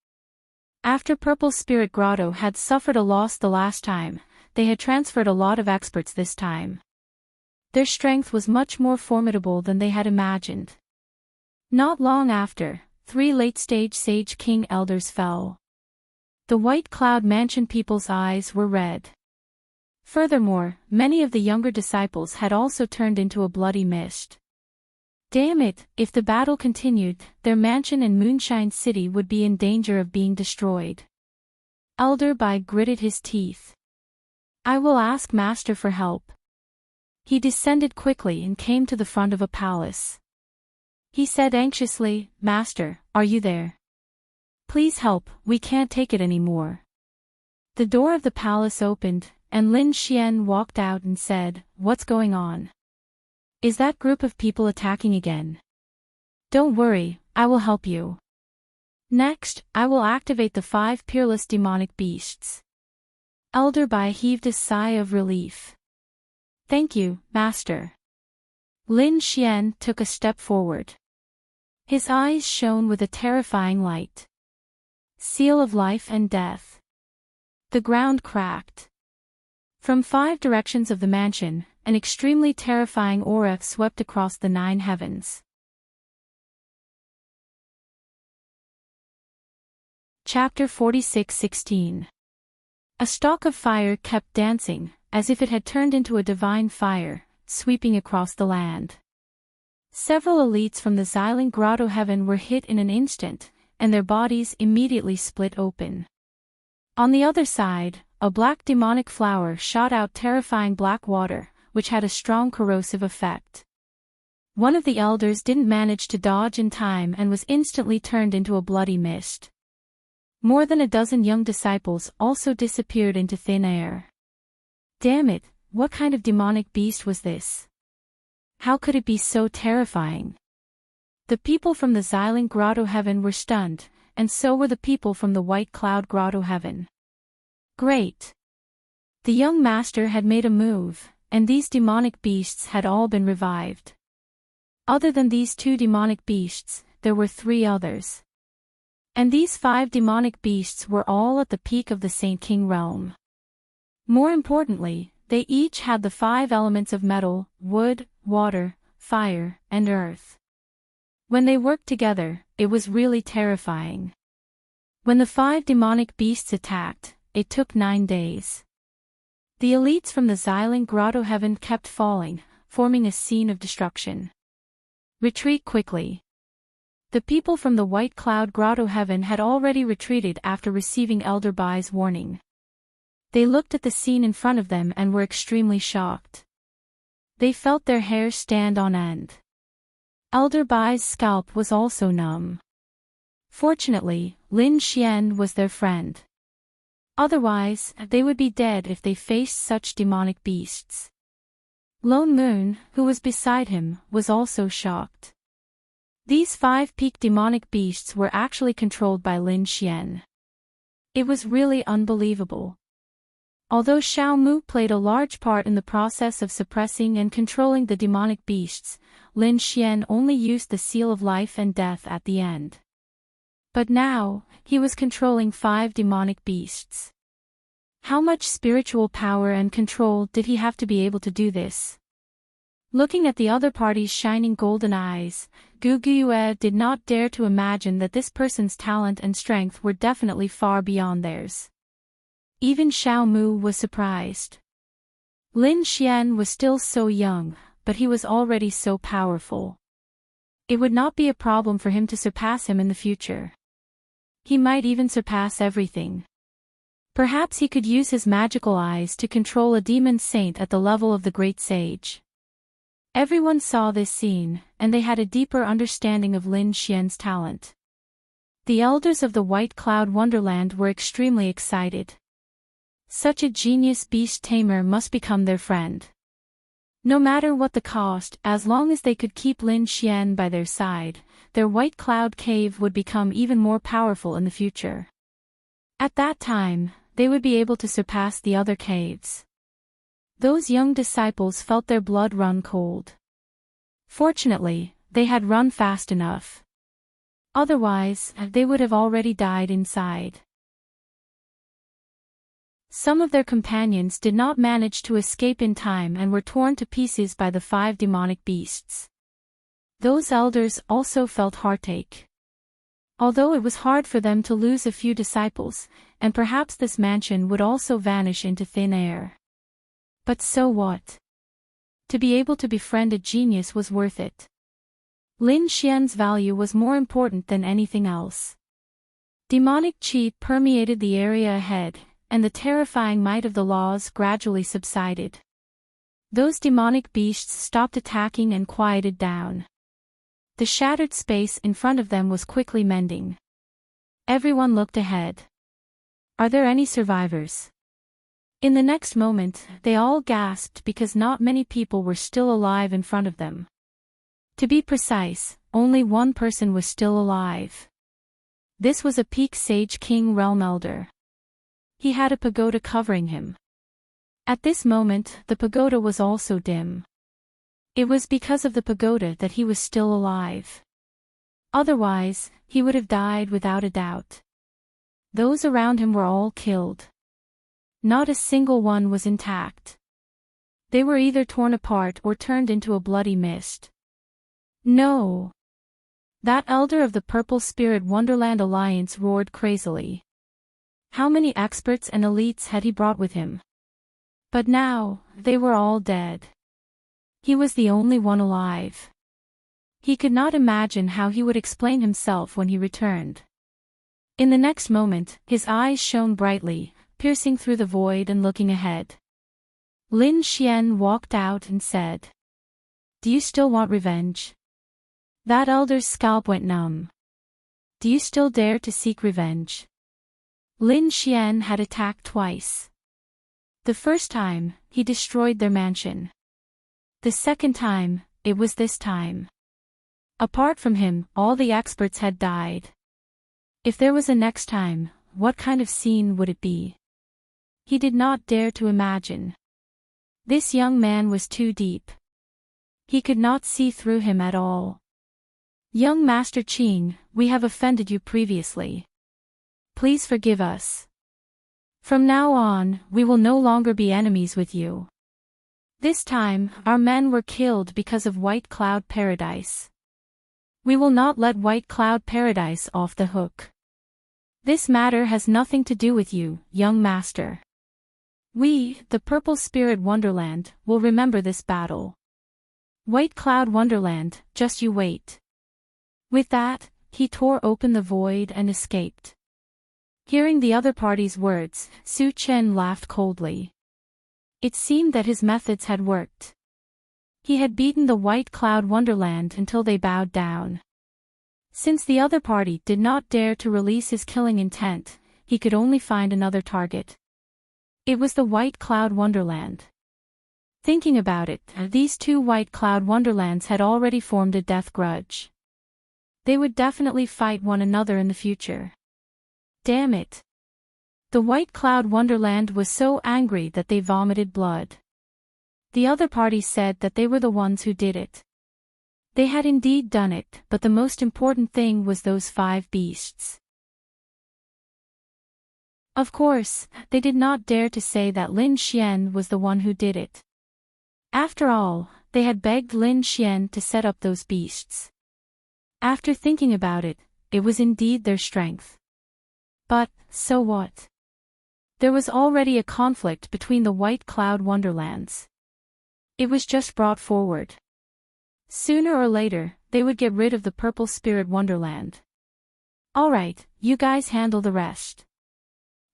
After Purple Spirit Grotto had suffered a loss the last time, they had transferred a lot of experts this time. Their strength was much more formidable than they had imagined. Not long after, 3 late-stage Sage King Elders fell. The White Cloud Mansion people's eyes were red. Furthermore, many of the younger disciples had also turned into a bloody mist. Damn it, if the battle continued, their mansion in Moonshine City would be in danger of being destroyed. Elder Bai gritted his teeth. I will ask Master for help. He descended quickly and came to the front of a palace. He said anxiously, Master, are you there? Please help, we can't take it anymore. The door of the palace opened, and Lin Xian walked out and said, what's going on? Is that group of people attacking again? Don't worry, I will help you. Next, I will activate the 5 peerless demonic beasts. Elder Bai heaved a sigh of relief. Thank you, Master. Lin Xian took a step forward. His eyes shone with a terrifying light. Seal of life and death. The ground cracked. From 5 directions of the mansion, an extremely terrifying aura swept across the 9 heavens. Chapter 46:16. A stalk of fire kept dancing, as if it had turned into a divine fire, sweeping across the land. Several elites from the Xiling Grotto heaven were hit in an instant, and their bodies immediately split open. On the other side, a black demonic flower shot out terrifying black water, which had a strong corrosive effect. One of the elders didn't manage to dodge in time and was instantly turned into a bloody mist. More than a dozen young disciples also disappeared into thin air. Damn it, what kind of demonic beast was this? How could it be so terrifying? The people from the Xiling Grotto heaven were stunned, and so were the people from the White Cloud Grotto heaven. Great! The young master had made a move, and these demonic beasts had all been revived. Other than these 2 demonic beasts, there were 3 others. And these 5 demonic beasts were all at the peak of the Saint King realm. More importantly, they each had the 5 elements of metal, wood, water, fire, and earth. When they worked together, it was really terrifying. When the 5 demonic beasts attacked, it took 9 days. The elites from the Xylem Grotto heaven kept falling, forming a scene of destruction. Retreat quickly. The people from the White Cloud Grotto heaven had already retreated after receiving Elder Bai's warning. They looked at the scene in front of them and were extremely shocked. They felt their hair stand on end. Elder Bai's scalp was also numb. Fortunately, Lin Xian was their friend. Otherwise, they would be dead if they faced such demonic beasts. Lone Moon, who was beside him, was also shocked. These 5 peak demonic beasts were actually controlled by Lin Xian. It was really unbelievable. Although Xiao Mu played a large part in the process of suppressing and controlling the demonic beasts, Lin Xian only used the seal of life and death at the end. But now, he was controlling 5 demonic beasts. How much spiritual power and control did he have to be able to do this? Looking at the other party's shining golden eyes, Gu Guiyue did not dare to imagine that this person's talent and strength were definitely far beyond theirs. Even Xiao Mu was surprised. Lin Xian was still so young, but he was already so powerful. It would not be a problem for him to surpass him in the future. He might even surpass everything. Perhaps he could use his magical eyes to control a demon saint at the level of the great sage. Everyone saw this scene, and they had a deeper understanding of Lin Xian's talent. The elders of the White Cloud Wonderland were extremely excited. Such a genius beast tamer must become their friend. No matter what the cost, as long as they could keep Lin Xian by their side, their White Cloud Cave would become even more powerful in the future. At that time, they would be able to surpass the other caves. Those young disciples felt their blood run cold. Fortunately, they had run fast enough. Otherwise, they would have already died inside. Some of their companions did not manage to escape in time and were torn to pieces by the 5 demonic beasts. Those elders also felt heartache. Although it was hard for them to lose a few disciples, and perhaps this mansion would also vanish into thin air. But so what? To be able to befriend a genius was worth it. Lin Xian's value was more important than anything else. Demonic qi permeated the area ahead, and the terrifying might of the laws gradually subsided. Those demonic beasts stopped attacking and quieted down. The shattered space in front of them was quickly mending. Everyone looked ahead. Are there any survivors? In the next moment, they all gasped because not many people were still alive in front of them. To be precise, only one person was still alive. This was a peak sage king realm elder. He had a pagoda covering him. At this moment, the pagoda was also dim. It was because of the pagoda that he was still alive. Otherwise, he would have died without a doubt. Those around him were all killed. Not a single one was intact. They were either torn apart or turned into a bloody mist. No! That elder of the Purple Spirit Wonderland Alliance roared crazily. How many experts and elites had he brought with him? But now, they were all dead. He was the only one alive. He could not imagine how he would explain himself when he returned. In the next moment, his eyes shone brightly, piercing through the void and looking ahead. Lin Xian walked out and said, "Do you still want revenge?" That elder's scalp went numb. "Do you still dare to seek revenge?" Lin Xian had attacked twice. The first time, he destroyed their mansion. The second time, it was this time. Apart from him, all the experts had died. If there was a next time, what kind of scene would it be? He did not dare to imagine. This young man was too deep. He could not see through him at all. "Young Master Qing, we have offended you previously. Please forgive us. From now on, we will no longer be enemies with you. This time, our men were killed because of White Cloud Paradise. We will not let White Cloud Paradise off the hook. This matter has nothing to do with you, young master. We, the Purple Spirit Wonderland, will remember this battle. White Cloud Wonderland, just you wait. With that, he tore open the void and escaped. Hearing the other party's words, Su Chen laughed coldly. It seemed that his methods had worked. He had beaten the White Cloud Wonderland until they bowed down. Since the other party did not dare to release his killing intent, he could only find another target. It was the White Cloud Wonderland. Thinking about it, these two White Cloud Wonderlands had already formed a death grudge. They would definitely fight one another in the future. Damn it. The White Cloud Wonderland was so angry that they vomited blood. The other party said that they were the ones who did it. They had indeed done it, but the most important thing was those 5 beasts. Of course, they did not dare to say that Lin Xian was the one who did it. After all, they had begged Lin Xian to set up those beasts. After thinking about it, it was indeed their strength. But, so what? There was already a conflict between the White Cloud Wonderlands. It was just brought forward. Sooner or later, they would get rid of the Purple Spirit Wonderland. Alright, you guys handle the rest.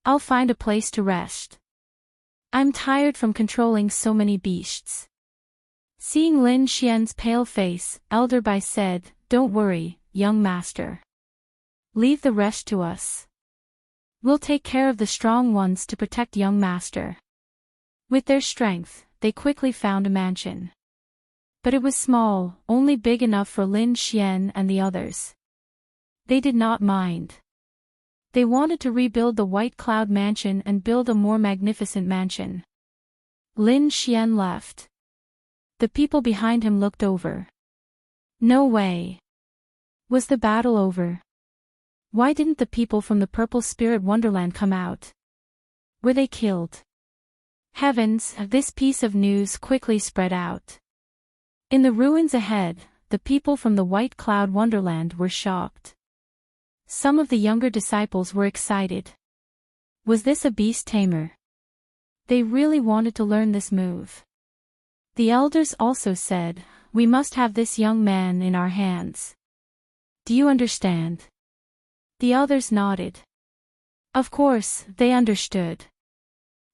I'll find a place to rest. I'm tired from controlling so many beasts. Seeing Lin Xian's pale face, Elder Bai said, "Don't worry, young master. Leave the rest to us. We'll take care of the strong ones to protect young master." With their strength, they quickly found a mansion. But it was small, only big enough for Lin Xian and the others. They did not mind. They wanted to rebuild the White Cloud Mansion and build a more magnificent mansion. Lin Xian left. The people behind him looked over. No way. Was the battle over? Why didn't the people from the Purple Spirit Wonderland come out? Were they killed? Heavens, this piece of news quickly spread out. In the ruins ahead, the people from the White Cloud Wonderland were shocked. Some of the younger disciples were excited. Was this a beast tamer? They really wanted to learn this move. The elders also said, "We must have this young man in our hands. Do you understand?" The others nodded. Of course, they understood.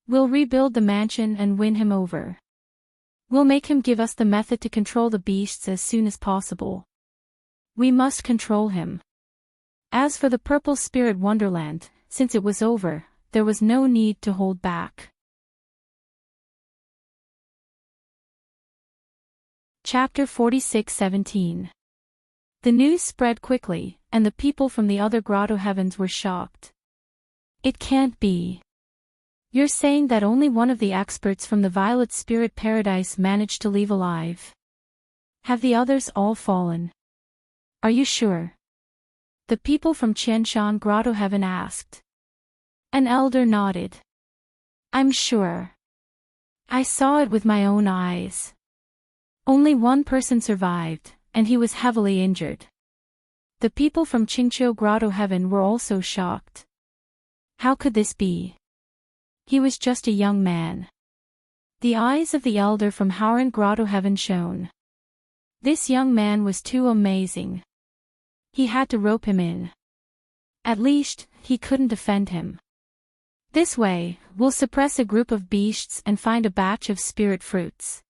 We'll rebuild the mansion and win him over. We'll make him give us the method to control the beasts as soon as possible. We must control him. As for the Purple Spirit Wonderland, since it was over, there was no need to hold back. Chapter 46:17. The news spread quickly, and the people from the other grotto heavens were shocked. It can't be. You're saying that only one of the experts from the Violet Spirit Paradise managed to leave alive? Have the others all fallen? Are you sure? The people from Qianshan Grotto Heaven asked. An elder nodded. I'm sure. I saw it with my own eyes. Only one person survived, and he was heavily injured. The people from Qingqiu Grotto Heaven were also shocked. How could this be? He was just a young man. The eyes of the elder from Howren Grotto Heaven shone. This young man was too amazing. He had to rope him in. At least, he couldn't defend him. This way, we'll suppress a group of beasts and find a batch of spirit fruits.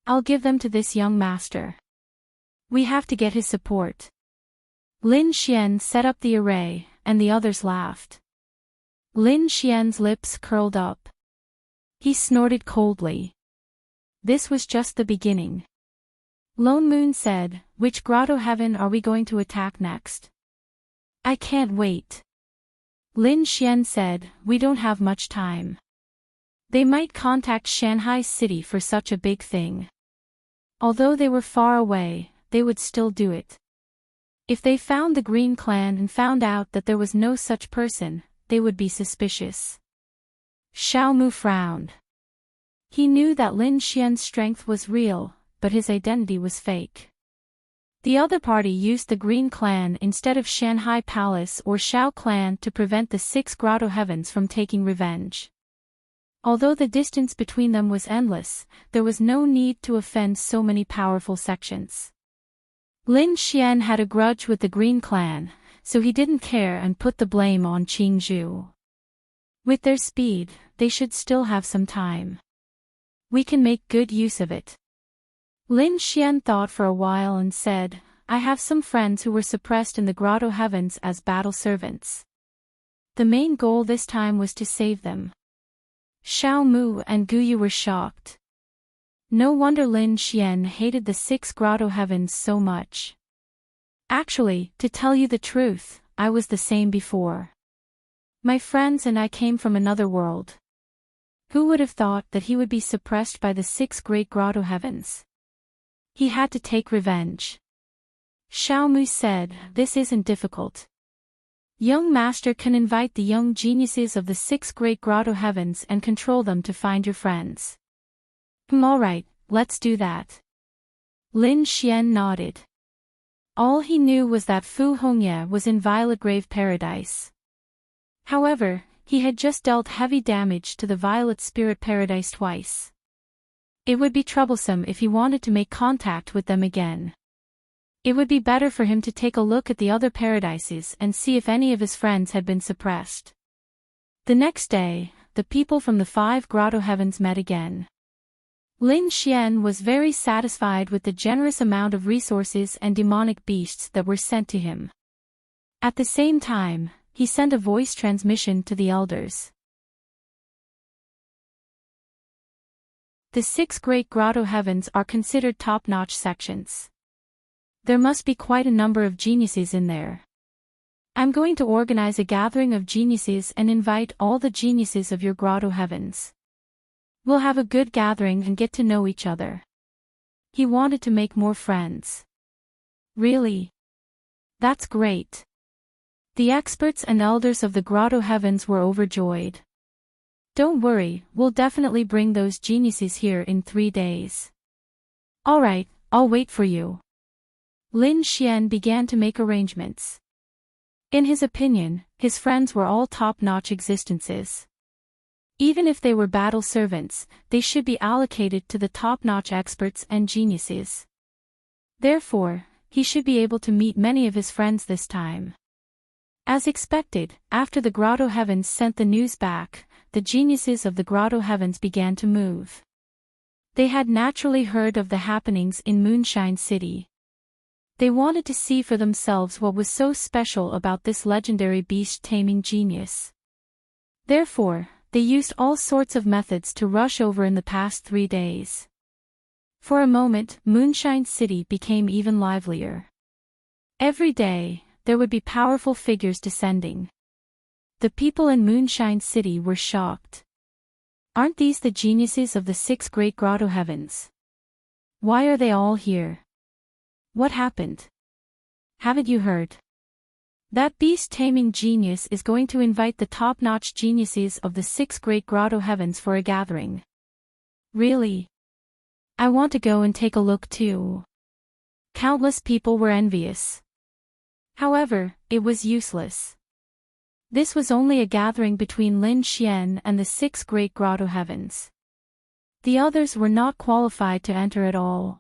I'll give them to this young master. We have to get his support. Lin Xian set up the array, and the others laughed. Lin Xian's lips curled up. He snorted coldly. This was just the beginning. Lone Moon said, "Which grotto heaven are we going to attack next?" "I can't wait." Lin Xian said, "We don't have much time. They might contact Shanghai City for such a big thing. Although they were far away, they would still do it. If they found the Green Clan and found out that there was no such person, they would be suspicious." Xiao Mu frowned. He knew that Lin Xian's strength was real, but his identity was fake. The other party used the Green Clan instead of Shanghai Palace or Shao Clan to prevent the 6 Grotto Heavens from taking revenge. Although the distance between them was endless, there was no need to offend so many powerful sections. Lin Xian had a grudge with the Green Clan, so he didn't care and put the blame on Qingzhu. With their speed, they should still have some time. We can make good use of it. Lin Xian thought for a while and said, I have some friends who were suppressed in the Grotto Heavens as battle servants. The main goal this time was to save them. Xiao Mu and Guyu were shocked. No wonder Lin Xian hated the 6 Grotto Heavens so much. Actually, to tell you the truth, I was the same before. My friends and I came from another world. Who would have thought that he would be suppressed by the 6 Great Grotto Heavens? He had to take revenge. Xiao Mu said, this isn't difficult. Young Master can invite the young geniuses of the 6 Great Grotto Heavens and control them to find your friends. Alright, let's do that. Lin Xian nodded. All he knew was that Fu Hongye was in Violet Grave Paradise. However, he had just dealt heavy damage to the Violet Spirit Paradise twice. It would be troublesome if he wanted to make contact with them again. It would be better for him to take a look at the other paradises and see if any of his friends had been suppressed. The next day, the people from the 5 Grotto Heavens met again. Lin Xian was very satisfied with the generous amount of resources and demonic beasts that were sent to him. At the same time, he sent a voice transmission to the elders. The 6 Great Grotto Heavens are considered top-notch sections. There must be quite a number of geniuses in there. I'm going to organize a gathering of geniuses and invite all the geniuses of your Grotto Heavens. We'll have a good gathering and get to know each other. He wanted to make more friends. Really? That's great. The experts and elders of the Grotto Heavens were overjoyed. Don't worry, we'll definitely bring those geniuses here in 3 days. Alright, I'll wait for you. Lin Xian began to make arrangements. In his opinion, his friends were all top-notch existences. Even if they were battle servants, they should be allocated to the top-notch experts and geniuses. Therefore, he should be able to meet many of his friends this time. As expected, after the Grotto Heavens sent the news back, the geniuses of the Grotto Heavens began to move. They had naturally heard of the happenings in Moonshine City. They wanted to see for themselves what was so special about this legendary beast-taming genius. Therefore, they used all sorts of methods to rush over in the past 3 days. For a moment, Moonshine City became even livelier. Every day, there would be powerful figures descending. The people in Moonshine City were shocked. Aren't these the geniuses of the 6 Great Grotto Heavens? Why are they all here? What happened? Haven't you heard? That beast-taming genius is going to invite the top-notch geniuses of the 6 Great Grotto Heavens for a gathering. Really? I want to go and take a look too. Countless people were envious. However, it was useless. This was only a gathering between Lin Xian and the 6 Great Grotto Heavens. The others were not qualified to enter at all.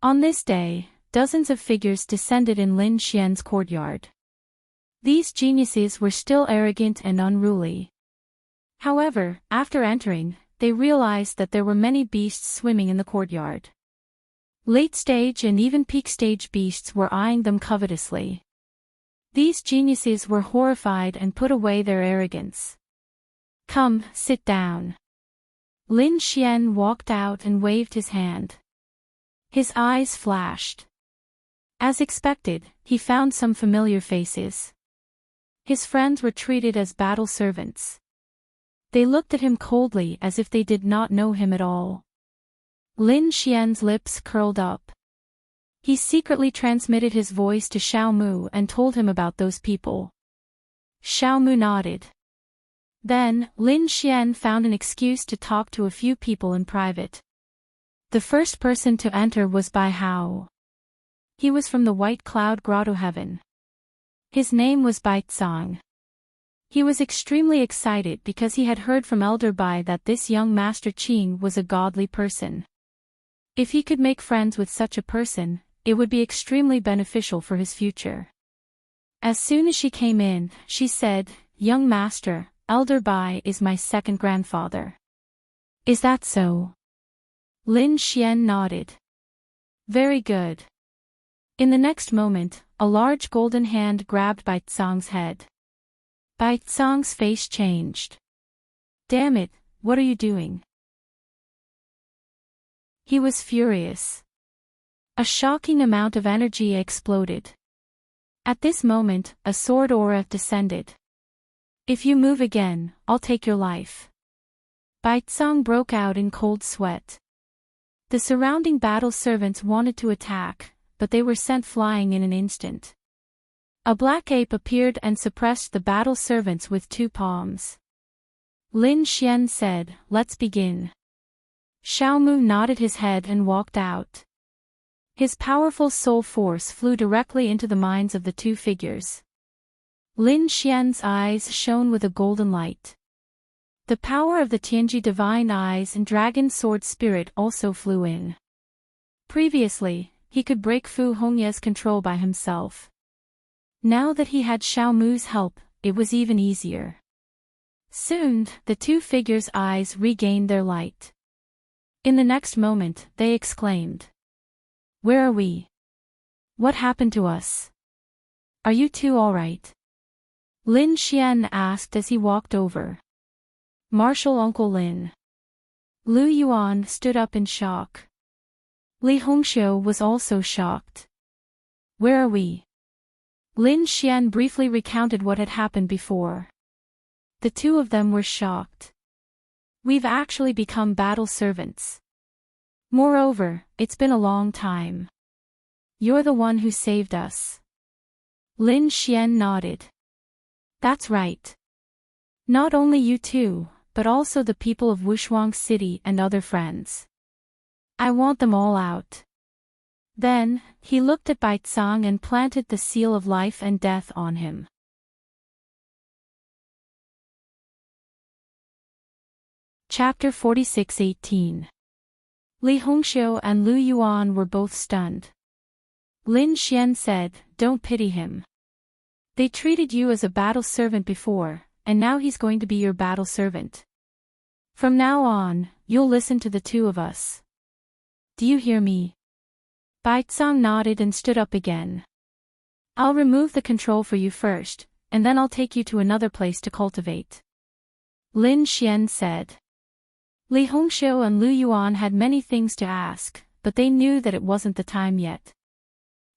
On this day, dozens of figures descended in Lin Xian's courtyard. These geniuses were still arrogant and unruly. However, after entering, they realized that there were many beasts swimming in the courtyard. Late-stage and even peak-stage beasts were eyeing them covetously. These geniuses were horrified and put away their arrogance. Come, sit down. Lin Xian walked out and waved his hand. His eyes flashed. As expected, he found some familiar faces. His friends were treated as battle servants. They looked at him coldly as if they did not know him at all. Lin Xian's lips curled up. He secretly transmitted his voice to Xiao Mu and told him about those people. Xiao Mu nodded. Then, Lin Xian found an excuse to talk to a few people in private. The first person to enter was Bai Hao. He was from the White Cloud Grotto Heaven. His name was Baitsang. He was extremely excited because he had heard from Elder Bai that this young Master Qing was a godly person. If he could make friends with such a person, it would be extremely beneficial for his future. As soon as she came in, she said, "Young Master, Elder Bai is my second grandfather." "Is that so?" Lin Xian nodded. "Very good." In the next moment, a large golden hand grabbed Bai Tsang's head. Bai Tsang's face changed. "Damn it, what are you doing?" He was furious. A shocking amount of energy exploded. At this moment, a sword aura descended. "If you move again, I'll take your life." Bai Tsang broke out in cold sweat. The surrounding battle servants wanted to attack, but they were sent flying in an instant. A black ape appeared and suppressed the battle servants with 2 palms. Lin Xian said, "Let's begin." Xiaomu nodded his head and walked out. His powerful soul force flew directly into the minds of the 2 figures. Lin Xian's eyes shone with a golden light. The power of the Tianji divine eyes and dragon sword spirit also flew in. Previously, he could break Fu Hongya's control by himself. Now that he had Xiaomu's help, it was even easier. Soon, the 2 figures' eyes regained their light. In the next moment, they exclaimed, "Where are we? What happened to us? Are you 2 all right?" Lin Xian asked as he walked over. "Martial Uncle Lin." Lu Yuan stood up in shock. Li Hongxiu was also shocked. "Where are we?" Lin Xian briefly recounted what had happened before. The 2 of them were shocked. "We've actually become battle servants. Moreover, it's been a long time. You're the one who saved us." Lin Xian nodded. "That's right. Not only you 2, but also the people of Wushuang City and other friends. I want them all out." Then, he looked at Bai Tsang and planted the seal of life and death on him. Chapter 46:18. Li Hongxiu and Lu Yuan were both stunned. Lin Xian said, "Don't pity him. They treated you as a battle servant before, and now he's going to be your battle servant. From now on, you'll listen to the 2 of us. Do you hear me?" Bai Tsang nodded and stood up again. "I'll remove the control for you first, and then I'll take you to another place to cultivate," Lin Xian said. Li Hongxiu and Lu Yuan had many things to ask, but they knew that it wasn't the time yet.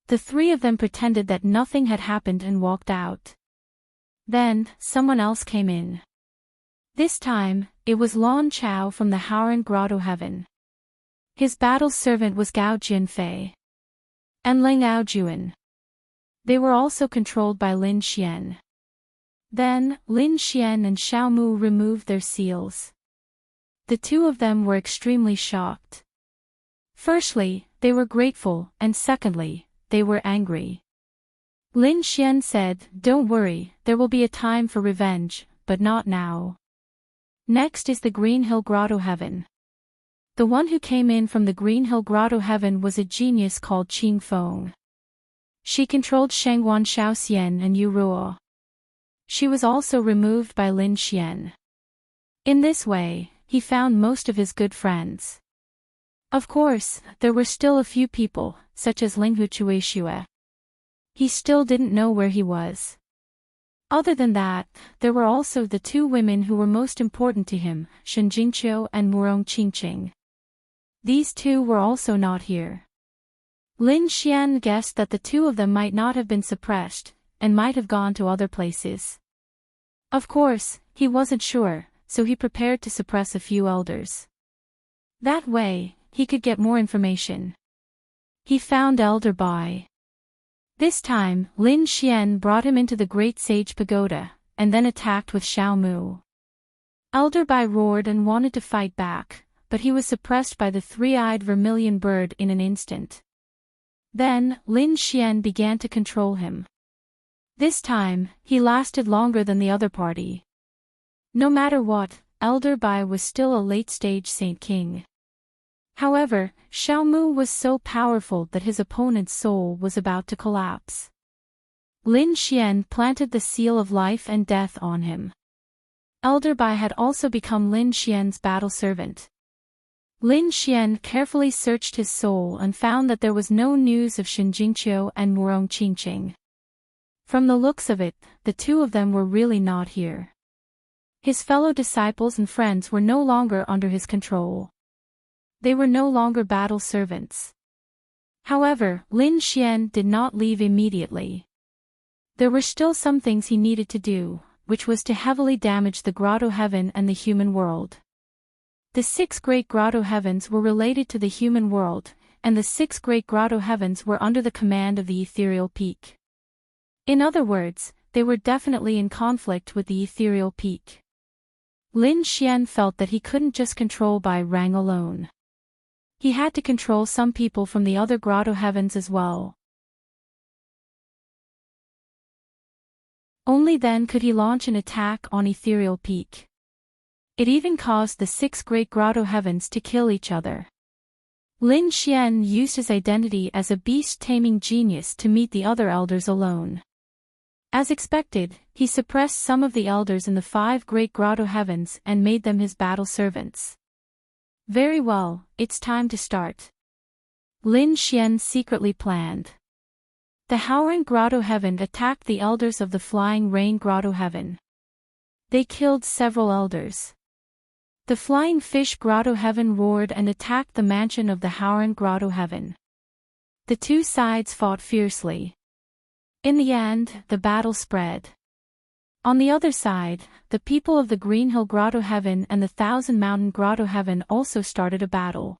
The 3 of them pretended that nothing had happened and walked out. Then, someone else came in. This time, it was Lon Chao from the Haoran Grotto Heaven. His battle servant was Gao Jinfei and Ling Aojuan. They were also controlled by Lin Xian. Then, Lin Xian and Xiaomu removed their seals. The 2 of them were extremely shocked. Firstly, they were grateful, and secondly, they were angry. Lin Xian said, "Don't worry, there will be a time for revenge, but not now." Next is the Green Hill Grotto Heaven. The one who came in from the Green Hill Grotto Heaven was a genius called Qing Feng. She controlled Shangguan Shaoxian and Yu Ruo. She was also removed by Lin Xian. In this way, he found most of his good friends. Of course, there were still a few people, such as Linghu Chuishue. He still didn't know where he was. Other than that, there were also the 2 women who were most important to him, Shen Jingqiu and Murong Qingqing. These 2 were also not here. Lin Xian guessed that the 2 of them might not have been suppressed, and might have gone to other places. Of course, he wasn't sure, so he prepared to suppress a few elders. That way, he could get more information. He found Elder Bai. This time, Lin Xian brought him into the Great Sage Pagoda, and then attacked with Xiaomu. Elder Bai roared and wanted to fight back, but he was suppressed by the 3-eyed vermilion bird in an instant. Then, Lin Xian began to control him. This time, he lasted longer than the other party. No matter what, Elder Bai was still a late-stage Saint King. However, Xiao Mu was so powerful that his opponent's soul was about to collapse. Lin Xian planted the seal of life and death on him. Elder Bai had also become Lin Xian's battle servant. Lin Xian carefully searched his soul and found that there was no news of Shen Jingqiu and Murong Qingqing. From the looks of it, the two of them were really not here. His fellow disciples and friends were no longer under his control. They were no longer battle servants. However, Lin Xian did not leave immediately. There were still some things he needed to do, which was to heavily damage the Grotto Heaven and the human world. The 6 great Grotto Heavens were related to the human world, and the 6 great Grotto Heavens were under the command of the Ethereal Peak. In other words, they were definitely in conflict with the Ethereal Peak. Lin Xian felt that he couldn't just control Bai Rang alone. He had to control some people from the other Grotto Heavens as well. Only then could he launch an attack on Ethereal Peak. It even caused the 6 great Grotto Heavens to kill each other. Lin Xian used his identity as a beast-taming genius to meet the other elders alone. As expected, he suppressed some of the elders in the 5 great Grotto Heavens and made them his battle servants. Very well, it's time to start. Lin Xian secretly planned. The Howling Grotto Heaven attacked the elders of the Flying Rain Grotto Heaven. They killed several elders. The Flying Fish Grotto Heaven roared and attacked the mansion of the Howling Grotto Heaven. The two sides fought fiercely. In the end, the battle spread. On the other side, the people of the Green Hill Grotto Heaven and the Thousand Mountain Grotto Heaven also started a battle.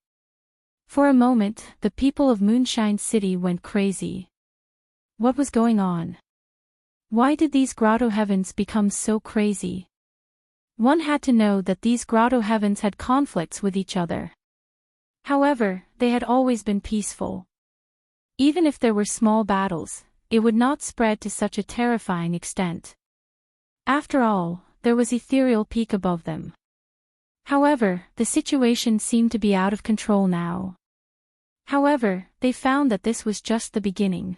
For a moment, the people of Moonshine City went crazy. What was going on? Why did these Grotto Heavens become so crazy? One had to know that these Grotto Heavens had conflicts with each other. However, they had always been peaceful. Even if there were small battles, it would not spread to such a terrifying extent. After all, there was Ethereal Peak above them. However, the situation seemed to be out of control now. However, they found that this was just the beginning.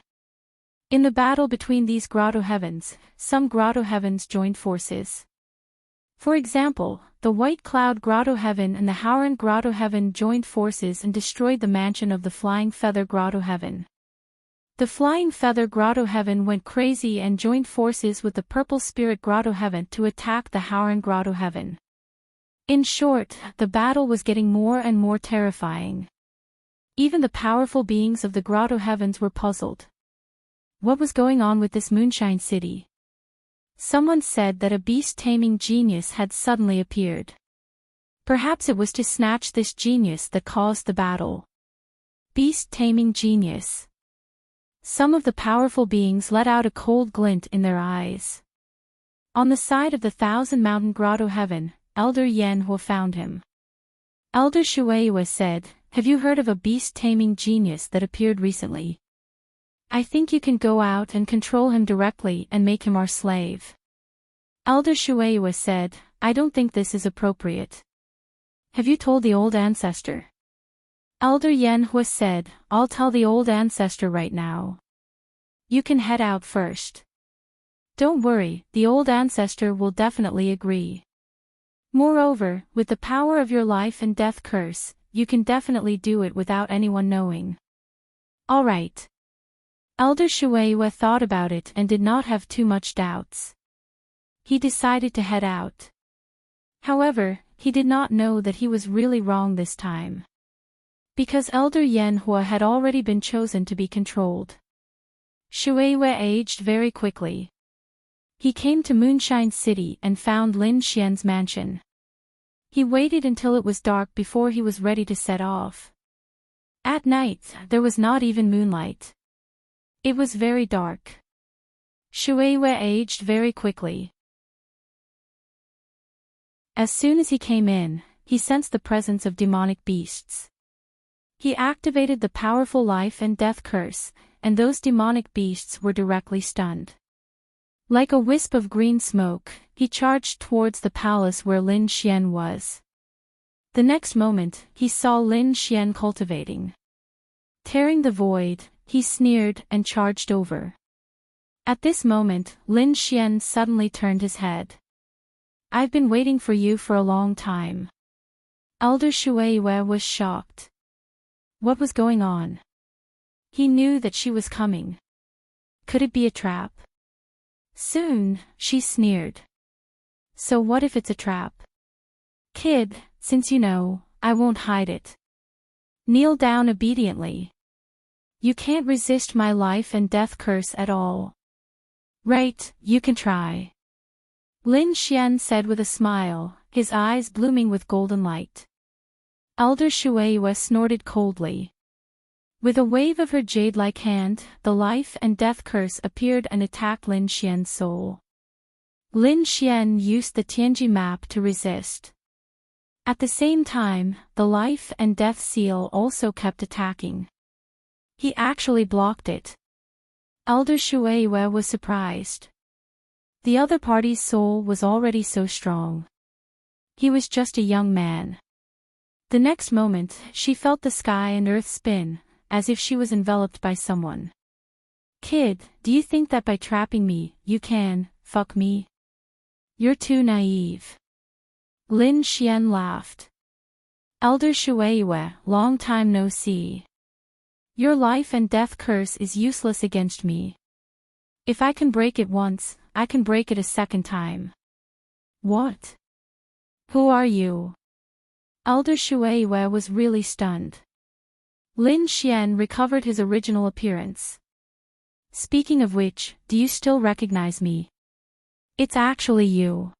In the battle between these Grotto Heavens, some Grotto Heavens joined forces. For example, the White Cloud Grotto Heaven and the Howren Grotto Heaven joined forces and destroyed the mansion of the Flying Feather Grotto Heaven. The Flying Feather Grotto Heaven went crazy and joined forces with the Purple Spirit Grotto Heaven to attack the Howren Grotto Heaven. In short, the battle was getting more and more terrifying. Even the powerful beings of the Grotto Heavens were puzzled. What was going on with this Moonshine City? Someone said that a beast-taming genius had suddenly appeared. Perhaps it was to snatch this genius that caused the battle. Beast-taming genius. Some of the powerful beings let out a cold glint in their eyes. On the side of the Thousand Mountain Grotto Heaven, Elder Yanhua found him. Elder Shueiyue said, "Have you heard of a beast-taming genius that appeared recently? I think you can go out and control him directly and make him our slave." Elder Shueiyue said, "I don't think this is appropriate. Have you told the old ancestor?" Elder Yanhua said, "I'll tell the old ancestor right now. You can head out first. Don't worry, the old ancestor will definitely agree. Moreover, with the power of your life and death curse, you can definitely do it without anyone knowing." All right. Elder Shueiyue thought about it and did not have too much doubts. He decided to head out. However, he did not know that he was really wrong this time. Because Elder Yanhua had already been chosen to be controlled. Shueiyue aged very quickly. He came to Moonshine City and found Lin Xian's mansion. He waited until it was dark before he was ready to set off. At night, there was not even moonlight. It was very dark. Shueiyue aged very quickly. As soon as he came in, he sensed the presence of demonic beasts. He activated the powerful life and death curse, and those demonic beasts were directly stunned. Like a wisp of green smoke, he charged towards the palace where Lin Xian was. The next moment, he saw Lin Xian cultivating. Tearing the void, he sneered and charged over. At this moment, Lin Xian suddenly turned his head. "I've been waiting for you for a long time." Elder Shueiyue was shocked. What was going on? He knew that she was coming. Could it be a trap? "Soon," she sneered. "So what if it's a trap? Kid, since you know, I won't hide it. Kneel down obediently. You can't resist my life and death curse at all." "Right, you can try," Lin Xian said with a smile, his eyes blooming with golden light. Elder Shueiyue snorted coldly. With a wave of her jade-like hand, the life and death curse appeared and attacked Lin Xian's soul. Lin Xian used the Tianji map to resist. At the same time, the life and death seal also kept attacking. He actually blocked it. Elder Shueiyue was surprised. The other party's soul was already so strong. He was just a young man. The next moment, she felt the sky and earth spin, as if she was enveloped by someone. "Kid, do you think that by trapping me, you can fuck me? You're too naive." Lin Xian laughed. "Elder Shueiyue, long time no see. Your life and death curse is useless against me. If I can break it once, I can break it a second time." "What? Who are you?" Elder Shueiyue was really stunned. Lin Xian recovered his original appearance. "Speaking of which, do you still recognize me? It's actually you."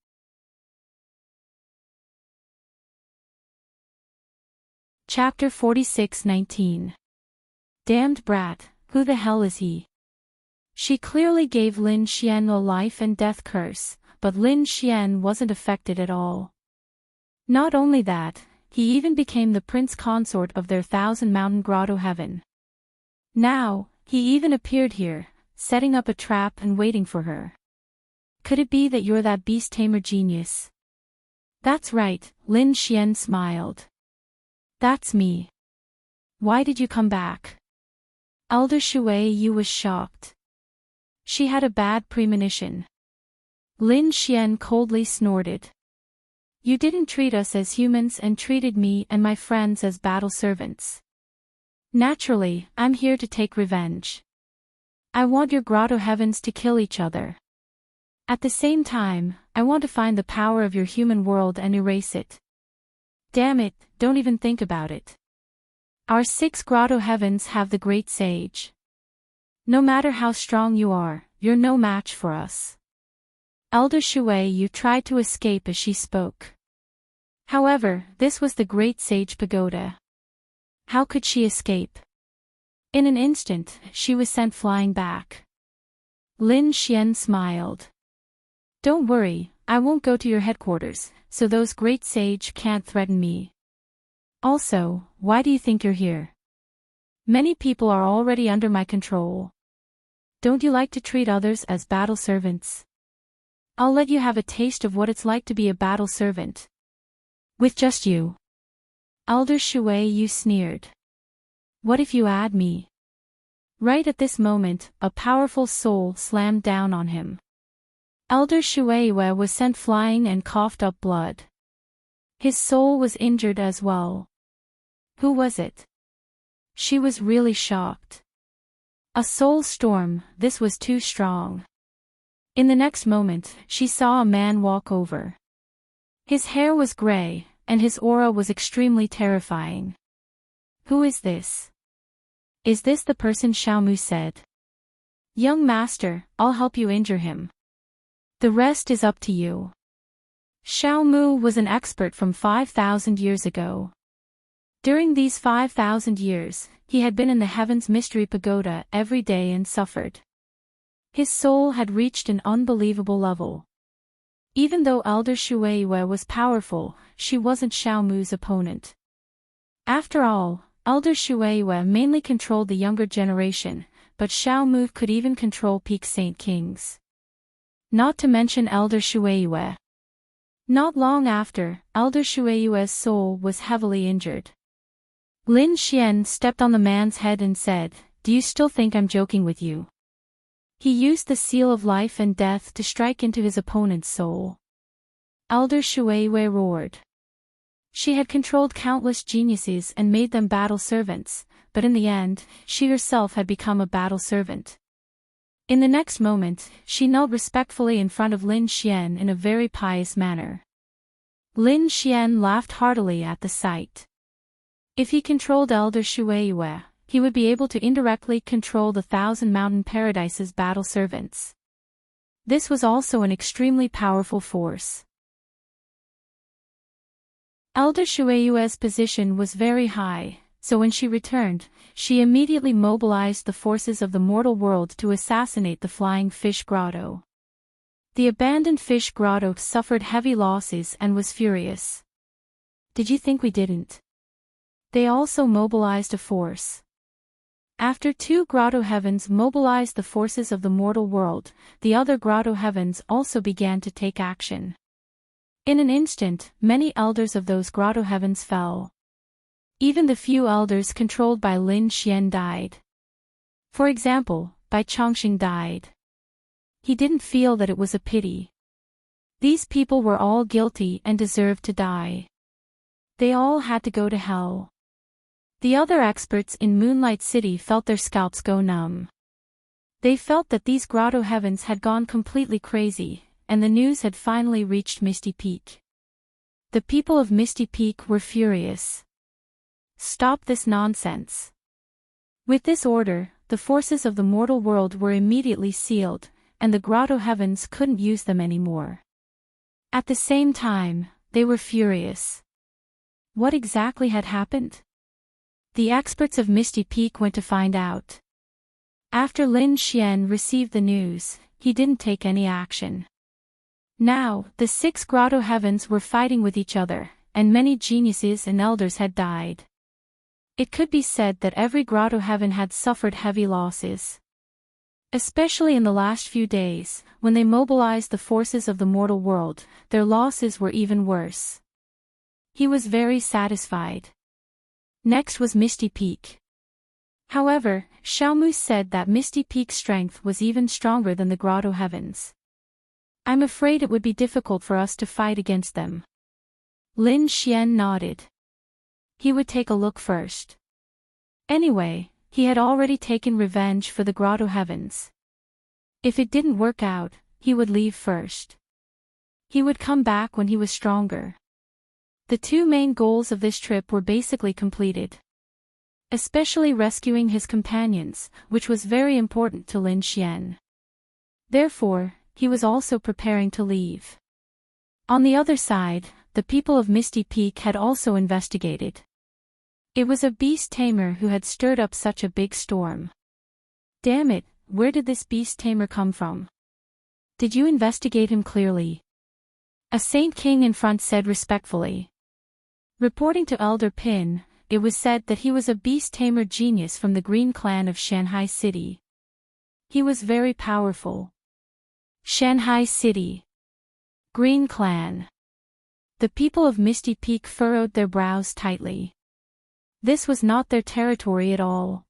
Chapter 46:19. Damned brat, who the hell is he? She clearly gave Lin Xian a life and death curse, but Lin Xian wasn't affected at all. Not only that, he even became the prince consort of their 1,000-mountain grotto heaven. Now, he even appeared here, setting up a trap and waiting for her. "Could it be that you're that beast tamer genius?" "That's right," Lin Xian smiled. "That's me. Why did you come back?" Elder Shueiyue was shocked. She had a bad premonition. Lin Xian coldly snorted. "You didn't treat us as humans and treated me and my friends as battle servants. Naturally, I'm here to take revenge. I want your grotto heavens to kill each other. At the same time, I want to find the power of your human world and erase it. Damn it, don't even think about it. Our 6 grotto heavens have the great sage. No matter how strong you are, you're no match for us." Elder Shueiyue tried to escape as she spoke. However, this was the great sage pagoda. How could she escape? In an instant, she was sent flying back. Lin Xian smiled. "Don't worry, I won't go to your headquarters, so those great sage can't threaten me. Also, why do you think you're here? Many people are already under my control. Don't you like to treat others as battle servants? I'll let you have a taste of what it's like to be a battle servant. With just you." Elder Shueiyue sneered. "What if you add me?" Right at this moment, a powerful soul slammed down on him. Elder Shueiyue was sent flying and coughed up blood. His soul was injured as well. Who was it? She was really shocked. A soul storm, this was too strong. In the next moment, she saw a man walk over. His hair was gray, and his aura was extremely terrifying. "Who is this? Is this the person Xiaomu said?" "Young master, I'll help you injure him. The rest is up to you." Xiaomu was an expert from 5,000 years ago. During these 5,000 years, he had been in the Heaven's Mystery Pagoda every day and suffered. His soul had reached an unbelievable level. Even though Elder Shueiyue was powerful, she wasn't Xiaomu's opponent. After all, Elder Shueiyue mainly controlled the younger generation, but Xiao Mu could even control peak Saint Kings. Not to mention Elder Shueiyue. Not long after, Elder Shueiyue's soul was heavily injured. Lin Xian stepped on the man's head and said, "Do you still think I'm joking with you?" He used the seal of life and death to strike into his opponent's soul. Elder Shueiyue roared. She had controlled countless geniuses and made them battle servants, but in the end, she herself had become a battle servant. In the next moment, she knelt respectfully in front of Lin Xian in a very pious manner. Lin Xian laughed heartily at the sight. If he controlled Elder Shueiyue, he would be able to indirectly control the Thousand Mountain Paradise's battle servants. This was also an extremely powerful force. Elder Shueiyue's position was very high, so when she returned, she immediately mobilized the forces of the mortal world to assassinate the Flying Fish Grotto. The abandoned fish grotto suffered heavy losses and was furious. "Did you think we didn't?" They also mobilized a force. After 2 grotto heavens mobilized the forces of the mortal world, the other grotto heavens also began to take action. In an instant, many elders of those grotto heavens fell. Even the few elders controlled by Lin Xian died. For example, Bai Chongqing died. He didn't feel that it was a pity. These people were all guilty and deserved to die. They all had to go to hell. The other experts in Moonlight City felt their scalps go numb. They felt that these grotto heavens had gone completely crazy, and the news had finally reached Misty Peak. The people of Misty Peak were furious. "Stop this nonsense." With this order, the forces of the mortal world were immediately sealed, and the grotto heavens couldn't use them anymore. At the same time, they were furious. What exactly had happened? The experts of Misty Peak went to find out. After Lin Xian received the news, he didn't take any action. Now, the 6 grotto heavens were fighting with each other, and many geniuses and elders had died. It could be said that every grotto heaven had suffered heavy losses. Especially in the last few days, when they mobilized the forces of the mortal world, their losses were even worse. He was very satisfied. Next was Misty Peak. However, Xiaomu said that Misty Peak's strength was even stronger than the grotto heavens. "I'm afraid it would be difficult for us to fight against them." Lin Xian nodded. He would take a look first. Anyway, he had already taken revenge for the grotto heavens. If it didn't work out, he would leave first. He would come back when he was stronger. The 2 main goals of this trip were basically completed. Especially rescuing his companions, which was very important to Lin Xian. Therefore, he was also preparing to leave. On the other side, the people of Misty Peak had also investigated. It was a beast tamer who had stirred up such a big storm. "Damn it, where did this beast tamer come from? Did you investigate him clearly?" A Saint King in front said respectfully. Reporting to Elder Pin, it was said that he was a beast tamer genius from the Green Clan of Shanghai City. He was very powerful. Shanghai City. Green Clan. The people of Misty Peak furrowed their brows tightly. This was not their territory at all.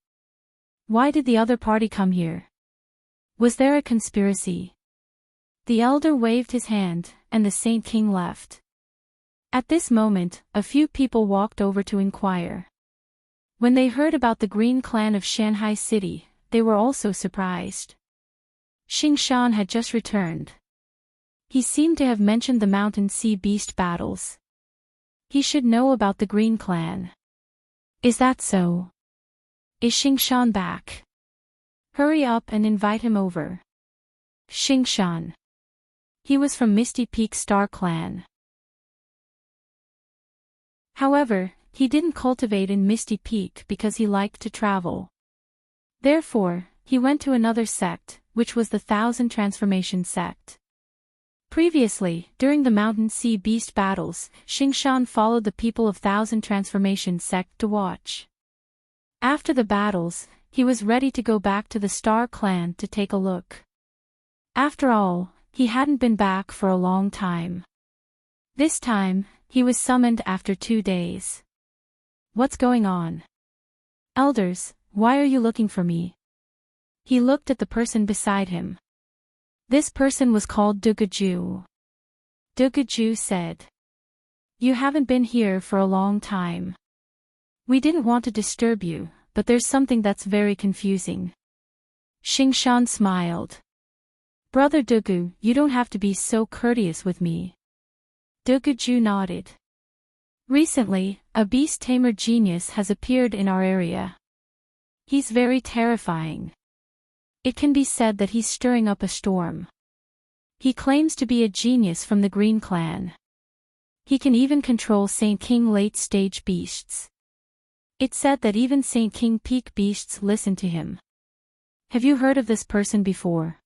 Why did the other party come here? Was there a conspiracy? The elder waved his hand, and the Saint King left. At this moment, a few people walked over to inquire. When they heard about the Green Clan of Shanghai City, they were also surprised. Xing Shan had just returned. He seemed to have mentioned the Mountain Sea Beast battles. He should know about the Green Clan. Is that so? Is Xing Shan back? Hurry up and invite him over. Xing Shan. He was from Misty Peak Star Clan. However, he didn't cultivate in Misty Peak because he liked to travel. Therefore, he went to another sect, which was the Thousand Transformation sect. Previously, during the Mountain Sea Beast battles, Xing Shan followed the people of Thousand Transformation sect to watch. After the battles, he was ready to go back to the Star Clan to take a look. After all, he hadn't been back for a long time. This time, he was summoned after 2 days. What's going on? Elders, why are you looking for me? He looked at the person beside him. This person was called Dugaju. Dugaju said. You haven't been here for a long time. We didn't want to disturb you, but there's something that's very confusing. Xingshan smiled. Brother Dugu, you don't have to be so courteous with me. Dugaju nodded. Recently, a beast tamer genius has appeared in our area. He's very terrifying. It can be said that he's stirring up a storm. He claims to be a genius from the Green Clan. He can even control Saint King late-stage beasts. It's said that even Saint King peak beasts listen to him. Have you heard of this person before?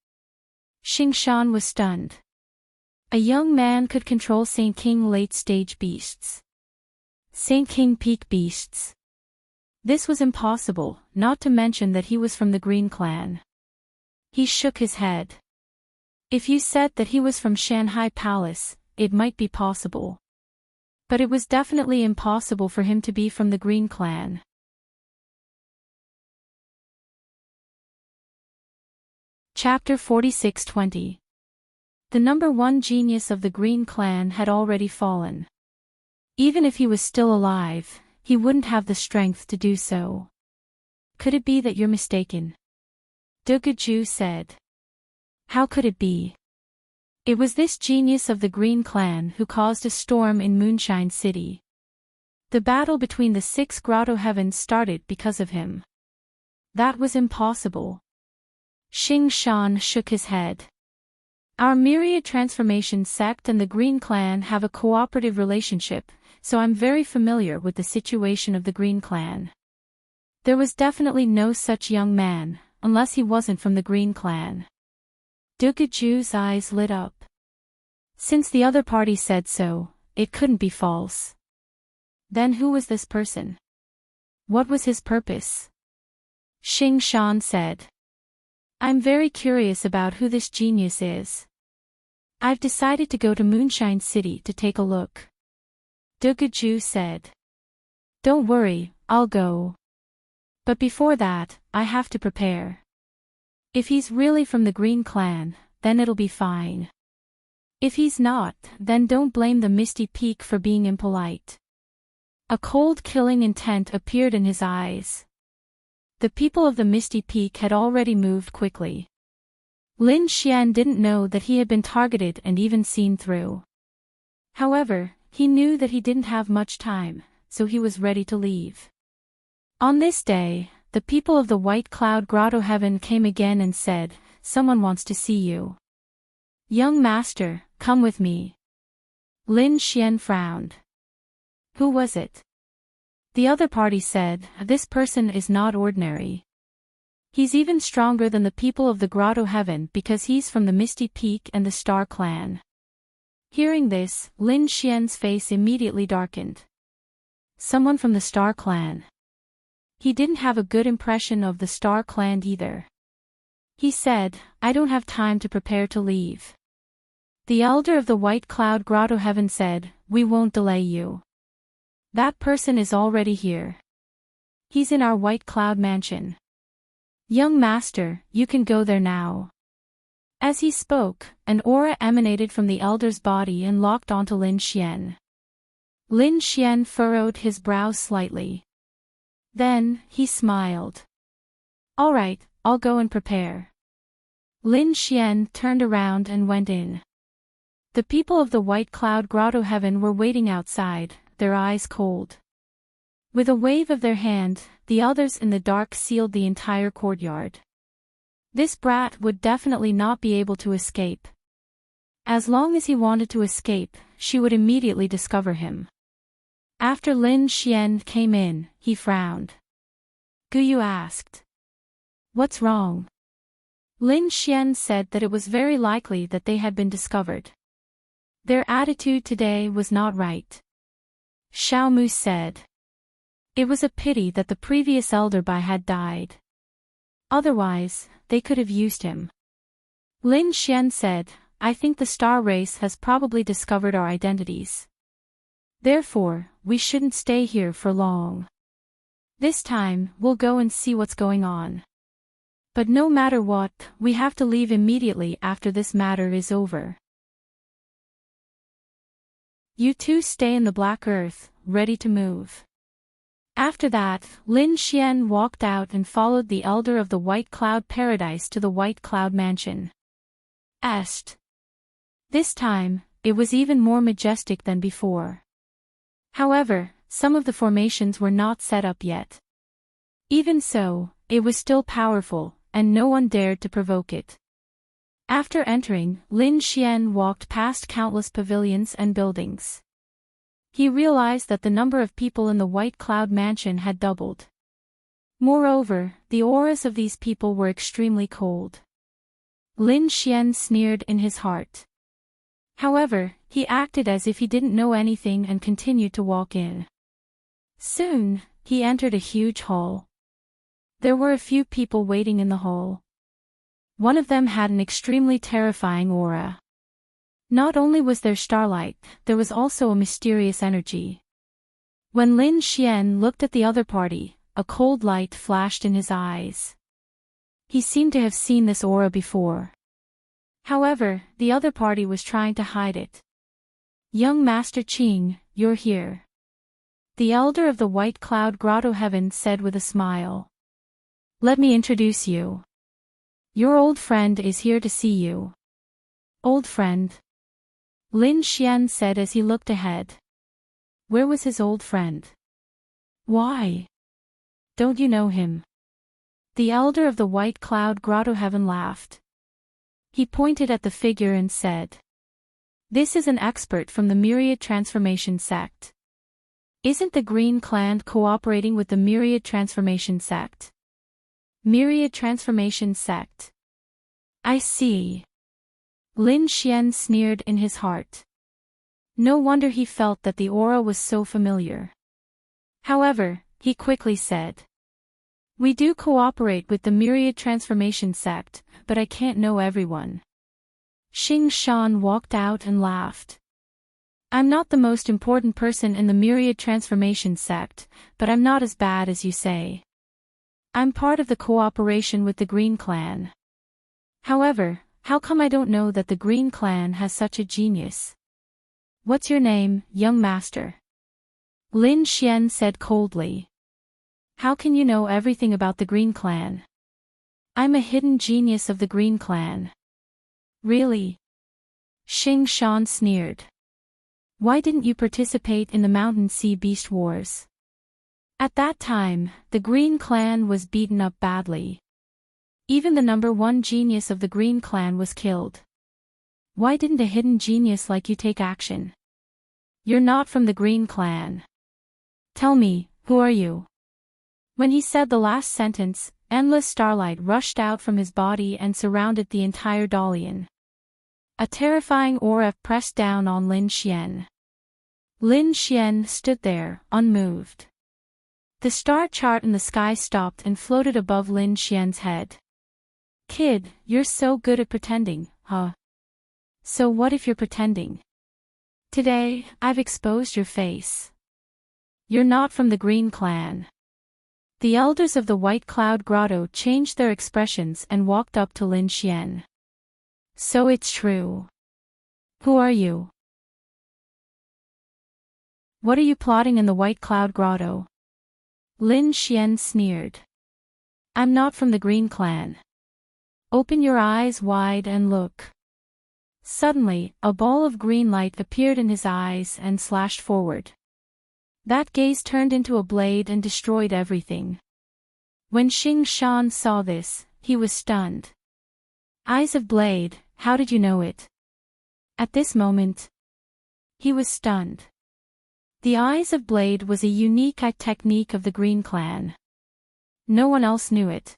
Xingshan was stunned. A young man could control Saint King late-stage beasts. Saint King peak beasts. This was impossible, not to mention that he was from the Green Clan. He shook his head. If you said that he was from Shanghai Palace, it might be possible. But it was definitely impossible for him to be from the Green Clan. Chapter 46-20. The number 1 genius of the Green Clan had already fallen. Even if he was still alive, he wouldn't have the strength to do so. Could it be that you're mistaken? Dugaju said. How could it be? It was this genius of the Green Clan who caused a storm in Moonshine City. The battle between the 6 Grotto Heavens started because of him. That was impossible. Xingshan shook his head. Our myriad transformation sect and the Green Clan have a cooperative relationship, so I'm very familiar with the situation of the Green Clan. There was definitely no such young man, unless he wasn't from the Green Clan. Dugaju's eyes lit up. Since the other party said so, it couldn't be false. Then who was this person? What was his purpose? Xingshan said. I'm very curious about who this genius is. I've decided to go to Moonshine City to take a look. Dugaju said. Don't worry, I'll go. But before that, I have to prepare. If he's really from the Green Clan, then it'll be fine. If he's not, then don't blame the Misty Peak for being impolite. A cold killing intent appeared in his eyes. The people of the Misty Peak had already moved quickly. Lin Xian didn't know that he had been targeted and even seen through. However, he knew that he didn't have much time, so he was ready to leave. On this day, the people of the White Cloud Grotto Heaven came again and said, Someone wants to see you. Young master, come with me. Lin Xian frowned. Who was it? The other party said, This person is not ordinary. He's even stronger than the people of the Grotto Heaven because he's from the Misty Peak and the Star Clan. Hearing this, Lin Xian's face immediately darkened. Someone from the Star Clan. He didn't have a good impression of the Star Clan either. He said, I don't have time to prepare to leave. The elder of the White Cloud Grotto Heaven said, We won't delay you. That person is already here. He's in our White Cloud mansion. Young master, you can go there now. As he spoke, an aura emanated from the elder's body and locked onto Lin Xian. Lin Xian furrowed his brows slightly. Then, he smiled. All right, I'll go and prepare. Lin Xian turned around and went in. The people of the White Cloud Grotto Heaven were waiting outside, their eyes cold. With a wave of their hand, the others in the dark sealed the entire courtyard. This brat would definitely not be able to escape. As long as he wanted to escape, she would immediately discover him. After Lin Xian came in, he frowned. Guyu asked. What's wrong? Lin Xian said that it was very likely that they had been discovered. Their attitude today was not right. Xiaomu said. It was a pity that the previous elder Bai had died. Otherwise, they could have used him. Lin Xian said, I think the star race has probably discovered our identities. Therefore, we shouldn't stay here for long. This time, we'll go and see what's going on. But no matter what, we have to leave immediately after this matter is over. You two stay in the Black Earth, ready to move. After that, Lin Xian walked out and followed the elder of the White Cloud Paradise to the White Cloud Mansion. This time, it was even more majestic than before. However, some of the formations were not set up yet. Even so, it was still powerful, and no one dared to provoke it. After entering, Lin Xian walked past countless pavilions and buildings. He realized that the number of people in the White Cloud Mansion had doubled. Moreover, the auras of these people were extremely cold. Lin Xian sneered in his heart. However, he acted as if he didn't know anything and continued to walk in. Soon, he entered a huge hall. There were a few people waiting in the hall. One of them had an extremely terrifying aura. Not only was there starlight, there was also a mysterious energy. When Lin Xian looked at the other party, a cold light flashed in his eyes. He seemed to have seen this aura before. However, the other party was trying to hide it. Young Master Qing, you're here. The elder of the White Cloud Grotto Heaven said with a smile. Let me introduce you. Your old friend is here to see you. Old friend? Lin Xian said as he looked ahead. Where was his old friend? Why? Don't you know him? The elder of the White Cloud Grotto Heaven laughed. He pointed at the figure and said. This is an expert from the Myriad Transformation Sect. Isn't the Green Clan cooperating with the Myriad Transformation Sect? Myriad Transformation Sect. I see. Lin Xian sneered in his heart. No wonder he felt that the aura was so familiar. However, he quickly said. We do cooperate with the Myriad Transformation Sect, but I can't know everyone. Xing Shan walked out and laughed. I'm not the most important person in the Myriad Transformation Sect, but I'm not as bad as you say. I'm part of the cooperation with the Green Clan. However, how come I don't know that the Green Clan has such a genius? What's your name, young master? Lin Xian said coldly. How can you know everything about the Green Clan? I'm a hidden genius of the Green Clan. Really? Xing Shan sneered. Why didn't you participate in the Mountain Sea Beast Wars? At that time, the Green Clan was beaten up badly. Even the number one genius of the Green Clan was killed. Why didn't a hidden genius like you take action? You're not from the Green Clan. Tell me, who are you? When he said the last sentence, endless starlight rushed out from his body and surrounded the entire Dalian. A terrifying aura pressed down on Lin Xian. Lin Xian stood there, unmoved. The star chart in the sky stopped and floated above Lin Xian's head. Kid, you're so good at pretending, huh? So what if you're pretending? Today, I've exposed your face. You're not from the Green Clan. The elders of the White Cloud Grotto changed their expressions and walked up to Lin Xian. So it's true. Who are you? What are you plotting in the White Cloud Grotto? Lin Xian sneered. I'm not from the Green Clan. Open your eyes wide and look. Suddenly, a ball of green light appeared in his eyes and slashed forward. That gaze turned into a blade and destroyed everything. When Xing Shan saw this, he was stunned. Eyes of blade, how did you know it? At this moment, he was stunned. The eyes of blade was a unique technique of the Green Clan. No one else knew it.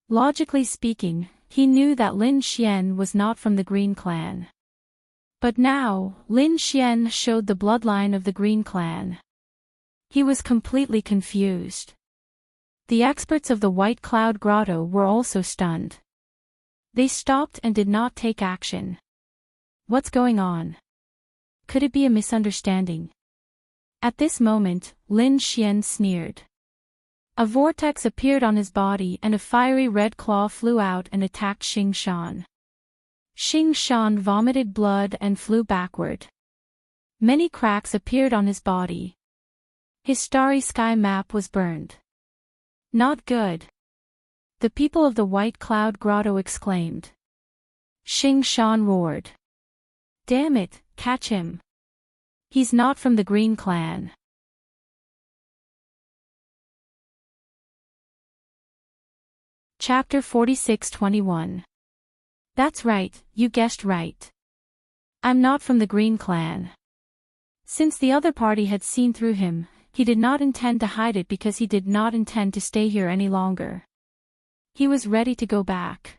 Logically speaking, he knew that Lin Xian was not from the Green Clan. But now, Lin Xian showed the bloodline of the Green Clan. He was completely confused. The experts of the White Cloud Grotto were also stunned. They stopped and did not take action. What's going on? Could it be a misunderstanding? At this moment, Lin Xian sneered. A vortex appeared on his body and a fiery red claw flew out and attacked Xing Shan. Xing Shan vomited blood and flew backward. Many cracks appeared on his body. His starry sky map was burned. Not good. The people of the White Cloud Grotto exclaimed. Xing Shan roared. Damn it, catch him. He's not from the Green Clan. Chapter 46-21. That's right, you guessed right. I'm not from the Green Clan. Since the other party had seen through him, he did not intend to hide it because he did not intend to stay here any longer. He was ready to go back.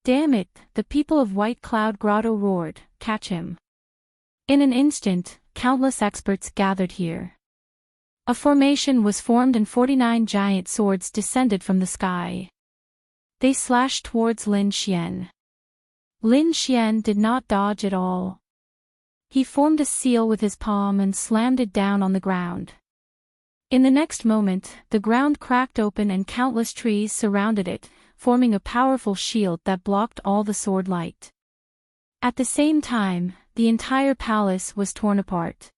Damn it, the people of White Cloud Grotto roared, catch him. In an instant, countless experts gathered here. A formation was formed and 49 giant swords descended from the sky. They slashed towards Lin Xian. Lin Xian did not dodge at all. He formed a seal with his palm and slammed it down on the ground. In the next moment, the ground cracked open and countless trees surrounded it, forming a powerful shield that blocked all the sword light. At the same time, the entire palace was torn apart.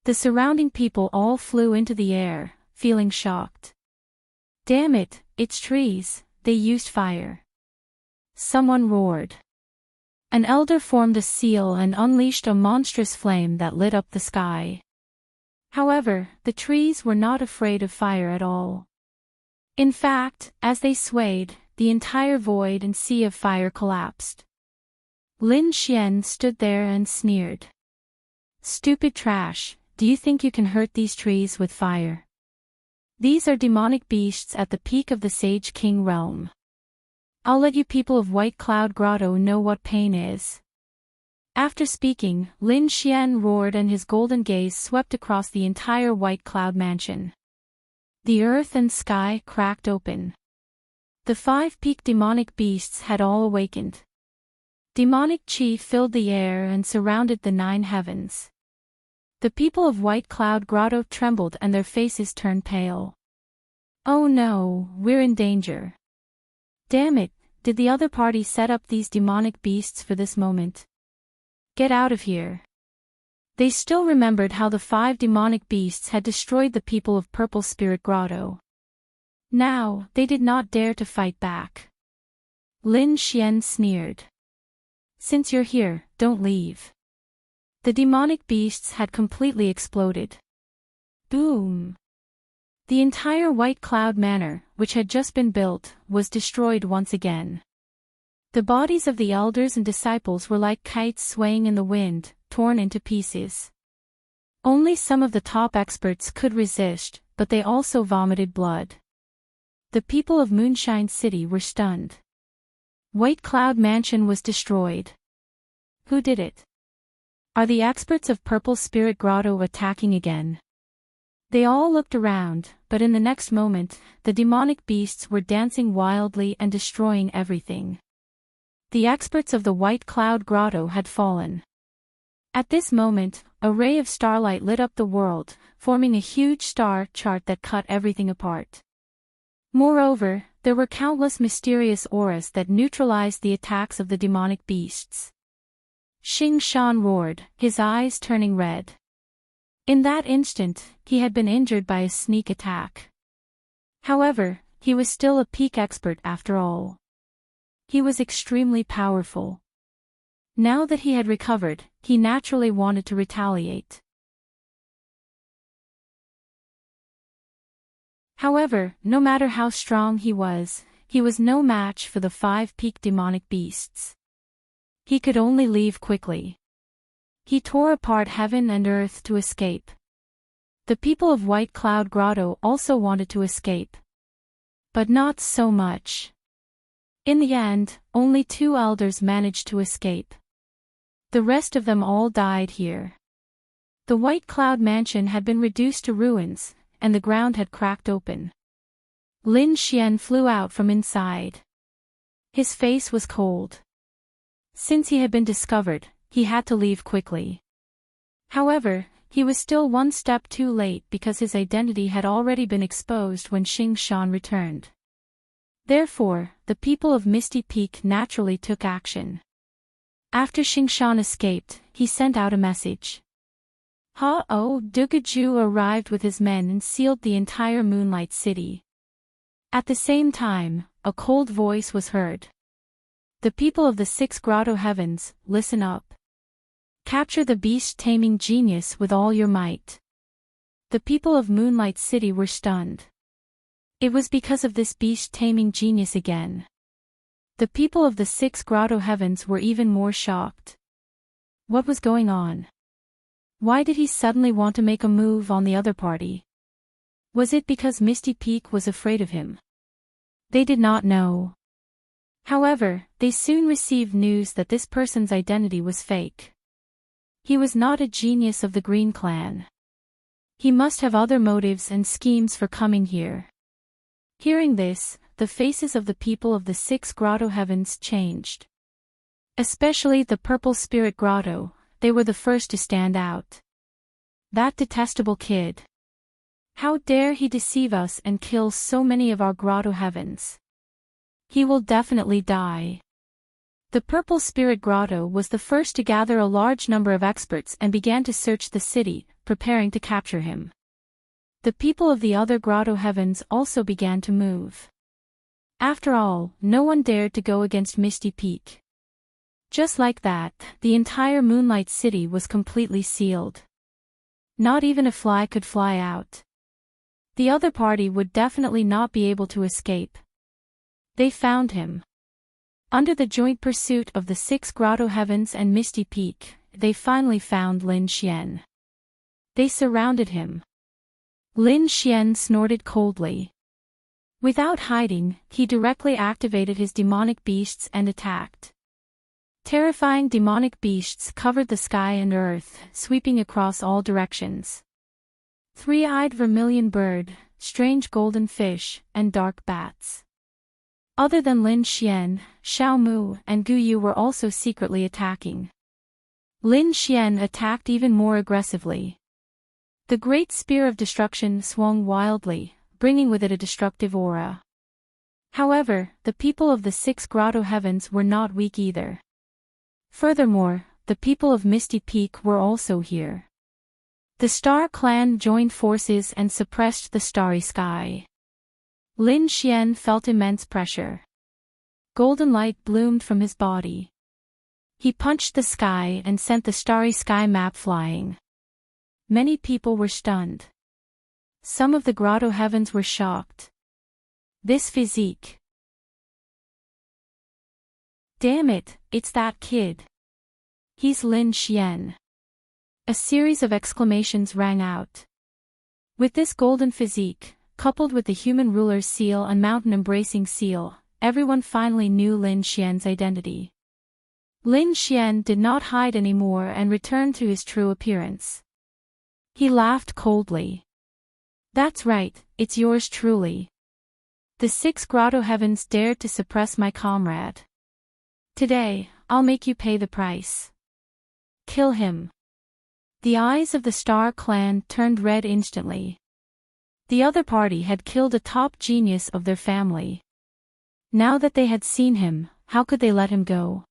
The surrounding people all flew into the air, feeling shocked. Damn it, it's trees, they used fire. Someone roared. An elder formed a seal and unleashed a monstrous flame that lit up the sky. However, the trees were not afraid of fire at all. In fact, as they swayed, the entire void and sea of fire collapsed. Lin Xian stood there and sneered. Stupid trash, do you think you can hurt these trees with fire? These are demonic beasts at the peak of the Sage King realm. I'll let you people of White Cloud Grotto know what pain is. After speaking, Lin Xian roared and his golden gaze swept across the entire White Cloud mansion. The earth and sky cracked open. The 5-peaked demonic beasts had all awakened. Demonic chi filled the air and surrounded the 9 heavens. The people of White Cloud Grotto trembled and their faces turned pale. Oh no, we're in danger. Damn it, did the other party set up these demonic beasts for this moment? Get out of here. They still remembered how the 5 demonic beasts had destroyed the people of Purple Spirit Grotto. Now, they did not dare to fight back. Lin Xian sneered. Since you're here, don't leave. The demonic beasts had completely exploded. Boom! The entire White Cloud Manor, which had just been built, was destroyed once again. The bodies of the elders and disciples were like kites swaying in the wind, torn into pieces. Only some of the top experts could resist, but they also vomited blood. The people of Moonshine City were stunned. White Cloud Mansion was destroyed. Who did it? Are the experts of Purple Spirit Grotto attacking again? They all looked around, but in the next moment, the demonic beasts were dancing wildly and destroying everything. The experts of the White Cloud Grotto had fallen. At this moment, a ray of starlight lit up the world, forming a huge star chart that cut everything apart. Moreover, there were countless mysterious auras that neutralized the attacks of the demonic beasts. Xing Shan roared, his eyes turning red. In that instant, he had been injured by a sneak attack. However, he was still a peak expert after all. He was extremely powerful. Now that he had recovered, he naturally wanted to retaliate. However, no matter how strong he was no match for the 5 peak demonic beasts. He could only leave quickly. He tore apart heaven and earth to escape. The people of White Cloud Grotto also wanted to escape. But not so much. In the end, only 2 elders managed to escape. The rest of them all died here. The White Cloud Mansion had been reduced to ruins, and the ground had cracked open. Lin Xian flew out from inside. His face was cold. Since he had been discovered, he had to leave quickly. However, he was still one step too late because his identity had already been exposed when Xing Shan returned. Therefore, the people of Misty Peak naturally took action. After Xing Shan escaped, he sent out a message. Hao Dugaju arrived with his men and sealed the entire Moonlight City. At the same time, a cold voice was heard. The people of the 6 Grotto Heavens, listen up. Capture the beast-taming genius with all your might. The people of Moonlight City were stunned. It was because of this beast-taming genius again. The people of the 6 Grotto Heavens were even more shocked. What was going on? Why did he suddenly want to make a move on the other party? Was it because Misty Peak was afraid of him? They did not know. However, they soon received news that this person's identity was fake. He was not a genius of the Green Clan. He must have other motives and schemes for coming here. Hearing this, the faces of the people of the 6 Grotto Heavens changed. Especially the Purple Spirit Grotto, they were the first to stand out. That detestable kid. How dare he deceive us and kill so many of our Grotto Heavens? He will definitely die. The Purple Spirit Grotto was the first to gather a large number of experts and began to search the city, preparing to capture him. The people of the other Grotto Heavens also began to move. After all, no one dared to go against Misty Peak. Just like that, the entire Moonlight City was completely sealed. Not even a fly could fly out. The other party would definitely not be able to escape. They found him. Under the joint pursuit of the 6 Grotto Heavens and Misty Peak, they finally found Lin Xian. They surrounded him. Lin Xian snorted coldly. Without hiding, he directly activated his demonic beasts and attacked. Terrifying demonic beasts covered the sky and earth, sweeping across all directions. Three-eyed vermilion bird, strange golden fish, and dark bats. Other than Lin Xian, Xiao Mu and Gu Yu were also secretly attacking. Lin Xian attacked even more aggressively. The great spear of destruction swung wildly, bringing with it a destructive aura. However, the people of the 6 Grotto Heavens were not weak either. Furthermore, the people of Misty Peak were also here. The Star Clan joined forces and suppressed the starry sky. Lin Xian felt immense pressure. Golden light bloomed from his body. He punched the sky and sent the starry sky map flying. Many people were stunned. Some of the Grotto Heavens were shocked. This physique. Damn it, it's that kid. He's Lin Xian. A series of exclamations rang out. With this golden physique, coupled with the human ruler's seal and mountain-embracing seal, everyone finally knew Lin Xian's identity. Lin Xian did not hide anymore and returned to his true appearance. He laughed coldly. That's right, it's yours truly. The 6 Grotto Heavens dared to suppress my comrade. Today, I'll make you pay the price. Kill him. The eyes of the Star Clan turned red instantly. The other party had killed a top genius of their family. Now that they had seen him, how could they let him go?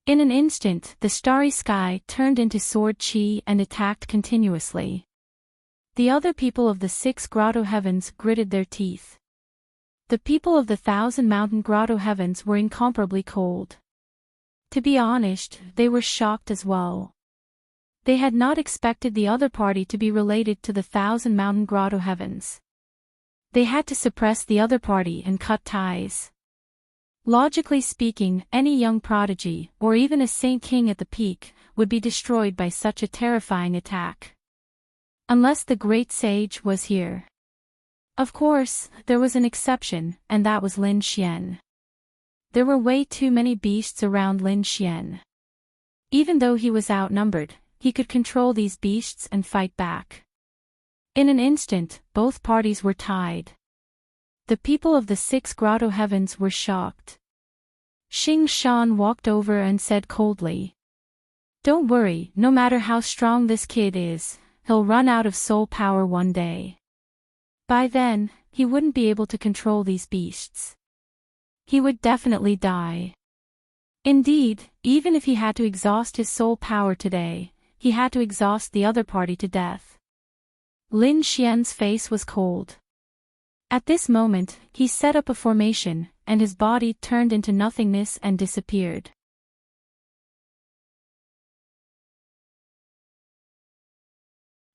In an instant, the starry sky turned into sword chi and attacked continuously. The other people of the 6 Grotto Heavens gritted their teeth. The people of the 1,000 Mountain Grotto Heavens were incomparably cold. To be honest, they were shocked as well. They had not expected the other party to be related to the 1,000 Mountain Grotto Heavens. They had to suppress the other party and cut ties. Logically speaking, any young prodigy, or even a Saint King at the peak, would be destroyed by such a terrifying attack. Unless the great sage was here. Of course, there was an exception, and that was Lin Xian. There were way too many beasts around Lin Xian. Even though he was outnumbered, he could control these beasts and fight back. In an instant, both parties were tied. The people of the 6 grotto heavens were shocked. Xing Shan walked over and said coldly, "Don't worry, no matter how strong this kid is, he'll run out of soul power one day. By then, he wouldn't be able to control these beasts. He would definitely die. Indeed, even if he had to exhaust his soul power today, he had to exhaust the other party to death." Lin Xian's face was cold. At this moment, he set up a formation, and his body turned into nothingness and disappeared.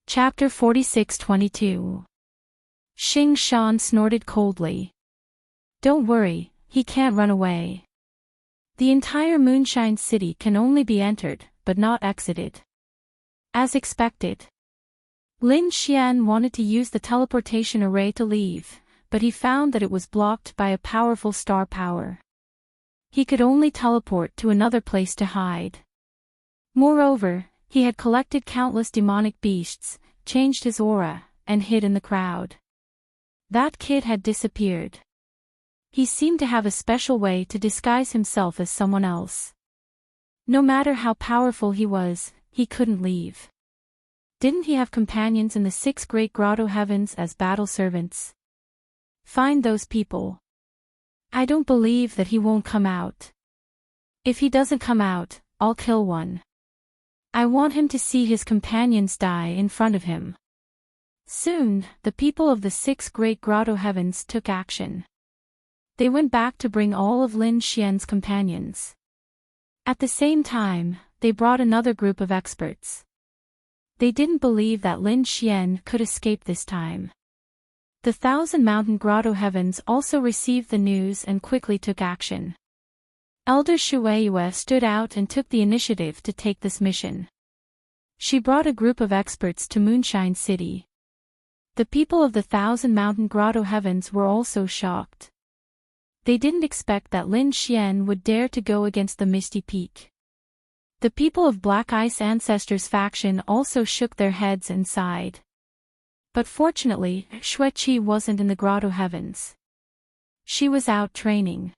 Chapter 46-22. Xing Shan snorted coldly. "Don't worry, he can't run away. The entire Moonshine City can only be entered, but not exited." As expected, Lin Xian wanted to use the teleportation array to leave, but he found that it was blocked by a powerful star power. He could only teleport to another place to hide. Moreover, he had collected countless demonic beasts, changed his aura, and hid in the crowd. That kid had disappeared. He seemed to have a special way to disguise himself as someone else. No matter how powerful he was, he couldn't leave. Didn't he have companions in the 6 great grotto heavens as battle servants? Find those people. I don't believe that he won't come out. If he doesn't come out, I'll kill one. I want him to see his companions die in front of him. Soon, the people of the 6 great grotto heavens took action. They went back to bring all of Lin Xian's companions. At the same time, they brought another group of experts. They didn't believe that Lin Xian could escape this time. The 1,000 Mountain Grotto Heavens also received the news and quickly took action. Elder Shueiyue stood out and took the initiative to take this mission. She brought a group of experts to Moonshine City. The people of the 1,000 Mountain Grotto Heavens were also shocked. They didn't expect that Lin Xian would dare to go against the Misty Peak. The people of Black Ice Ancestors faction also shook their heads and sighed. But fortunately, Xueqi wasn't in the Grotto Heavens. She was out training.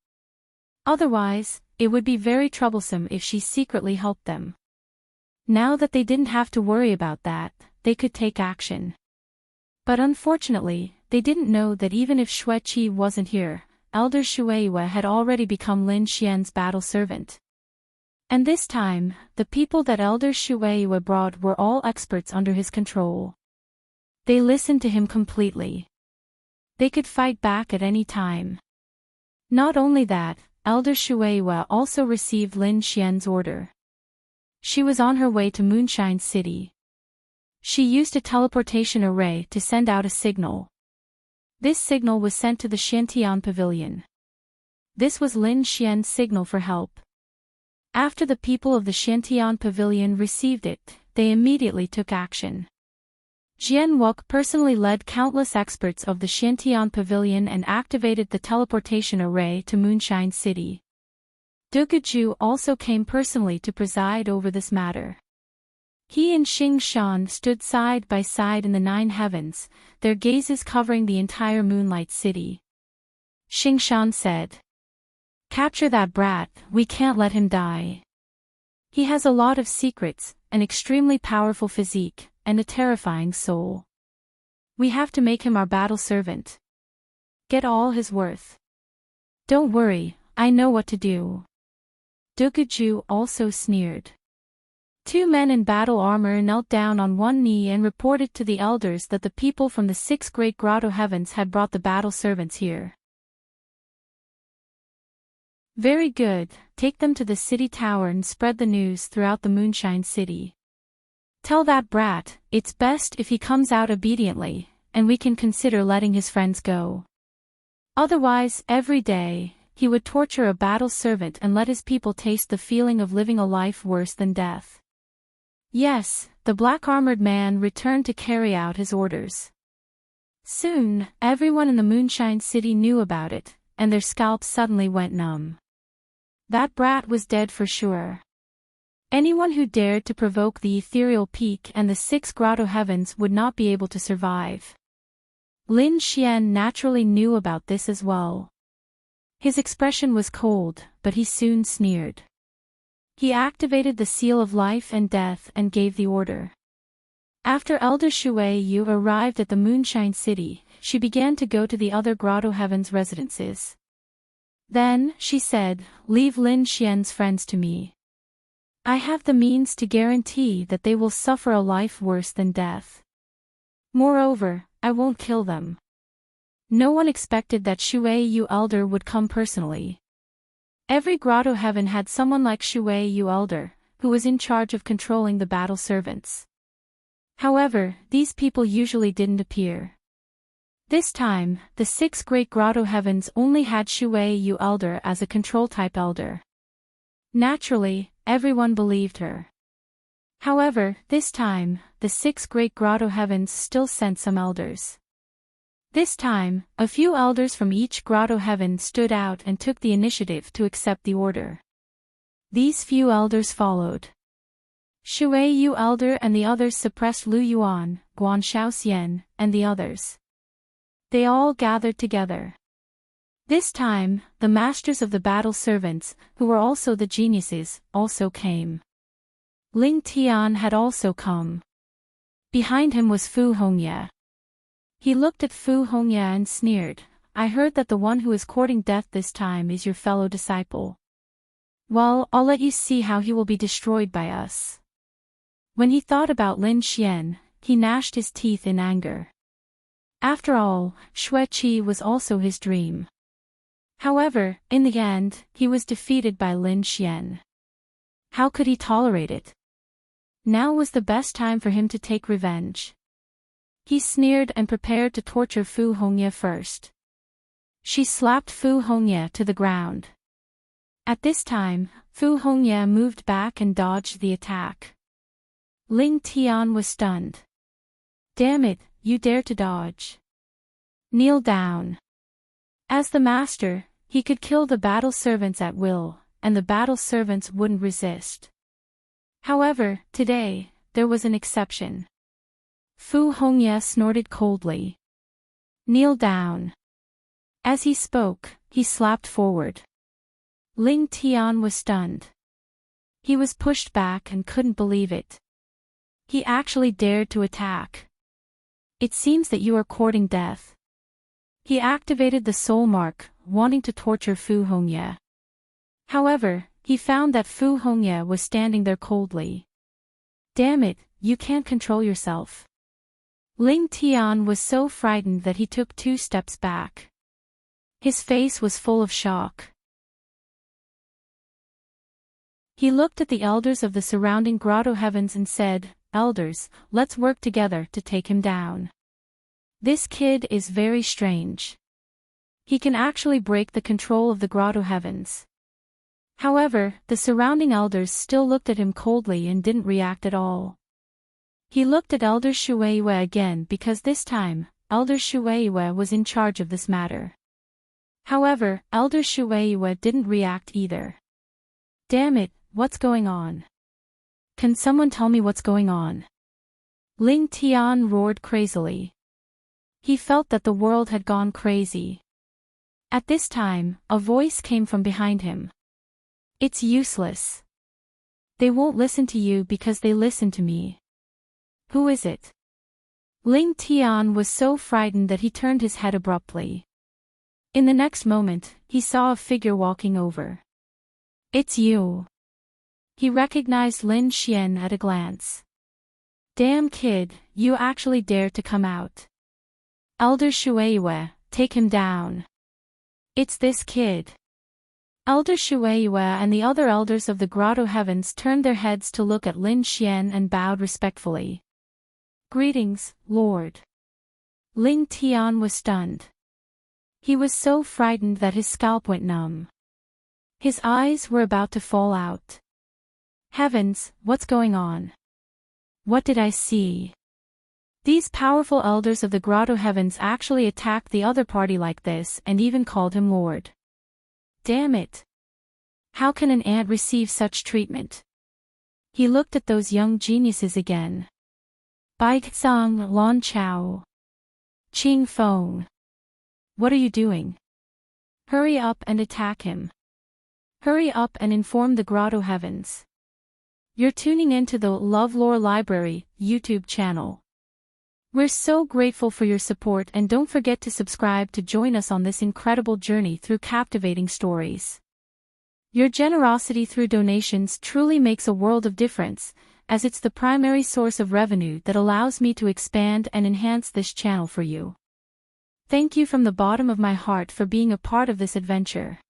Otherwise, it would be very troublesome if she secretly helped them. Now that they didn't have to worry about that, they could take action. But unfortunately, they didn't know that even if Xueqi wasn't here, Elder Shueiyue had already become Lin Xian's battle servant. And this time, the people that Elder Shueiyue brought were all experts under his control. They listened to him completely. They could fight back at any time. Not only that, Elder Shueiyue also received Lin Xian's order. She was on her way to Moonshine City. She used a teleportation array to send out a signal. This signal was sent to the Xiantian Pavilion. This was Lin Xian's signal for help. After the people of the Xiantian Pavilion received it, they immediately took action. Jian Wuk personally led countless experts of the Xiantian Pavilion and activated the teleportation array to Moonshine City. Dugaju also came personally to preside over this matter. He and Xing Shan stood side by side in the 9 heavens, their gazes covering the entire Moonlight City. Xing Shan said, "Capture that brat, we can't let him die. He has a lot of secrets, an extremely powerful physique, and a terrifying soul. We have to make him our battle servant. Get all his worth." "Don't worry, I know what to do." Dugaju also sneered. 2 men in battle armor knelt down on one knee and reported to the elders that the people from the 6 great grotto heavens had brought the battle servants here. "Very good, take them to the city tower and spread the news throughout the Moonshine City. Tell that brat, it's best if he comes out obediently, and we can consider letting his friends go. Otherwise, every day, he would torture a battle servant and let his people taste the feeling of living a life worse than death." Yes, the black-armored man returned to carry out his orders. Soon, everyone in the Moonshine City knew about it, and their scalps suddenly went numb. That brat was dead for sure. Anyone who dared to provoke the ethereal peak and the 6 grotto heavens would not be able to survive. Lin Xian naturally knew about this as well. His expression was cold, but he soon sneered. He activated the seal of life and death and gave the order. After Elder Shui Yu arrived at the Moonshine City, she began to go to the other grotto heavens residences. Then, she said, "Leave Lin Xian's friends to me. I have the means to guarantee that they will suffer a life worse than death. Moreover, I won't kill them." No one expected that Shui Yu Elder would come personally. Every grotto heaven had someone like Shui Yu Elder, who was in charge of controlling the battle servants. However, these people usually didn't appear. This time, the 6 great grotto heavens only had Shui Yu Elder as a control-type elder. Naturally, everyone believed her. However, this time, the 6 great grotto heavens still sent some elders. This time, a few elders from each grotto heaven stood out and took the initiative to accept the order. These few elders followed. Shui Yu Elder and the others suppressed Lu Yuan, Guan Shaoxian, and the others. They all gathered together. This time, the masters of the battle servants, who were also the geniuses, also came. Ling Tian had also come. Behind him was Fu Hongye. He looked at Fu Hongye and sneered, "I heard that the one who is courting death this time is your fellow disciple. Well, I'll let you see how he will be destroyed by us." When he thought about Lin Xian, he gnashed his teeth in anger. After all, Xueqi was also his dream. However, in the end, he was defeated by Lin Xian. How could he tolerate it? Now was the best time for him to take revenge. He sneered and prepared to torture Fu Hongye first. She slapped Fu Hongye to the ground. At this time, Fu Hongye moved back and dodged the attack. Ling Tian was stunned. "Damn it, you dare to dodge. Kneel down." As the master, he could kill the battle servants at will, and the battle servants wouldn't resist. However, today, there was an exception. Fu Hongye snorted coldly. "Kneel down." As he spoke, he slapped forward. Ling Tian was stunned. He was pushed back and couldn't believe it. He actually dared to attack. "It seems that you are courting death." He activated the soul mark, wanting to torture Fu Hongye. However, he found that Fu Hongye was standing there coldly. "Damn it, you can't control yourself." Ling Tian was so frightened that he took 2 steps back. His face was full of shock. He looked at the elders of the surrounding grotto heavens and said, "Elders, let's work together to take him down. This kid is very strange. He can actually break the control of the grotto heavens." However, the surrounding elders still looked at him coldly and didn't react at all. He looked at Elder Shueiyue again because this time, Elder Shueiyue was in charge of this matter. However, Elder Shueiyue didn't react either. "Damn it, what's going on? Can someone tell me what's going on?" Ling Tian roared crazily. He felt that the world had gone crazy. At this time, a voice came from behind him. "It's useless. They won't listen to you because they listen to me." "Who is it?" Ling Tian was so frightened that he turned his head abruptly. In the next moment, he saw a figure walking over. "It's you." He recognized Lin Xian at a glance. "Damn kid, you actually dared to come out. Elder Shueiyue, take him down. It's this kid." Elder Shueiyue and the other elders of the grotto heavens turned their heads to look at Lin Xian and bowed respectfully. "Greetings, Lord." Ling Tian was stunned. He was so frightened that his scalp went numb. His eyes were about to fall out. Heavens, what's going on? What did I see? These powerful elders of the grotto heavens actually attacked the other party like this and even called him Lord. Damn it! How can an ant receive such treatment? He looked at those young geniuses again. Bai Tsang, Lon Chao. Qing Feng. What are you doing? Hurry up and attack him. Hurry up and inform the Grotto Heavens. You're tuning into the LoveLore Library YouTube channel. We're so grateful for your support, and don't forget to subscribe to join us on this incredible journey through captivating stories. Your generosity through donations truly makes a world of difference, as it's the primary source of revenue that allows me to expand and enhance this channel for you. Thank you from the bottom of my heart for being a part of this adventure.